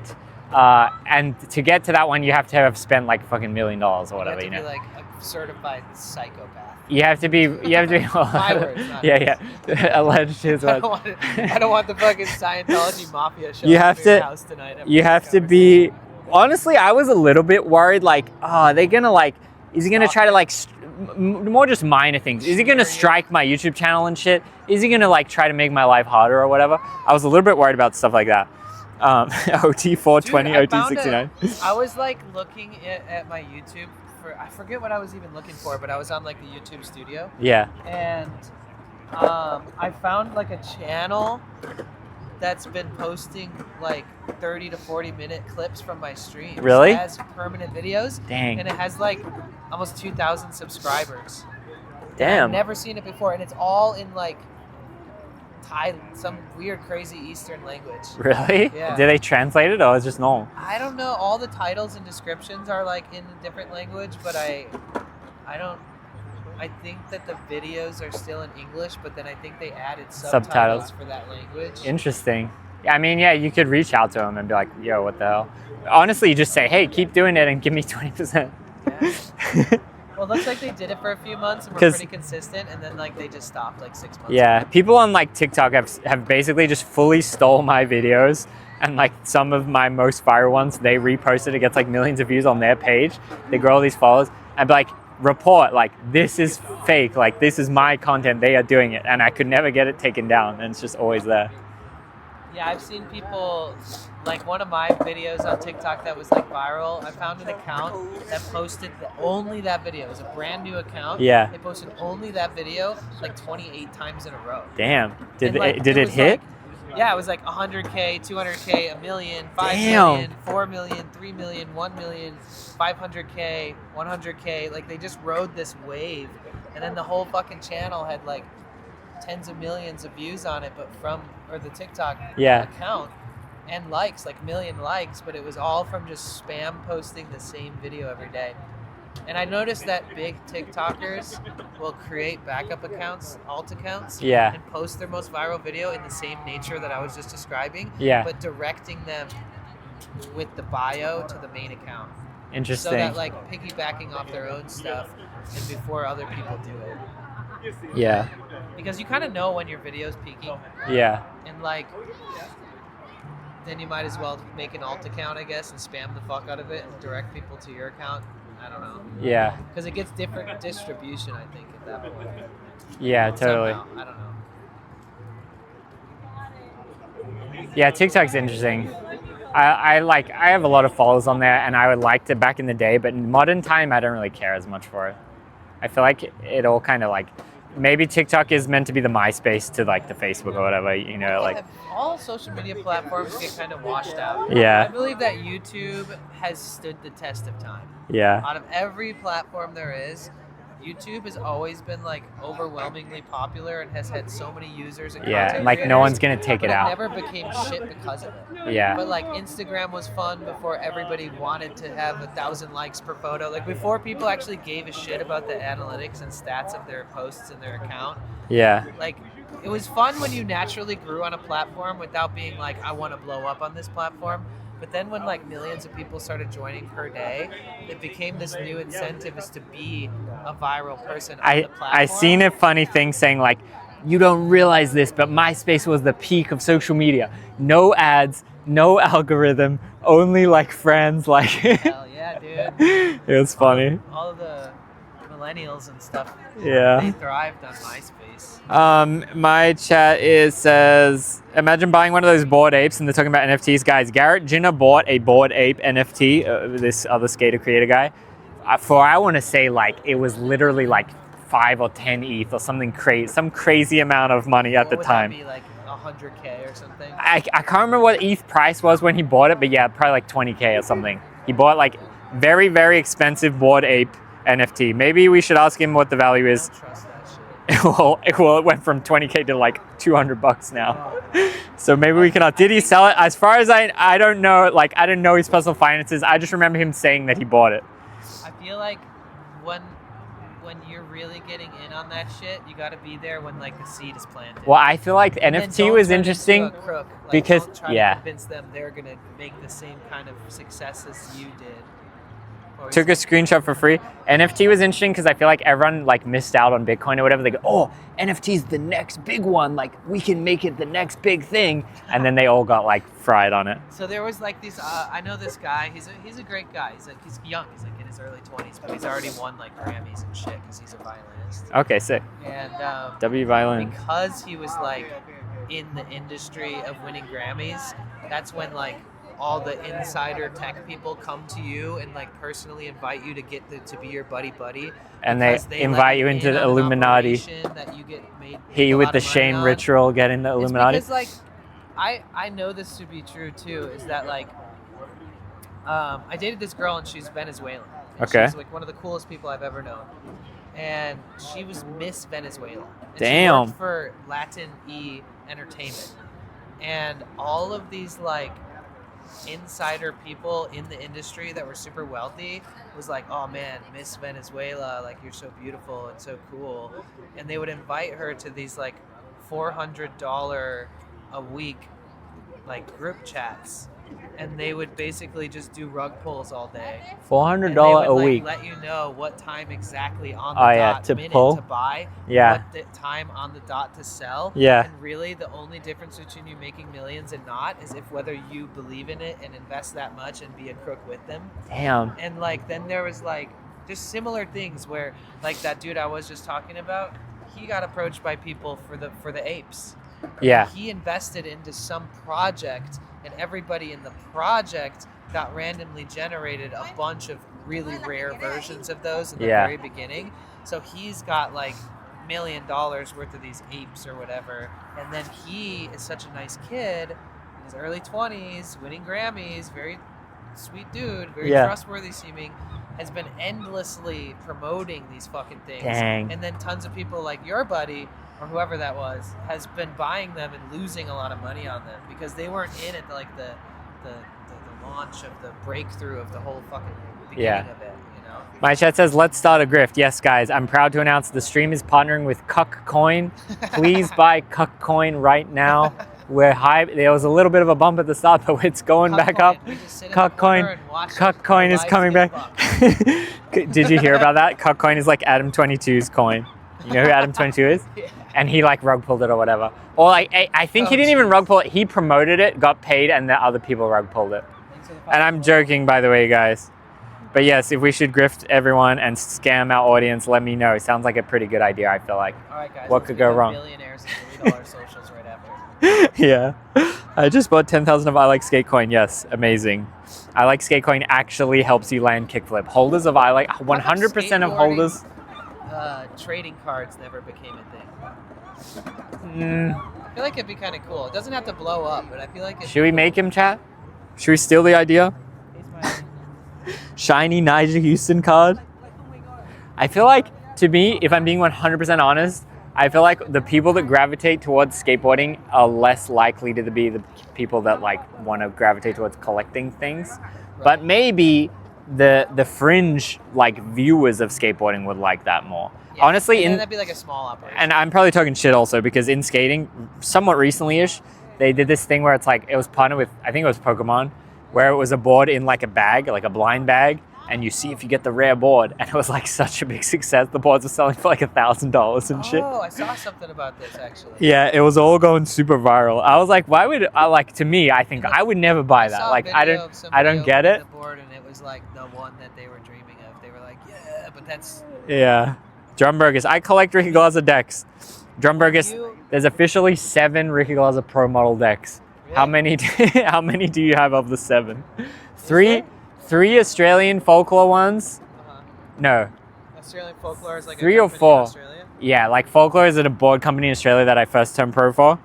And to get to that one, you have to have spent like fucking $1 million or whatever, You have to be like a certified psychopath. You have to be. My words, not yeah. Alleged his I words. don't want the fucking Scientology mafia showing You have up at your to- house tonight. after You this have to be. Honestly, I was a little bit worried. Like, are they gonna like? Is he gonna try to like? More just minor things. Is he gonna strike my YouTube channel and shit? Is he gonna like try to make my life harder or whatever? I was a little bit worried about stuff like that. OT 420, Dude, I OT found 69. I was like looking at my YouTube for, I forget what I was even looking for, but I was on like the YouTube studio, Yeah. and I found like a channel that's been posting like 30 to 40 minute clips from my streams. Really? It has permanent videos. Dang. And it has like almost 2,000 subscribers. Damn. I've never seen it before, and it's all in like Thai, some weird, crazy Eastern language. Really? Yeah. Did they translate it or it's just normal? I don't know. All the titles and descriptions are like in a different language, but I think that the videos are still in English, but then I think they added subtitles for that language. Interesting. Yeah, I mean, yeah, you could reach out to them and be like, yo, what the hell? Honestly, you just say, hey, keep doing it and give me 20%. Yeah. Well, it looks like they did it for a few months and were 'Cause- pretty consistent, and then like they just stopped like 6 months Yeah, ago. people on like TikTok have basically just fully stole my videos, and like some of my most viral ones, they reposted. It gets like millions of views on their page. They grow all these followers and be like, report, like, this is fake, like this is my content, they are doing it, and I could never get it taken down, and it's just always there. Yeah, I've seen people, like one of my videos on TikTok that was like viral, I found an account that posted only that video. It was a brand new account. Yeah. They posted only that video like 28 times in a row. Damn. Did And, like, it was hit? Like, yeah, it was like 100K, 200K, a million, 5 Damn. million, 4 million, 3 million, 1 million, 500K, 100K. Like they just rode this wave, and then the whole fucking channel had like tens of millions of views on it, but the TikTok Yeah. account, and likes, like million likes, but it was all from just spam posting the same video every day. And I noticed that big TikTokers will create backup accounts, alt accounts, Yeah. and post their most viral video in the same nature that I was just describing, Yeah. but directing them with the bio to the main account. Interesting. So that, like, piggybacking off their own stuff and before other people do it. Yeah. Because you kind of know when your video's peaking. Yeah. And, like, then you might as well make an alt account, I guess, and spam the fuck out of it and direct people to your account. I don't know. Yeah. Because it gets different distribution, I think, at that point. Yeah, totally. Somehow. I don't know. Yeah, TikTok's interesting. I have a lot of followers on there, and I would like to back in the day, but in modern time, I don't really care as much for it. I feel like it all kind of like, maybe TikTok is meant to be the MySpace to like the Facebook or whatever, you know, like. All social media platforms get kind of washed out. Yeah. I believe that YouTube has stood the test of time. Yeah. Out of every platform there is, YouTube has always been like overwhelmingly popular and has had so many users and Yeah, content and like no creators, one's gonna take but it out. never became shit because of it. Yeah. But like Instagram was fun before everybody wanted to have 1,000 likes per photo. Like before people actually gave a shit about the analytics and stats of their posts in their account. Yeah. Like it was fun when you naturally grew on a platform without being like, I want to blow up on this platform. But then when like millions of people started joining per day, it became this new incentive is to be a viral person on the platform. I seen a funny thing saying like, you don't realize this, but MySpace was the peak of social media. No ads, no algorithm, only like friends. Like, Hell yeah, dude. It was funny. All of the millennials and stuff, Yeah. they thrived on MySpace. My chat says, imagine buying one of those Bored Apes, and they're talking about NFTs. Guys, Garrett Jenner bought a Bored Ape NFT, this other skater creator guy, I want to say like, it was literally like 5 or 10 ETH or something crazy, some crazy amount of money at the time. Would that be like 100K or something? I can't remember what ETH price was when he bought it, but yeah, probably like 20K or something. He bought like very, very expensive Bored Ape NFT. Maybe we should ask him what the value is. I don't trust that shit. well, it went from 20K to like $200 now. So maybe we can. Did he sell it? As far as I don't know. Like I don't know his personal finances. I just remember him saying that he bought it. I feel like when you're really getting in on that shit, you got to be there when like the seed is planted. Well, I feel like And then NFT don't was turn interesting into a crook. Like, because don't try to convince them they're gonna make the same kind of success as you did. Or took a screenshot for free. NFT was interesting because I feel like everyone like missed out on Bitcoin or whatever. They go, oh, NFT's the next big one. Like we can make it the next big thing. And then they all got like fried on it. So there was like these. I know this guy. He's a great guy. He's young. He's like in his early 20s, but he's already won like Grammys and shit because he's a violinist. Okay, sick. And W violin. because he was like in the industry of winning Grammys, that's when like all the insider tech people come to you and like personally invite you to get to be your buddy, and they because invite let you into in the on an Illuminati. operation that you get made Hit you a with lot the of money shame on. ritual, get in the Illuminati. It's because like I know this to be true too. Is that like I dated this girl and she's Venezuelan. And Okay. She's like one of the coolest people I've ever known. And she was Miss Venezuela. And Damn. She worked for Latin E Entertainment. And all of these like insider people in the industry that were super wealthy was like, oh man, Miss Venezuela, like you're so beautiful and so cool. And they would invite her to these like $400 a week like group chats, and they would basically just do rug pulls all day. $400 And they would, a like, week. let you know what time exactly on the Oh, yeah, dot to minute pull. to buy. Yeah. What the time on the dot to sell. Yeah. And really, the only difference between you making millions and not is if whether you believe in it and invest that much and be a crook with them. Damn. And like then there was like just similar things where like that dude I was just talking about, he got approached by people for the apes. Yeah. He invested into some project, and everybody in the project got randomly generated a bunch of really rare versions of those in the Yeah. very beginning. So he's got like $1 million worth of these apes or whatever. And then he is such a nice kid in his early 20s, winning Grammys, very sweet dude, very Yeah. trustworthy seeming, has been endlessly promoting these fucking things. Dang. And then tons of people like your buddy or whoever that was has been buying them and losing a lot of money on them because they weren't in it like the launch of the breakthrough of the whole fucking beginning Yeah. of it, you know? My chat says, let's start a grift. Yes, guys, I'm proud to announce the stream is partnering with Cuck Coin. Please buy Cuck Coin right now. We're high. There was a little bit of a bump at the start, but it's going back up. Cuck Coin is coming back. Did you hear about that? Cuck Coin is like Adam 22's coin. You know who Adam 22 is? Yeah. And he like rug pulled it or whatever. Or like, I think he didn't even rug pull it. He promoted it, got paid, and the other people rug pulled it. And I'm joking, by the way, guys. But yes, if we should grift everyone and scam our audience, let me know. It sounds like a pretty good idea, I feel like. All right, guys. What could go wrong? Millionaires and $3 socials right after. Yeah. I just bought 10,000 of I Like Skate Coin. Yes, amazing. I Like Skate Coin actually helps you land kickflip. Holders of I Like, 100% of holders. Trading cards never became a thing. Mm. I feel like it'd be kind of cool. It doesn't have to blow up, but I feel like Should we make him, chat? Should we steal the idea? Shiny Nigel Houston card. I feel like, to me, if I'm being 100% honest, I feel like the people that gravitate towards skateboarding are less likely to be the people that like want to gravitate towards collecting things. Right. But maybe the fringe like viewers of skateboarding would like that more. Yeah, honestly, that'd be like a small operation. And I'm probably talking shit also because in skating, somewhat recently-ish, they did this thing where it's like it was partnered with, I think it was Pokemon, where it was a board in like a bag, like a blind bag, and you see if you get the rare board. And it was like such a big success. The boards were selling for like $1,000 and shit. Oh, I saw something about this actually. Yeah, it was all going super viral. I was like, why would I like? To me, I think I would never buy that. Like, I don't get it. The board and it was like the one that they were dreaming of. They were like, yeah, but that's. Yeah, Drumburgers. I collect Ricky Glaser decks. Drumburgers. There's officially 7 Ricky Glaser Pro model decks. Really? How many do you have of the 7? 3 Australian folklore ones. No. Australian folklore is like 3 or 4. Yeah, like folklore is at a board company in Australia that I first turned pro for. Are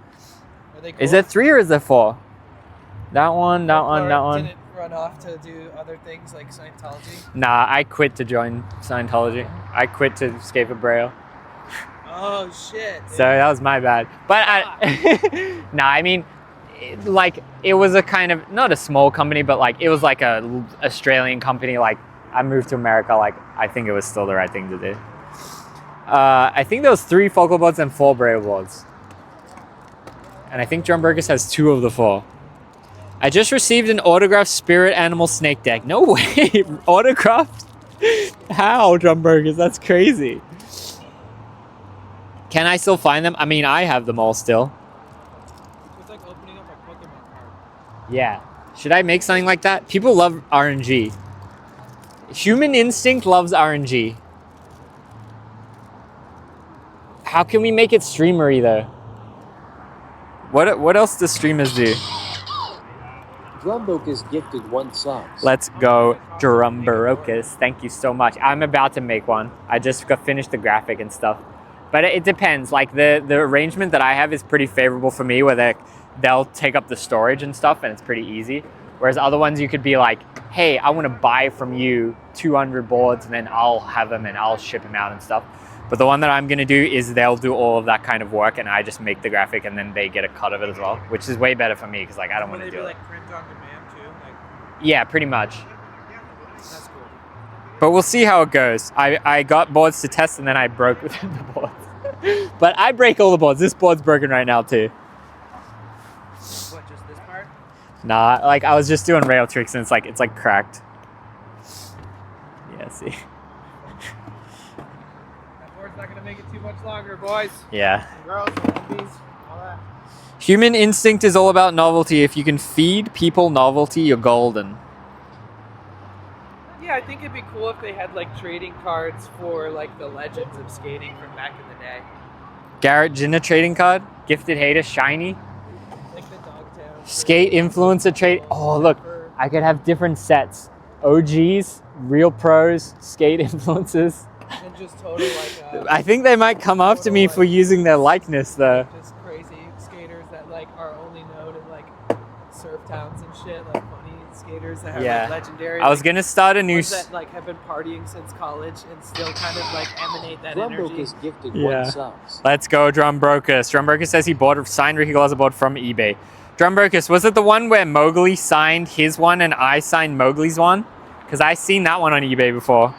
they cool? Is it 3 or is it 4? That one. Didn't run off to do other things like Scientology? Nah, I quit to join Scientology. I quit to skate for Braille. Oh shit. Dude. So that was my bad. But I mean, like it was a kind of not a small company, but like it was like a Australian company. Like I moved to America, like I think it was still the right thing to do. I think there was 3 focal boards and 4 Braille boards, and I think John Burgess has 2 of the 4. I just received an autographed spirit animal snake deck. No way, autographed? How, John Burgess? That's crazy. Can I still find them? I mean, I have them all still. It's like opening up a Pokemon card. Yeah. Should I make something like that? People love RNG. Human instinct loves RNG. How can we make it streamery though? What else do streamers do? Drumbokus gifted 1 sub. Let's go, Drumbokus. Thank you so much. I'm about to make one. I just finished the graphic and stuff. But it depends. Like the arrangement that I have is pretty favorable for me, where they'll take up the storage and stuff, and it's pretty easy. Whereas other ones, you could be like, hey, I want to buy from you 200 boards, and then I'll have them and I'll ship them out and stuff. But the one that I'm gonna do is they'll do all of that kind of work, and I just make the graphic, and then they get a cut of it as well, which is way better for me because like I don't want to do it. Like print on demand too? Like... Yeah, pretty much. That's cool. But we'll see how it goes. I got boards to test, and then I broke the boards. But I break all the boards. This board's broken right now too. What, just this part? Nah, like I was just doing rail tricks, and it's like cracked. Yeah, see. Not gonna make it too much longer, boys. Yeah. Girls, zombies, all that. Human instinct is all about novelty. If you can feed people novelty, you're golden. Yeah, I think it'd be cool if they had like trading cards for like the legends of skating from back in the day. Garrett Jenner trading card, gifted hater, shiny. Like the Dogtown. Skate influencer trade. Oh look, I could have different sets. OGs, real pros, skate influencers. And just totally like I think they might come after me for using their likeness though. Just crazy skaters that like are only known in like surf towns and shit, like funny skaters that are like legendary. I was gonna start a new ones that like have been partying since college and still kind of like emanate that energy. Drumbokus gifted 1 subs. Let's go, Drumbokus. Drumbokus says he signed Ricky Glaser board from eBay. Drumbokus, was it the one where Mowgli signed his one and I signed Mowgli's one? Because I seen that one on eBay before.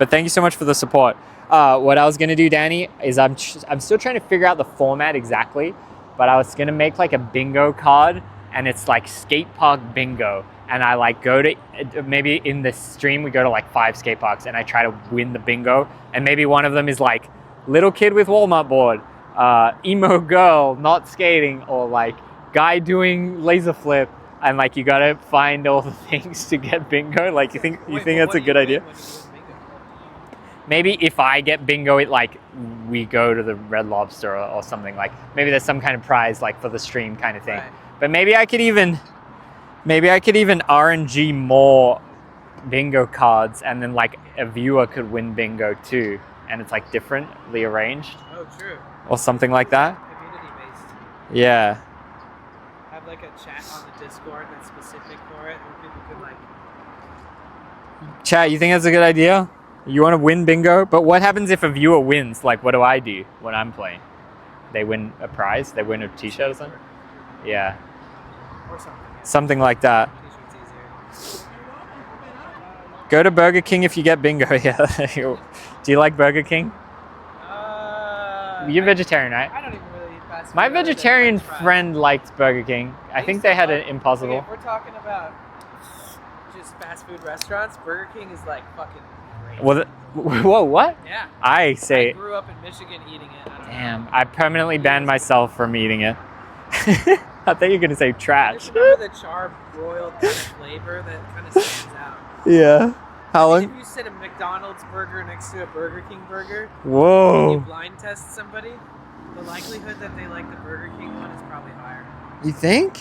But thank you so much for the support. What I was gonna do, Danny, is I'm still trying to figure out the format exactly, but I was gonna make like a bingo card, and it's like skate park bingo. And I like go to, maybe in the stream, we go to like 5 skate parks and I try to win the bingo. And maybe one of them is like little kid with Walmart board, emo girl not skating, or like guy doing laser flip. And like you gotta find all the things to get bingo. Like you think that's a good idea? Maybe if I get bingo, it like we go to the Red Lobster or something. Like maybe there's some kind of prize like for the stream kind of thing. Right. But maybe I could even RNG more bingo cards, and then like a viewer could win bingo too, and it's like differently arranged. Oh, true. Or something like that. Community based. Yeah. Have like a chat on the Discord that's specific for it, where people could like. Chat, you think that's a good idea? You want to win bingo? But what happens if a viewer wins? Like, what do I do when I'm playing? They win a prize? They win a t-shirt or something? Yeah. Or something. Something like that. T-shirt's easier. Go to Burger King if you get bingo. Yeah. Do you like Burger King? You're vegetarian, right? I don't even really eat fast food. My other than vegetarian French fries. friend liked Burger King. I think they had an Impossible. Okay, if we're talking about just fast food restaurants, Burger King is like fucking great. Well, whoa, what? Yeah. I I say, grew up in Michigan eating it. I don't damn, know. I permanently banned myself from eating it. I thought you were going to say I trash. just remember the char-broiled kind of flavor that kind of stands out. Yeah. How If long? you sit a McDonald's burger next to a Burger King burger, and you Whoa. blind test somebody, the likelihood that they like the Burger King one is probably higher. You think?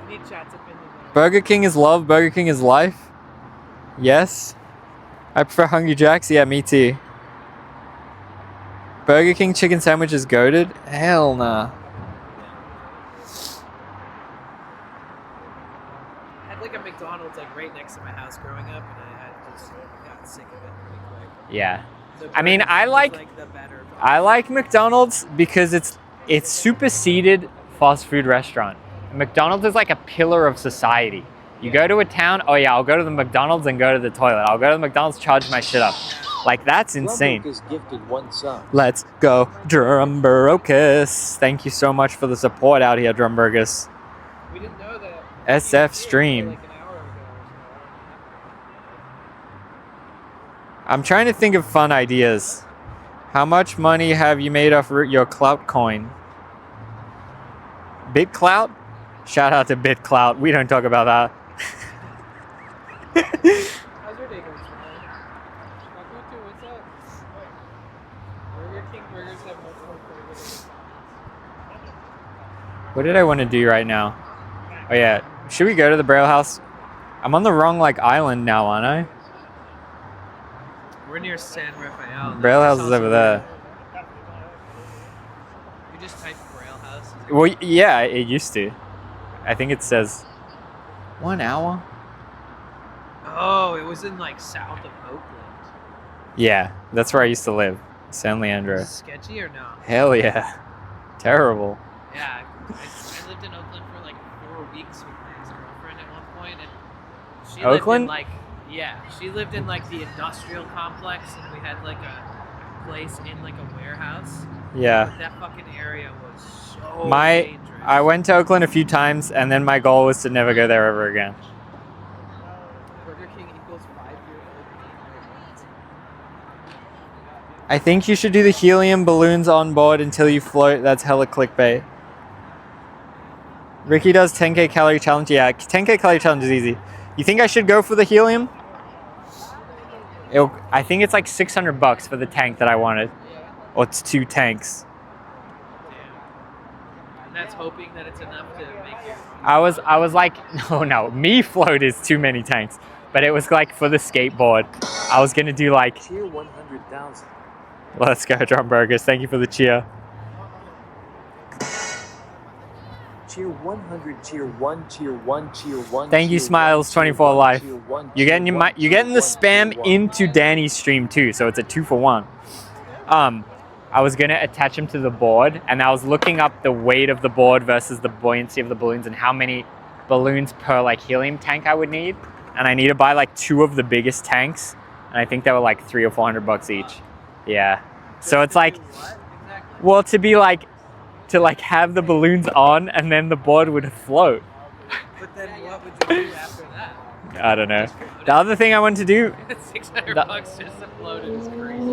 I need chat's opinion though. Burger King is love, Burger King is life? Yes. I prefer Hungry Jack's. Yeah, me too. Burger King chicken sandwich is goated? Hell nah. I had like a McDonald's like right next to my house growing up, and I just got sick of it pretty quick. Yeah. The I mean, Burger I King was, like- the better. I like McDonald's because it's superseded fast food restaurant. McDonald's is like a pillar of society. You go to a town, oh yeah, I'll go to the McDonald's and go to the toilet. I'll go to the McDonald's, charge my shit up. Like, that's insane. Drumbook is gifted 1 sub. Let's go, Drumburocus. Thank you so much for the support out here, Drumburgus. We didn't know that. SF stream. Like an hour ago or I'm trying to think of fun ideas. How much money have you made off your clout coin? BitClout? Shout out to BitClout. We don't talk about that. so. How's your day going, man? What's up? Burger King burgers have much more flavor. What did I want to do right now? Oh yeah, should we go to the Braille House? I'm on the wrong like island now, aren't I? We're near San Rafael. Braille House is over there. You just type Braille House. Well, yeah, it used to. I think it says 1 hour. Oh, it was in like south of Oakland. Yeah, that's where I used to live, San Leandro. Sketchy or no? Hell yeah, terrible. Yeah, I lived in Oakland for like 4 weeks with my ex-girlfriend at one point, and she Oakland? lived in she lived in like the industrial complex, and we had like a place in like a warehouse. Yeah. But that fucking area was so dangerous. I went to Oakland a few times, and then my goal was to never go there ever again. Burger King equals 5-year-old me. I think you should do the helium balloons on board until you float. That's hella clickbait. Ricky does 10k calorie challenge. Yeah, 10k calorie challenge is easy. You think I should go for the helium? I think it's like $600 for the tank that I wanted. Or it's 2 tanks. And that's hoping that it's enough to make it. I was like, no, me float is too many tanks. But it was like for the skateboard. I was gonna do like, Tier 100,000. let's go, John Burgers. Thank you for the cheer. Tier 100, tier 1, tier 1, tier 1. Thank you, tier Smiles 1, 24 Life. tier 1, You're getting tier 1, you're getting the tier 1, spam tier 1. into Danny's stream too, so it's a 2 for 1. I was gonna attach him to the board, and I was looking up the weight of the board versus the buoyancy of the balloons and how many balloons per like helium tank I would need. and I need to buy like 2 of the biggest tanks, and I think they were like $300 or $400 each. Yeah. So it's like, What exactly? well, to be like, to like have the balloons on, and then the board would float. But then what would you do after that? I don't know. The other thing I want to do, $600 just to float it is crazy.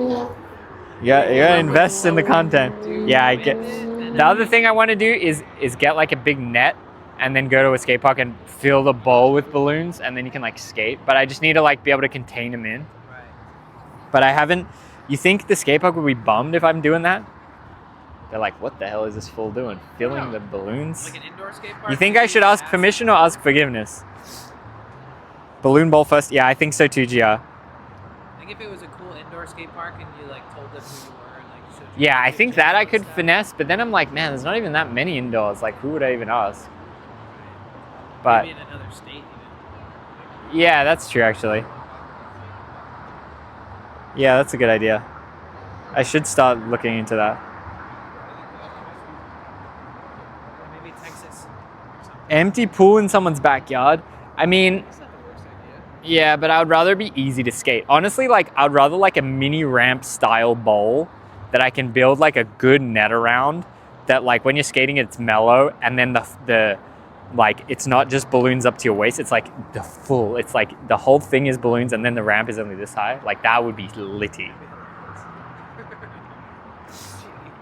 you gotta invest in the content. Yeah, I get. The other thing I want to do is get like a big net and then go to a skate park and fill the bowl with balloons, and then you can like skate. But I just need to like be able to contain them in. Right. But I haven't. You think the skate park would be bummed if I'm doing that? They're like, what the hell is this fool doing? Filling the balloons? Like an indoor skate park? You think I should ask permission or ask forgiveness? Balloon bowl first? Yeah, I think so too, GR. I think if it was a cool indoor skate park and you like told them who you were and like showed you Yeah, I the think gym that I and could stuff. finesse, but then I'm like, man, there's not even that many indoors. Like, who would I even ask? But Maybe in another state even. yeah, that's true actually. Yeah, that's a good idea. I should start looking into that. Or maybe Texas or something. Empty pool in someone's backyard. I mean, That's not the worst idea. yeah, but I would rather be easy to skate. Honestly, like I'd rather like a mini ramp style bowl that I can build like a good net around, that like when you're skating it's mellow, and then the like it's not just balloons up to your waist, it's like it's like the whole thing is balloons and then the ramp is only this high. Like that would be litty. You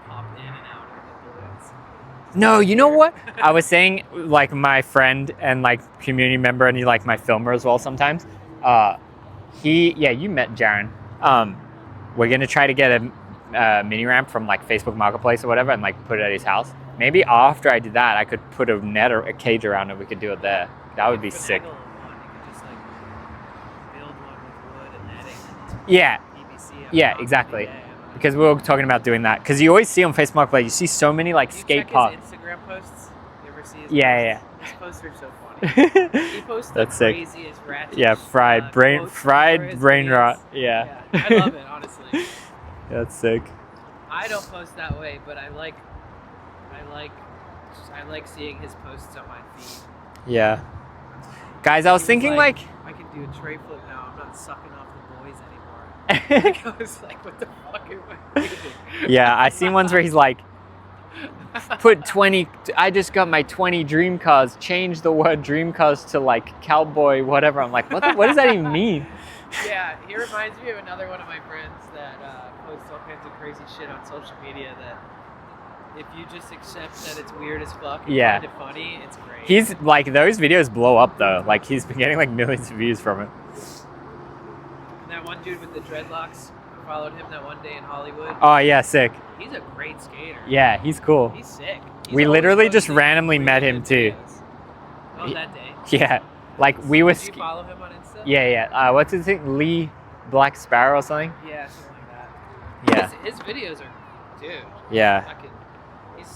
pop in and out of the balloons. No, you know what? I was saying, like my friend and like community member, and he like my filmer as well sometimes. You met Jaron. We're gonna try to get a mini ramp from like Facebook Marketplace or whatever, and like put it at his house. Maybe after I did that, I could put a net or a cage around it. We could do it there. That would be sick. Finagle one, you could just like build one with wood and netting Yeah, and PVC. yeah, exactly. Because we were talking about doing that. Because you always see on Facebook Marketplace, you see so many like You skate check parks. his Instagram posts? You ever see his Yeah, posts? His posts are so funny. He posts the That's sick. craziest ratchet Yeah, fried brain quotes for fried his brain videos. rot. Yeah. I love it, honestly. That's sick. I don't post that way, but I like seeing his posts on my feed. Yeah. Guys, I was He thinking like I can do a tray flip now. I'm not sucking off the boys anymore. Like, I was like, what the fuck am I doing? yeah, I seen ones where he's like, put 20, I just got my 20 dream cars, change the word dream cars to like cowboy, whatever. I'm like, what does that even mean? Yeah, he reminds me of another one of my friends that posts all kinds of crazy shit on social media that if you just accept that it's weird as fuck and Yeah. find it funny, it's great. He's like, those videos blow up though. Like he's been getting like millions of views from it. And that one dude with the dreadlocks, I followed him that one day in Hollywood. Oh yeah, sick. He's a great skater. Yeah, he's cool. He's sick. He's We always literally just posting randomly really met good him, too. videos. Oh, He- that day. Yeah, like we were. Did you follow him on Insta? Yeah. What's his thing? Lee Black Sparrow or something? Yeah, something like that. Yeah. His videos are, dude. Yeah. Fucking, he's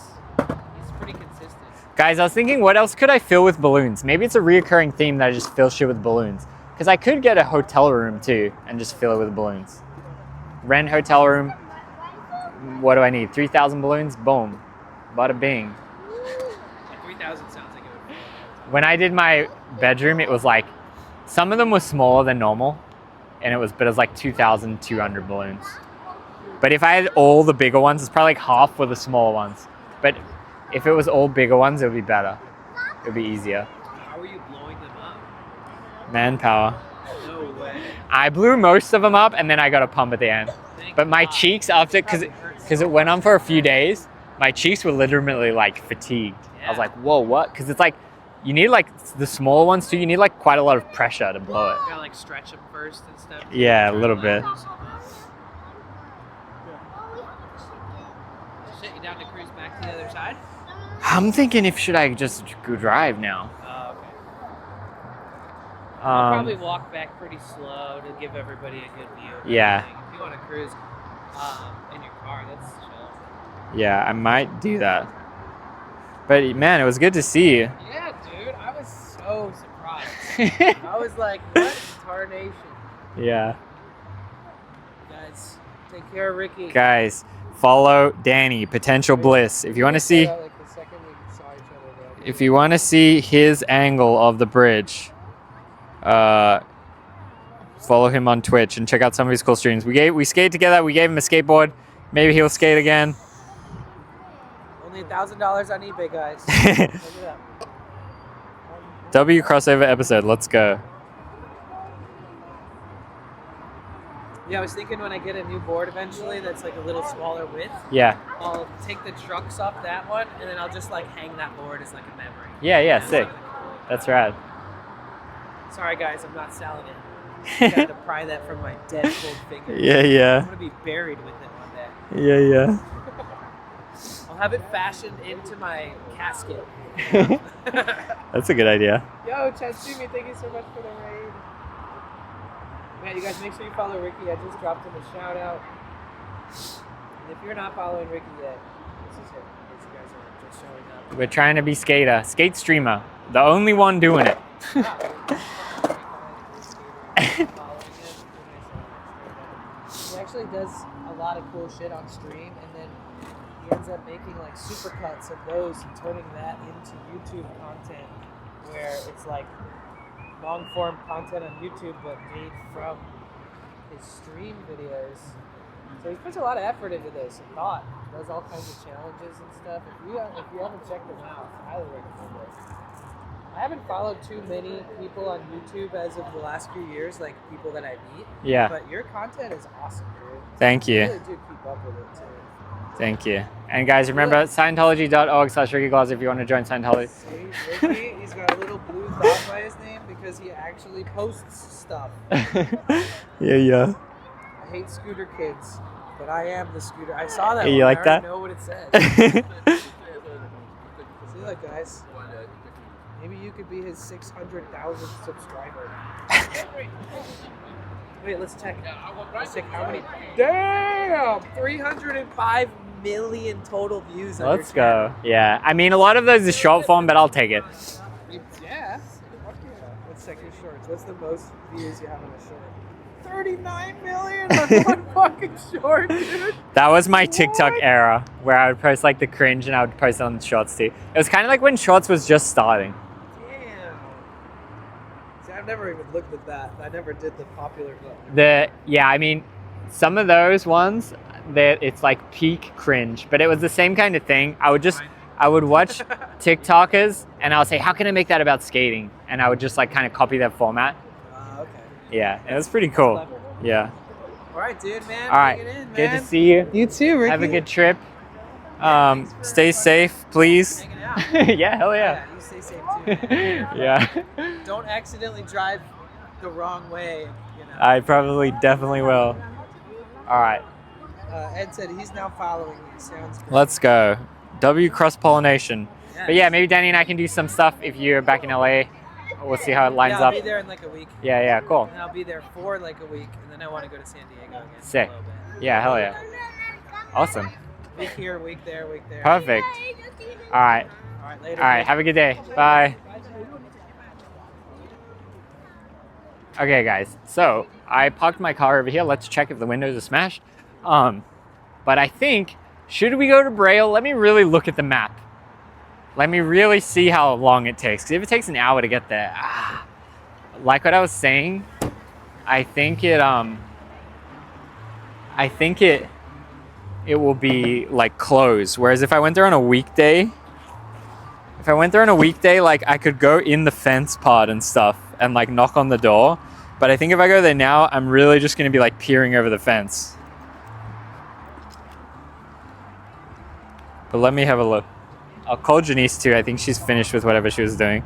pretty consistent. Guys, I was thinking, what else could I fill with balloons? Maybe it's a reoccurring theme that I just fill shit with balloons. Because I could get a hotel room too and just fill it with balloons. Rent hotel room. What do I need? 3,000 balloons? Boom. Bada bing. 3,000 sounds like it would be. When I did my bedroom, it was like, some of them were smaller than normal. But it was like 2,200 balloons. But if I had all the bigger ones, it's probably like half were the smaller ones. But if it was all bigger ones, it would be better. It would be easier. How are you blowing them up? Manpower. No way. I blew most of them up and then I got a pump at the end. Thank But my God. cheeks after, Probably hurts because so it went on for a few days, my cheeks were legitimately like fatigued. I was Yeah. like, whoa, what? Because it's like, you need like the smaller ones too, you need like quite a lot of pressure to blow it. You gotta like stretch them first and stuff. Yeah, a Try to, little like, bit. loosen 'em up. Shit, you down to cruise back to the other side? I'm thinking should I just go drive now? Oh, okay. I'll probably Um, walk back pretty slow to give everybody a good view. Of Yeah. everything. If you want to cruise in your car, that's chill. yeah, I might do that. But man, it was good to see you. Yeah, dude, I was so surprised. I was like, what tarnation? Yeah. Guys, take care of Ricky. Guys, follow Danny, Potential Bliss. If you want to see, if you want to see his angle of the bridge, Follow him on Twitch and check out some of his cool streams. We skated together. We gave him a skateboard. Maybe he'll skate again. Only $1,000 on eBay, guys. Look it up. W crossover episode. Let's go. Yeah, I was thinking when I get a new board eventually that's like a little smaller width, Yeah. I'll take the trucks off that one and then I'll just like hang that board as like a memory. Yeah, sick. That's rad. Sorry guys, I'm not selling it. I got to pry that from my dead cold fingers. Yeah. I'm gonna be buried with it one day. Yeah. I'll have it fashioned into my casket. That's a good idea. Yo, Chatsumi, thank you so much for the raid. Yeah, you guys make sure you follow Ricky. I just dropped him a shout out. And if you're not following Ricky yet, this is him. These guys are just showing up. We're trying to be skate streamer. The only one doing it. He actually does a lot of cool shit on stream, and then he ends up making like supercuts of those and turning that into YouTube content, where it's like long form content on YouTube, but made from his stream videos. So he puts a lot of effort into this and thought. Does all kinds of challenges and stuff. If you haven't checked them out, I highly recommend it. I haven't followed too many people on YouTube as of the last few years, like people that I meet. Yeah. But your content is awesome, dude. Thank you. I really do keep up with it too. Thank you. And guys, remember Scientology.org/rickyglaser if you want to join Scientology. See, Ricky, he's got a little blue dot by his name because he actually posts stuff. Yeah. I hate scooter kids, but I am the scooter. I saw that. You one. like I already that? know what it said. See that, guys? Maybe you could be his 600,000 subscriber. Wait, let's check. Let's check how many. Damn! 305 million total views. On Let's your channel. go. Yeah. I mean, a lot of those is short form, but I'll take it. Yeah. Let's check your shorts. What's the most views you have on a short? 39 million on one fucking short, dude. That was my TikTok era where I would post like the cringe and I would post it on shorts too. It was kind of like when shorts was just starting. Damn. See, I've never even looked at that. I never did the popular book. I mean, some of those ones, it's like peak cringe, but it was the same kind of thing. I would watch TikTokers and I would say, how can I make that about skating? And I would just like kind of copy their format. Okay. Yeah, it was pretty cool. Clever. Yeah. All right, dude, man. All right. Bring it in, Good man. to see you. You too, Ricky. Have a good trip. Stay safe, please. Hanging out. Yeah, hell yeah. You stay safe too, man. Yeah. Don't accidentally drive the wrong way, you know. I definitely will. All right. Ed said he's now following me. Sounds great. Let's go. W cross-pollination. Yeah. But yeah, maybe Danny and I can do some stuff if you're back in LA. We'll see how it lines I'll up. be there in like a week. Yeah, cool. And I'll be there for like a week, and then I want to go to San Diego again. Sick. For a little bit. Yeah, hell yeah. Awesome. Week here, week there, week there. Perfect. All right. All right, later. All right. Have a good day. Bye. Okay, guys. So I parked my car over here. Let's check if the windows are smashed. But I think, should we go to Braille? Let me really look at the map. Let me really see how long it takes. 'Cause if it takes an hour to get there, like what I was saying, I think it will be like closed. Whereas if I went there on a weekday, like I could go in the fence part and stuff and like knock on the door. But I think if I go there now, I'm really just gonna be like peering over the fence. But let me have a look. I'll call Janice too. I think she's finished with whatever she was doing.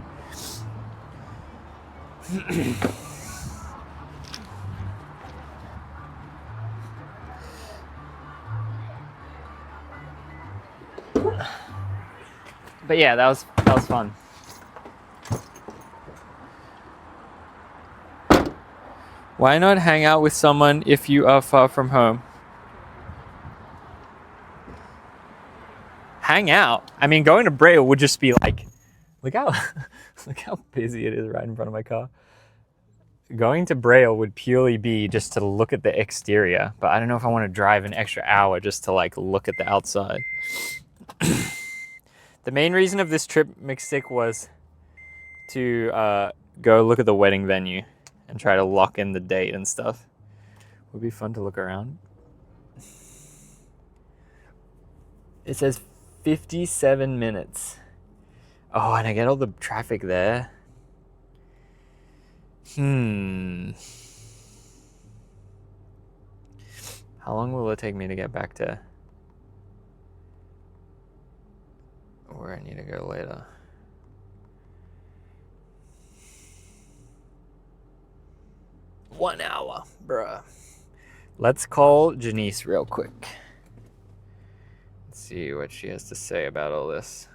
But yeah, that was fun. Why not hang out with someone if you are far from home? Hang out. I mean, going to Braille would just be like, look how busy it is right in front of my car. Going to Braille would purely be just to look at the exterior, but I don't know if I want to drive an extra hour just to like look at the outside. The main reason of this trip, McStick, was to go look at the wedding venue and try to lock in the date and stuff. Would be fun to look around. It says 57 minutes. Oh, and I get all the traffic there. How long will it take me to get back to where I need to go later? One hour, bruh. Let's call Janice real quick. Let's see what she has to say about all this.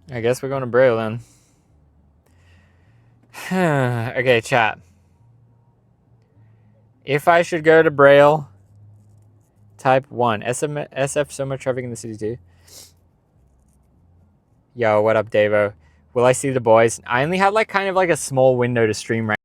I guess we're going to Braille then. Okay, chat. If I should go to Braille, type 1. SF, so much traffic in the city too. Yo, what up, Davo? Will I see the boys? I only had like kind of like a small window to stream right.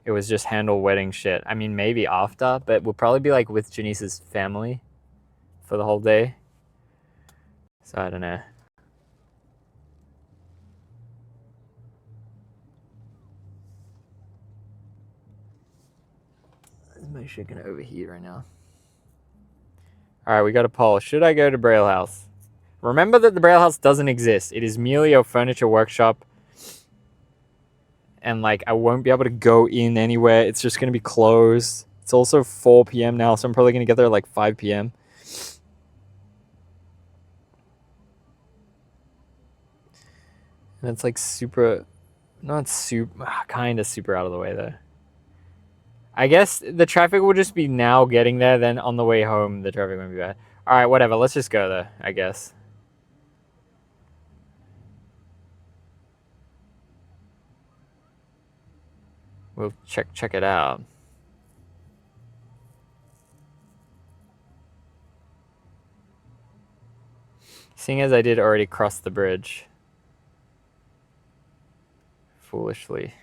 It was just handle wedding shit. I mean, maybe after, but we'll probably be like with Janice's family for the whole day. So I don't know. Is my shit gonna overheat right now? Alright, we got a poll. Should I go to Braille House? Remember that the Braille House doesn't exist. It is merely a furniture workshop. And like, I won't be able to go in anywhere. It's just gonna be closed. It's also 4 p.m. now, so I'm probably gonna get there at like 5 p.m. And it's like super, not super, kind of super out of the way though. I guess the traffic will just be now getting there, then on the way home, the traffic won't be bad. All right, whatever. Let's just go there, I guess. We'll check it out. Seeing as I did already cross the bridge. Foolishly.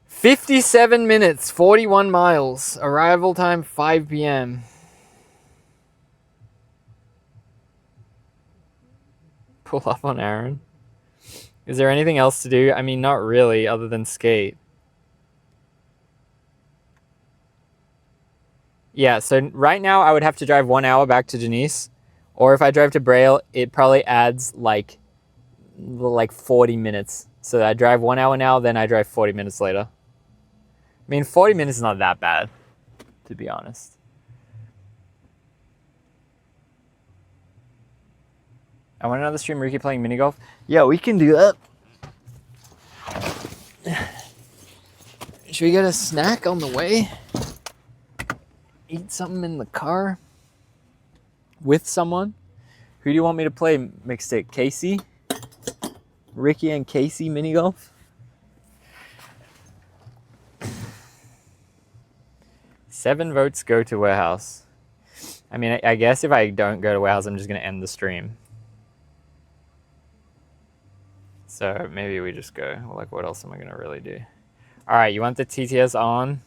57 minutes, 41 miles. Arrival time 5 p.m. Pull up on Aaron. Is there anything else to do? I mean, not really, other than skate. Yeah, so right now I would have to drive 1 hour back to Janice. Or if I drive to Braille, it probably adds like 40 minutes. So I drive 1 hour now, then I drive 40 minutes later. I mean, 40 minutes is not that bad, to be honest. I want another stream Ricky playing mini golf. Yeah, we can do that. Should we get a snack on the way? Eat something in the car? With someone? Who do you want me to play mixtape? Casey? Ricky and Casey mini golf? Seven votes go to warehouse. I mean, I guess if I don't go to warehouse, I'm just going to end the stream. So maybe we just go. Like, what else am I going to really do? All right, you want the TTS on?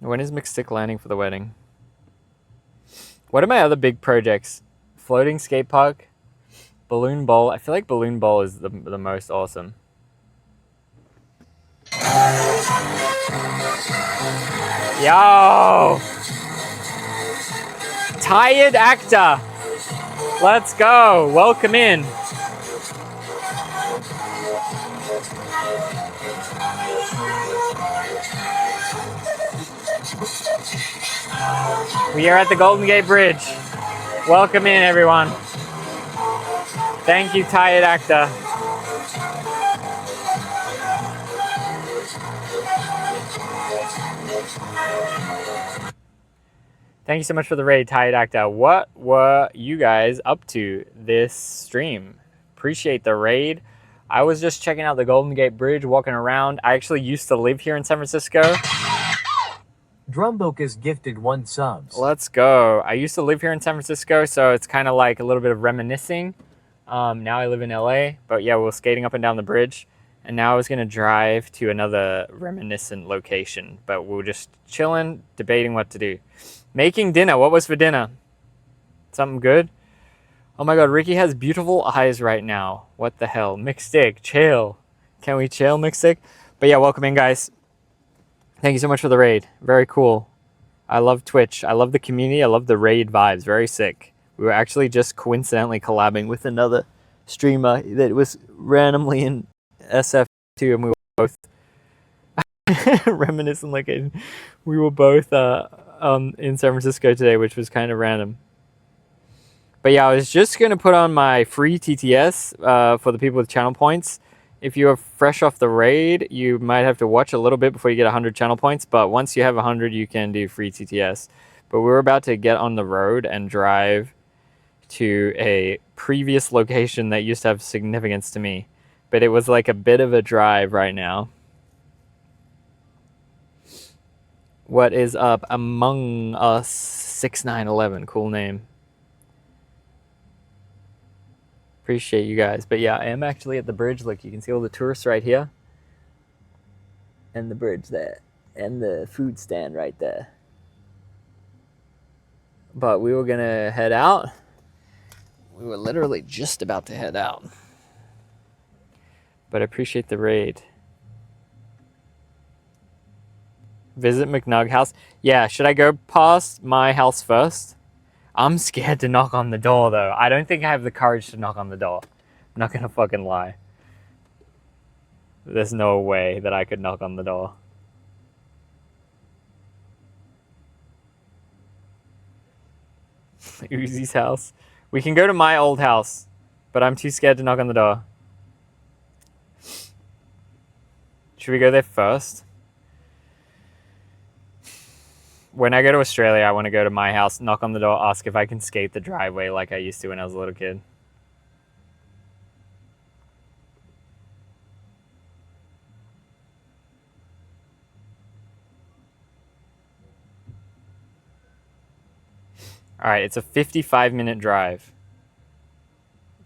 When is McStick landing for the wedding? What are my other big projects? Floating skate park, balloon bowl. I feel like balloon bowl is the most awesome. Yo! Tired actor. Let's go. Welcome in. We are at the Golden Gate Bridge. Welcome in, everyone. Thank you, Tired Actor. Thank you so much for the raid, Tired Actor. What were you guys up to this stream? Appreciate the raid. I was just checking out the Golden Gate Bridge, walking around. I actually used to live here in San Francisco. Drumboke is gifted 1 subs. Let's go. I used to live here in San Francisco, so it's kind of like a little bit of reminiscing. Now I live in LA, but yeah, we were skating up and down the bridge. And now I was going to drive to another reminiscent location, but we were just chilling, debating what to do. Making dinner. What was for dinner? Something good? Oh my god, Ricky has beautiful eyes right now. What the hell? Mixstick, chill. Can we chill, Mixstick? But yeah, welcome in, guys. Thank you so much for the raid. Very cool. I love Twitch. I love the community. I love the raid vibes. Very sick. We were actually just coincidentally collabing with another streamer that was randomly in SF2, and we were both reminiscent location. We were both in San Francisco today, which was kind of random. But yeah, I was just going to put on my free TTS for the people with channel points. If you are fresh off the raid, you might have to watch a little bit before you get 100 channel points. But once you have 100, you can do free TTS. But we're about to get on the road and drive to a previous location that used to have significance to me. But it was like a bit of a drive right now. What is up? Among Us 6911. Cool name. Appreciate you guys. But yeah, I am actually at the bridge. Look, you can see all the tourists right here. And the bridge there. And the food stand right there. But we were going to head out. We were literally just about to head out. But I appreciate the raid. Visit McNug house. Yeah, should I go past my house first? I'm scared to knock on the door, though. I don't think I have the courage to knock on the door. I'm not gonna fucking lie. There's no way that I could knock on the door. Uzi's house. We can go to my old house, but I'm too scared to knock on the door. Should we go there first? When I go to Australia, I want to go to my house, knock on the door, ask if I can skate the driveway like I used to when I was a little kid. All right, it's a 55-minute drive.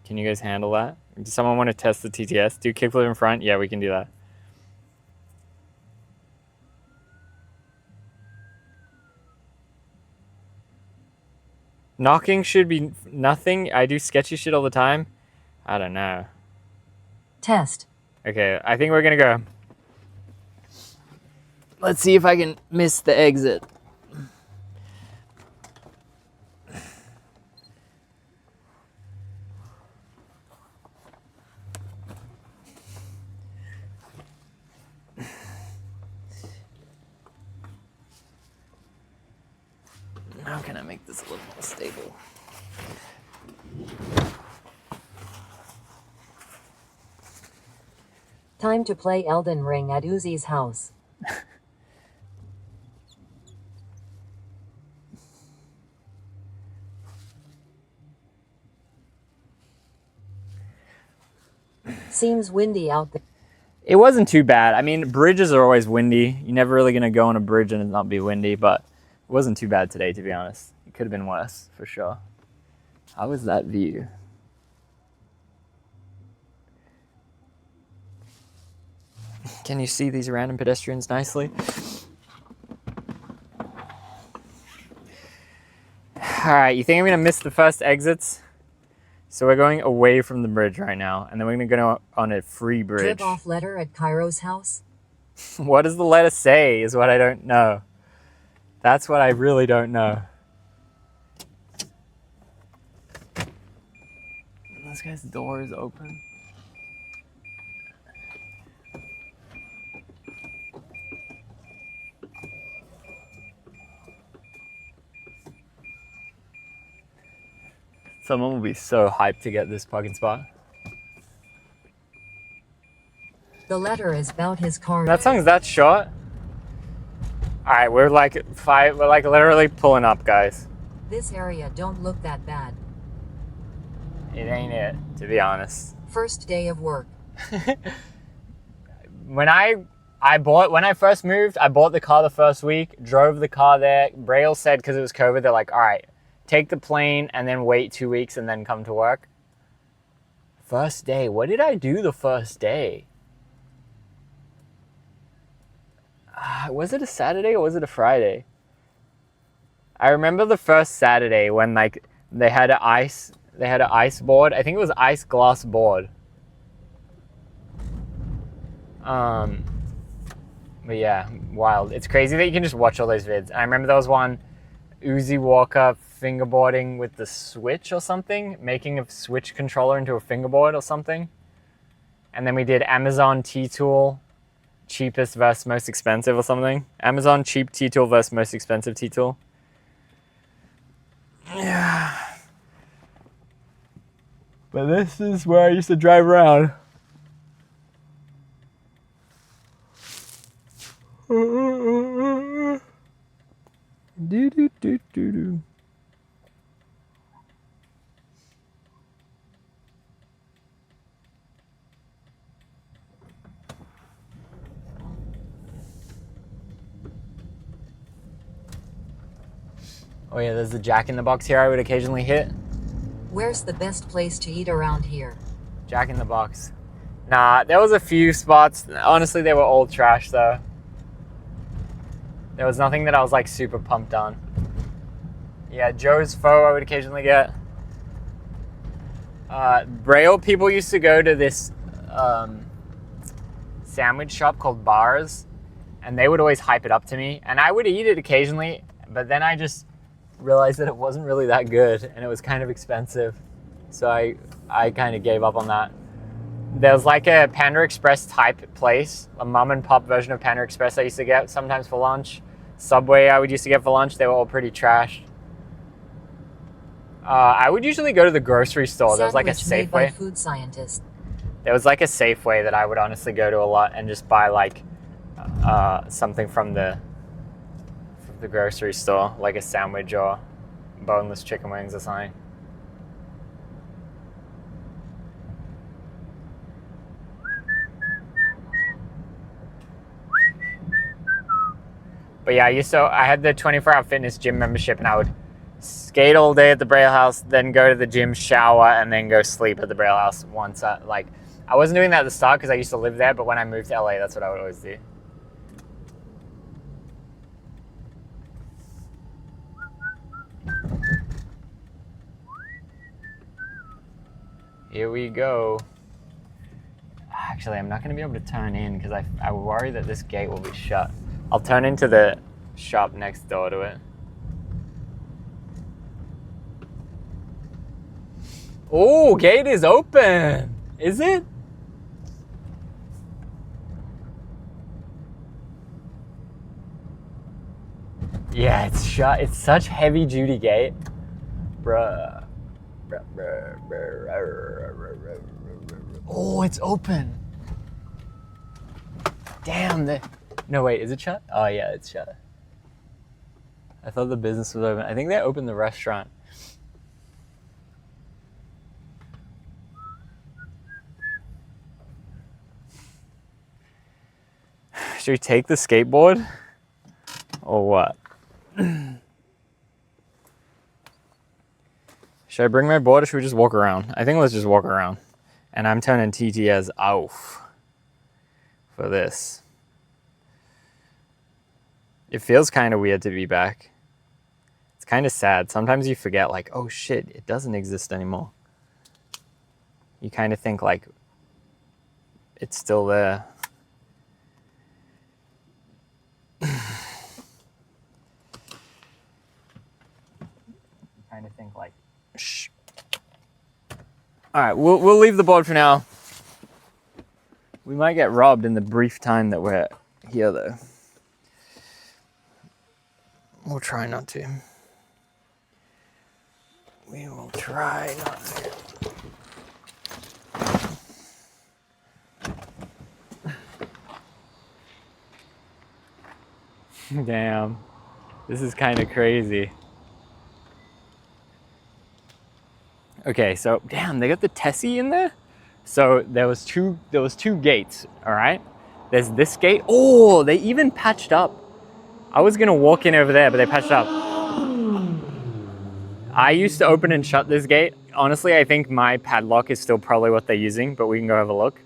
Can you guys handle that? Does someone want to test the TTS? Do kickflip in front? Yeah, we can do that. Knocking should be nothing. I do sketchy shit all the time. I don't know. Test. Okay, I think we're gonna go. Let's see if I can miss the exit. How can I make this a little more stable? Time to play Elden Ring at Uzi's house. Seems windy out there. It wasn't too bad. I mean, bridges are always windy. You're never really gonna go on a bridge and it not be windy, but it wasn't too bad today, to be honest. It could have been worse, for sure. How was that view? Can you see these random pedestrians nicely? All right, you think I'm gonna miss the first exits? So we're going away from the bridge right now, and then we're gonna go on a free bridge. Drip off letter at Cairo's house. What does the letter say is what I don't know. That's what I really don't know. This guy's door is open. Someone will be so hyped to get this parking spot. The letter is about his car. That song's that short? Alright, we're like literally pulling up, guys. This area don't look that bad. It ain't it, to be honest. First day of work. When I first moved, I bought the car the first week, drove the car there. Braille said, because it was COVID, they're like, all right, take the plane and then wait 2 weeks and then come to work. First day, what did I do the first day? Was it a Saturday or was it a Friday? I remember the first Saturday when like they had an ice board. I think it was ice glass board. But yeah, wild. It's crazy that you can just watch all those vids. I remember there was one Uzi Walker fingerboarding with the Switch or something, making a Switch controller into a fingerboard or something. And then we did Amazon T-Tool, cheapest versus most expensive or something. Amazon cheap T-Tool versus most expensive T-Tool. Yeah. But this is where I used to drive around. Do do do do do. Oh yeah, there's the Jack in the Box here I would occasionally hit. Where's the best place to eat around here? Jack in the Box. Nah, there was a few spots. Honestly, they were all trash though. There was nothing that I was like super pumped on. Yeah, Joe's Pho I would occasionally get. Braille people used to go to this sandwich shop called Bars, and they would always hype it up to me, and I would eat it occasionally, but then I just realized that it wasn't really that good, and it was kind of expensive, so I kind of gave up on that. There was like a Panda Express type place, a mom and pop version of Panda Express I used to get sometimes for lunch. Subway I would used to get for lunch. They were all pretty trash. I would usually go to the grocery store. There was like a Sandwich made by Safeway. food scientist. There was like a Safeway that I would honestly go to a lot and just buy like something from the grocery store, like a sandwich or boneless chicken wings or something. But yeah, I had the 24-hour fitness gym membership, and I would skate all day at the Braille House, then go to the gym, shower, and then go sleep at the Braille House once. I wasn't doing that at the start because I used to live there, but when I moved to LA, that's what I would always do. Here we go. Actually, I'm not going to be able to turn in because I worry that this gate will be shut. I'll turn into the shop next door to it. Oh, gate is open. Is it? Yeah, it's shut. It's such heavy duty gate. Bruh. Oh, it's open. Damn. No, wait, is it shut? Oh, yeah, it's shut. I thought the business was open. I think they opened the restaurant. Should we take the skateboard? Or what? Should I bring my board or should we just walk around? I think let's just walk around. And I'm turning TT as off for this. It feels kind of weird to be back. It's kind of sad. Sometimes you forget like, oh shit, it doesn't exist anymore. You kind of think like it's still there. Kind of think like, shh. All right, we'll leave the board for now. We might get robbed in the brief time that we're here, though. We'll try not to. We will try not to. Damn. This is kind of crazy. Okay, so damn, they got the Tessie in there. So there was two gates, all right? There's this gate. Oh, they even patched up. I was gonna walk in over there, but they patched up. I used to open and shut this gate. Honestly, I think my padlock is still probably what they're using, but we can go have a look.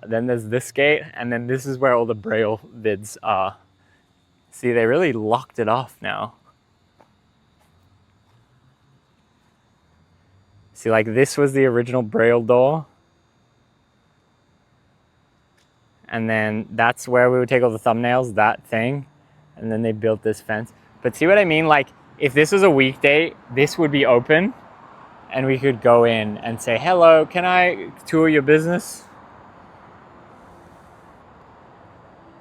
Then there's this gate, and then this is where all the Braille vids are. See, they really locked it off now. See, like this was the original Braille door. And then that's where we would take all the thumbnails, that thing. And then they built this fence. But see what I mean? Like, if this was a weekday, this would be open. And we could go in and say, hello, can I tour your business?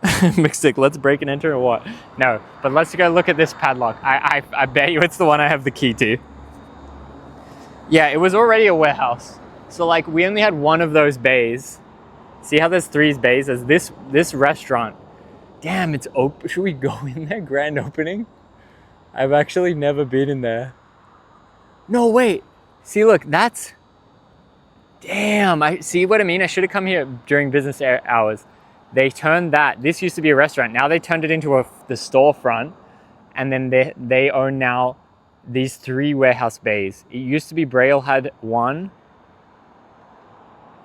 Mixtic, let's break and enter or what? No, but let's go look at this padlock. I bet you it's the one I have the key to. Yeah, it was already a warehouse. So like we only had one of those bays. See how there's 3 bays? There's this restaurant. Damn, it's open. Should we go in there? Grand opening? I've actually never been in there. No, wait. See, look, that's... Damn, I see what I mean? I should have come here during business hours. They turned that. This used to be a restaurant. Now they turned it into the storefront. And then they own now these 3 warehouse bays. It used to be Braille had 1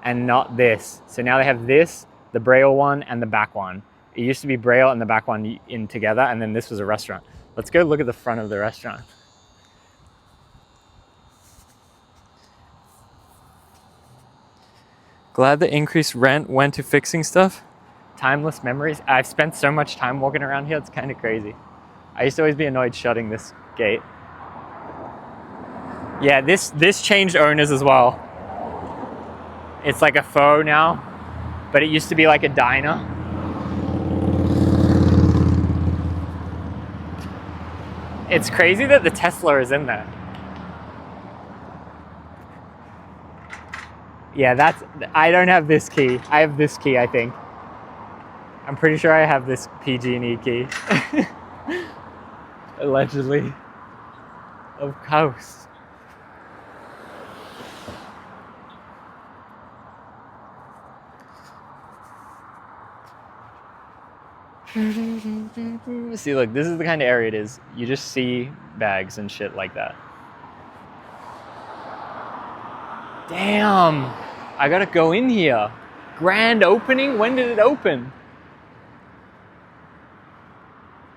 and not this. So now they have this, the Braille one, and the back one. It used to be Braille and the back one in together, and then this was a restaurant. Let's go look at the front of the restaurant. Glad the increased rent went to fixing stuff. Timeless memories. I've spent so much time walking around here, it's kind of crazy. I used to always be annoyed shutting this gate. Yeah, this changed owners as well. It's like a faux now, but it used to be like a diner. It's crazy that the Tesla is in there. Yeah, I don't have this key. I have this key, I think. I'm pretty sure I have this PG&E key. Allegedly. Of course. See, look, this is the kind of area it is. You just see bags and shit like that. Damn, I gotta go in here. Grand opening? When did it open?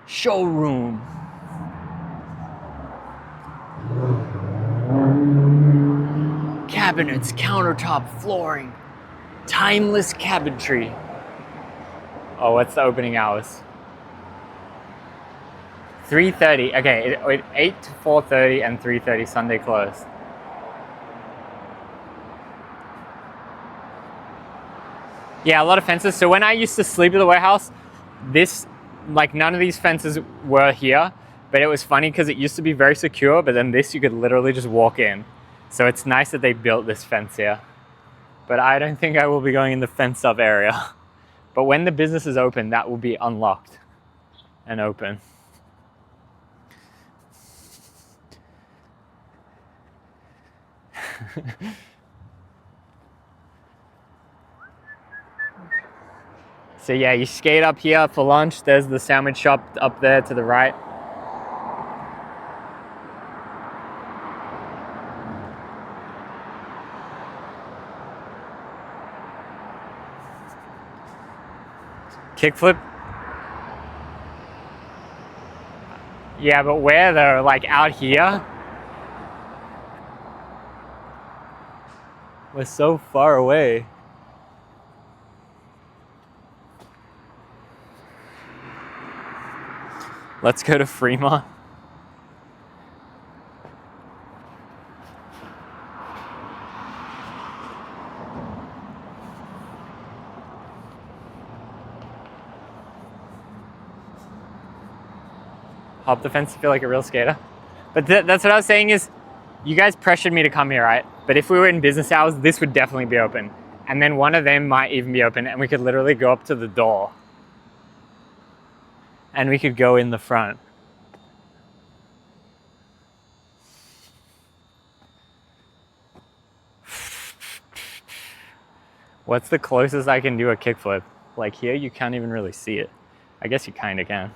Showroom. Cabinets, countertop, flooring. Timeless cabinetry. Oh, what's the opening hours? 3:30. Okay, 8 to 4:30 and 3:30 Sunday closed. Yeah, a lot of fences. So when I used to sleep at the warehouse, like none of these fences were here, but it was funny because it used to be very secure, but then this you could literally just walk in. So it's nice that they built this fence here. But I don't think I will be going in the fenced up area. But when the business is open, that will be unlocked and open. So yeah, you skate up here for lunch. There's the sandwich shop up there to the right. Kickflip. Yeah, but where though? Like out here? We're so far away. Let's go to Fremont. Hop the fence to feel like a real skater. But that's what I was saying is, you guys pressured me to come here, right? But if we were in business hours, this would definitely be open. And then one of them might even be open and we could literally go up to the door. and we could go in the front. What's the closest I can do a kickflip? Like here, you can't even really see it. I guess you kind of can.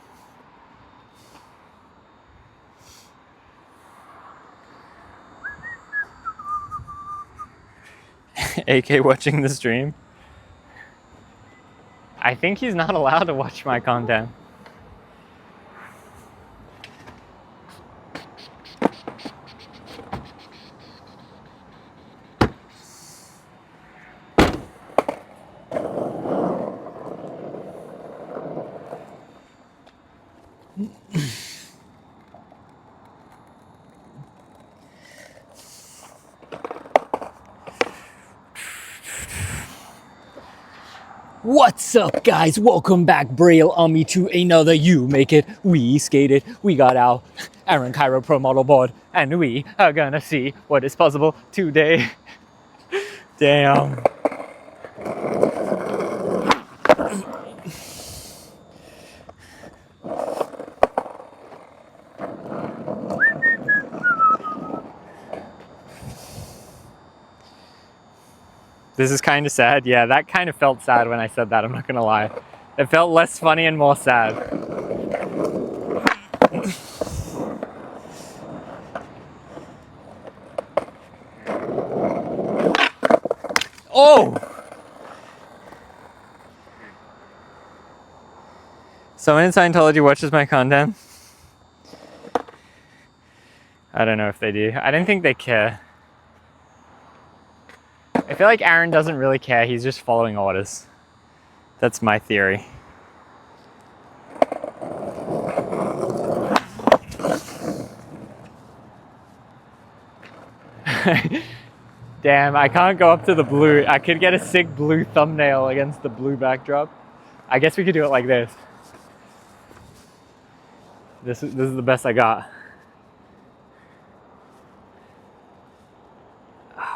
AK watching the stream. I think he's not allowed to watch my content. What's up, guys? Welcome back, Braille Army, to another You Make It. We skated, we got our Aaron Cairo Pro Model board, and we are gonna see what is possible today. Damn. This is kind of sad. Yeah, that kind of felt sad when I said that, I'm not gonna lie. It felt less funny and more sad. Oh! Someone in Scientology watches my content. I don't know if they do. I don't think they care. I feel like Aaron doesn't really care, he's just following orders. That's my theory. Damn, I can't go up to the blue. I could get a sick blue thumbnail against the blue backdrop. I guess we could do it like this. This is the best I got.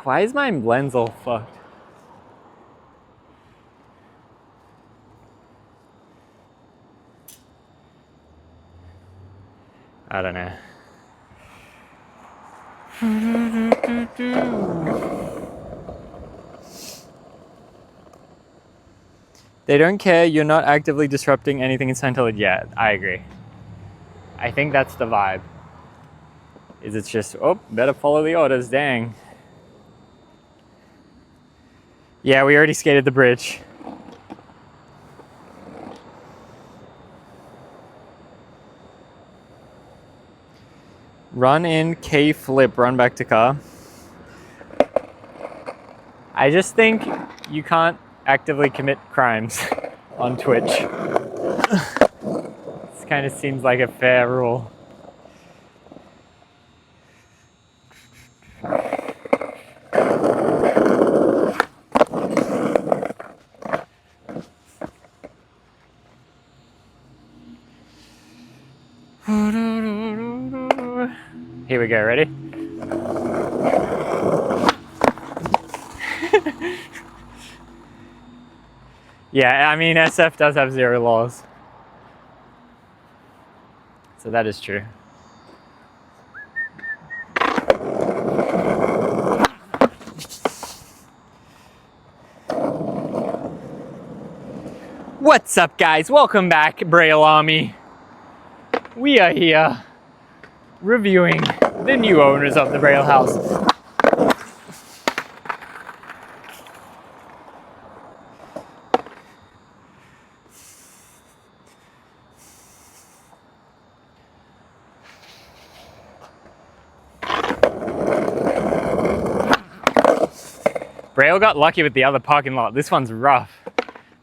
Why is my lens all fucked? I don't know. They don't care, you're not actively disrupting anything in Scientology yet. I agree. I think that's the vibe. It's just, oh, better follow the orders, dang. Yeah, we already skated the bridge. Run in, K flip, run back to car. I just think you can't actively commit crimes on Twitch. This kind of seems like a fair rule. Here we go, ready? Yeah, I mean, SF does have 0 laws. So that is true. What's up, guys? Welcome back, Braille Army. We are here reviewing the new owners of the Braille House. Braille got lucky with the other parking lot. This one's rough.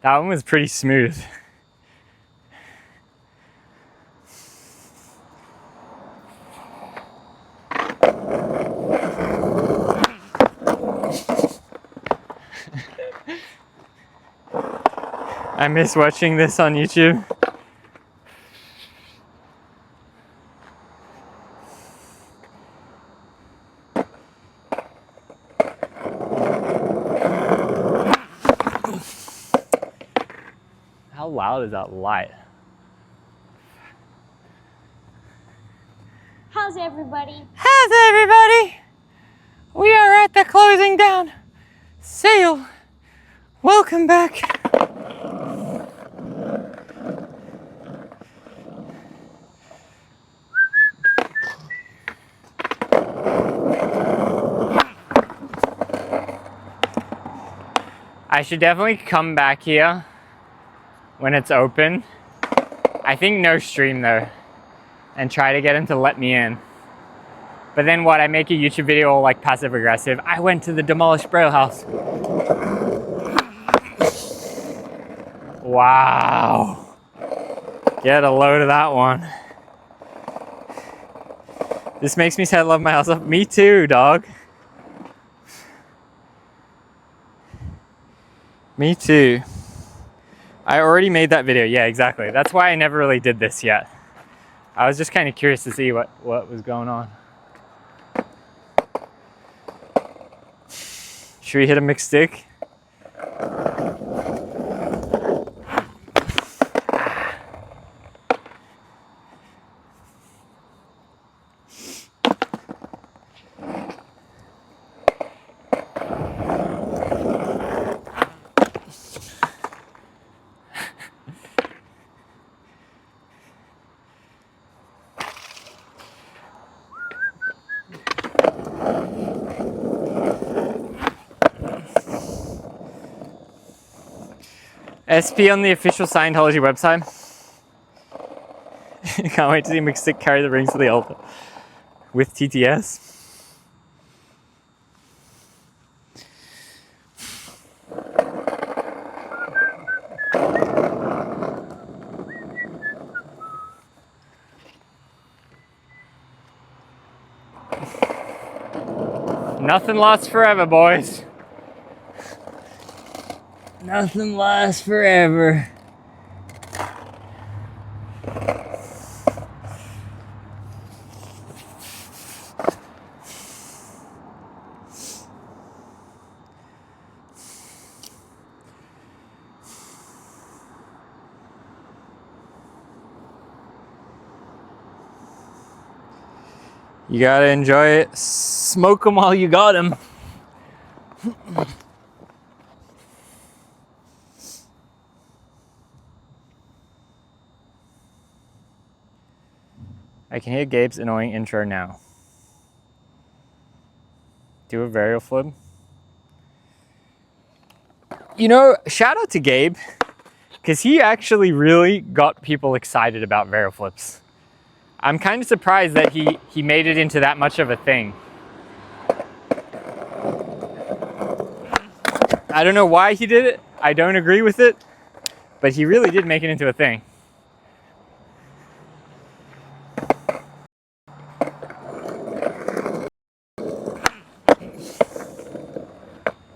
That one was pretty smooth. I miss watching this on YouTube. How loud is that light? everybody? How's everybody? We are at the closing down sale. Welcome back. I should definitely come back here when it's open. I think no stream though, and try to get him to let me in. But then what, I make a YouTube video all like passive aggressive. I went to the demolished Braille house. Wow. Get a load of that one. This makes me say I love my house. Me too, dog. Me too. I already made that video. Yeah, exactly. That's why I never really did this yet. I was just kind of curious to see what was going on. Should we hit a mixed stick? SP on the official Scientology website. Can't wait to see McStick carry the rings to the altar with TTS. Nothing lasts forever, boys. Nothing lasts forever. You gotta enjoy it. Smoke them while you got them. I can hear Gabe's annoying intro now. Do a varial flip. You know, shout out to Gabe, because he actually really got people excited about varial flips. I'm kind of surprised that he made it into that much of a thing. I don't know why he did it. I don't agree with it, but he really did make it into a thing.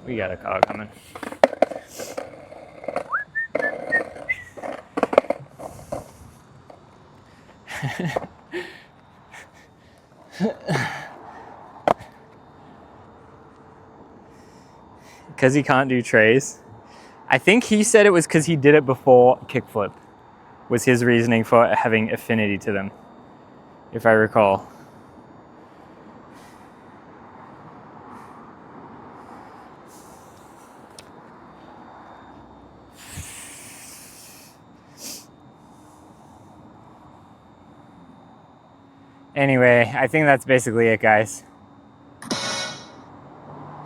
We got a car coming. Because he can't do trays. I think he said it was because he did it before kickflip, was his reasoning for having affinity to them, if I recall. Anyway, I think that's basically it, guys.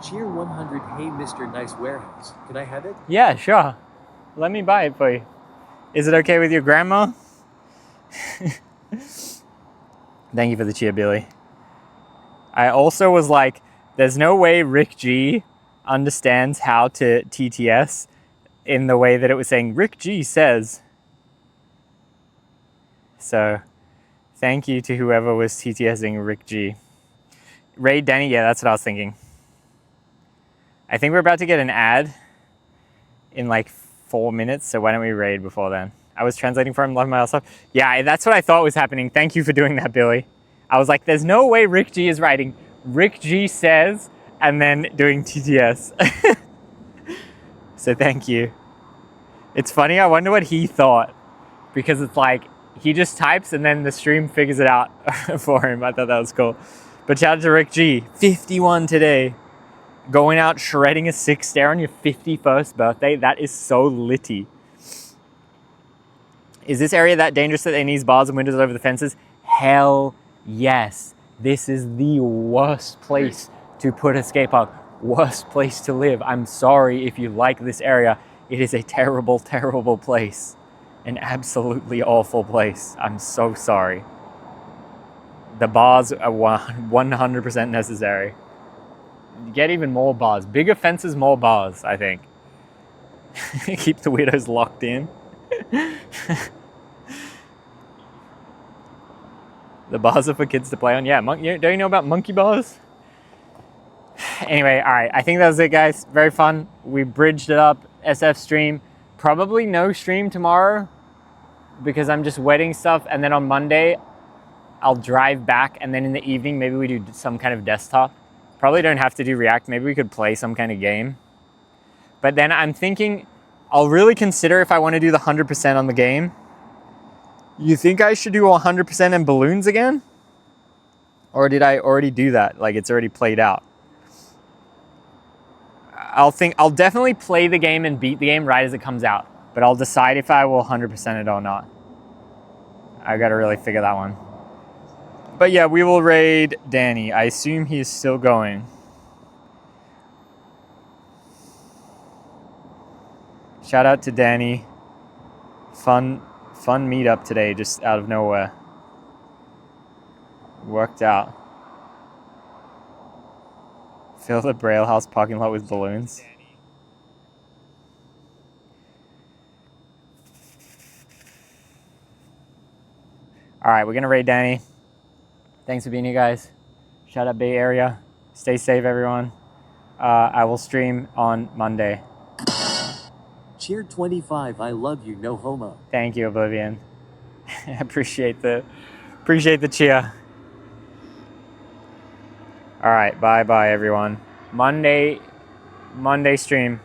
Cheer 100. Hey, Mr. Nice Warehouse. Can I have it? Yeah, sure. Let me buy it for you. Is it okay with your grandma? Thank you for the cheer, Billy. I also was like, there's no way Rick G understands how to TTS in the way that it was saying, Rick G says. So, thank you to whoever was TTSing Rick G. Ray Denny, yeah, that's what I was thinking. I think we're about to get an ad in like 4 minutes, so why don't we raid before then? I was translating for him, loving my stuff. Yeah, that's what I thought was happening. Thank you for doing that, Billy. I was like, there's no way Rick G is writing Rick G says and then doing TTS. So thank you. It's funny, I wonder what he thought, because it's like, he just types and then the stream figures it out for him. I thought that was cool. But shout out to Rick G, 51 today. Going out shredding a 6 stair on your 51st birthday. That is so litty. Is this area that dangerous that they need bars and windows over the fences? Hell yes. This is the worst place to put a skate park. Worst place to live. I'm sorry if you like this area. It is a terrible, terrible place. An absolutely awful place. I'm so sorry. The bars are 100% necessary. Get even more bars. Bigger fences, more bars, I think. Keep the weirdos locked in. The bars are for kids to play on. Yeah, don't you know about monkey bars? Anyway, all right. I think that was it, guys. Very fun. We bridged it up. SF stream. Probably no stream tomorrow because I'm just wedding stuff. And then on Monday, I'll drive back. And then in the evening, maybe we do some kind of desktop. Probably don't have to do React. Maybe we could play some kind of game. But then I'm thinking I'll really consider if I want to do the 100% on the game. You think I should do 100% in balloons again? Or did I already do that? Like it's already played out. I'll definitely play the game and beat the game right as it comes out. But I'll decide if I will 100% it or not. I gotta really figure that one. But yeah, we will raid Danny. I assume he's still going. Shout out to Danny. Fun meetup today, just out of nowhere. Worked out. Fill the Braille House parking lot with balloons. All right, we're gonna raid Danny. Thanks for being here, guys. Shout out Bay Area. Stay safe, everyone. I will stream on Monday. Cheer 25, I love you, no homo. Thank you, Oblivion. appreciate the cheer. All right, bye everyone. Monday stream.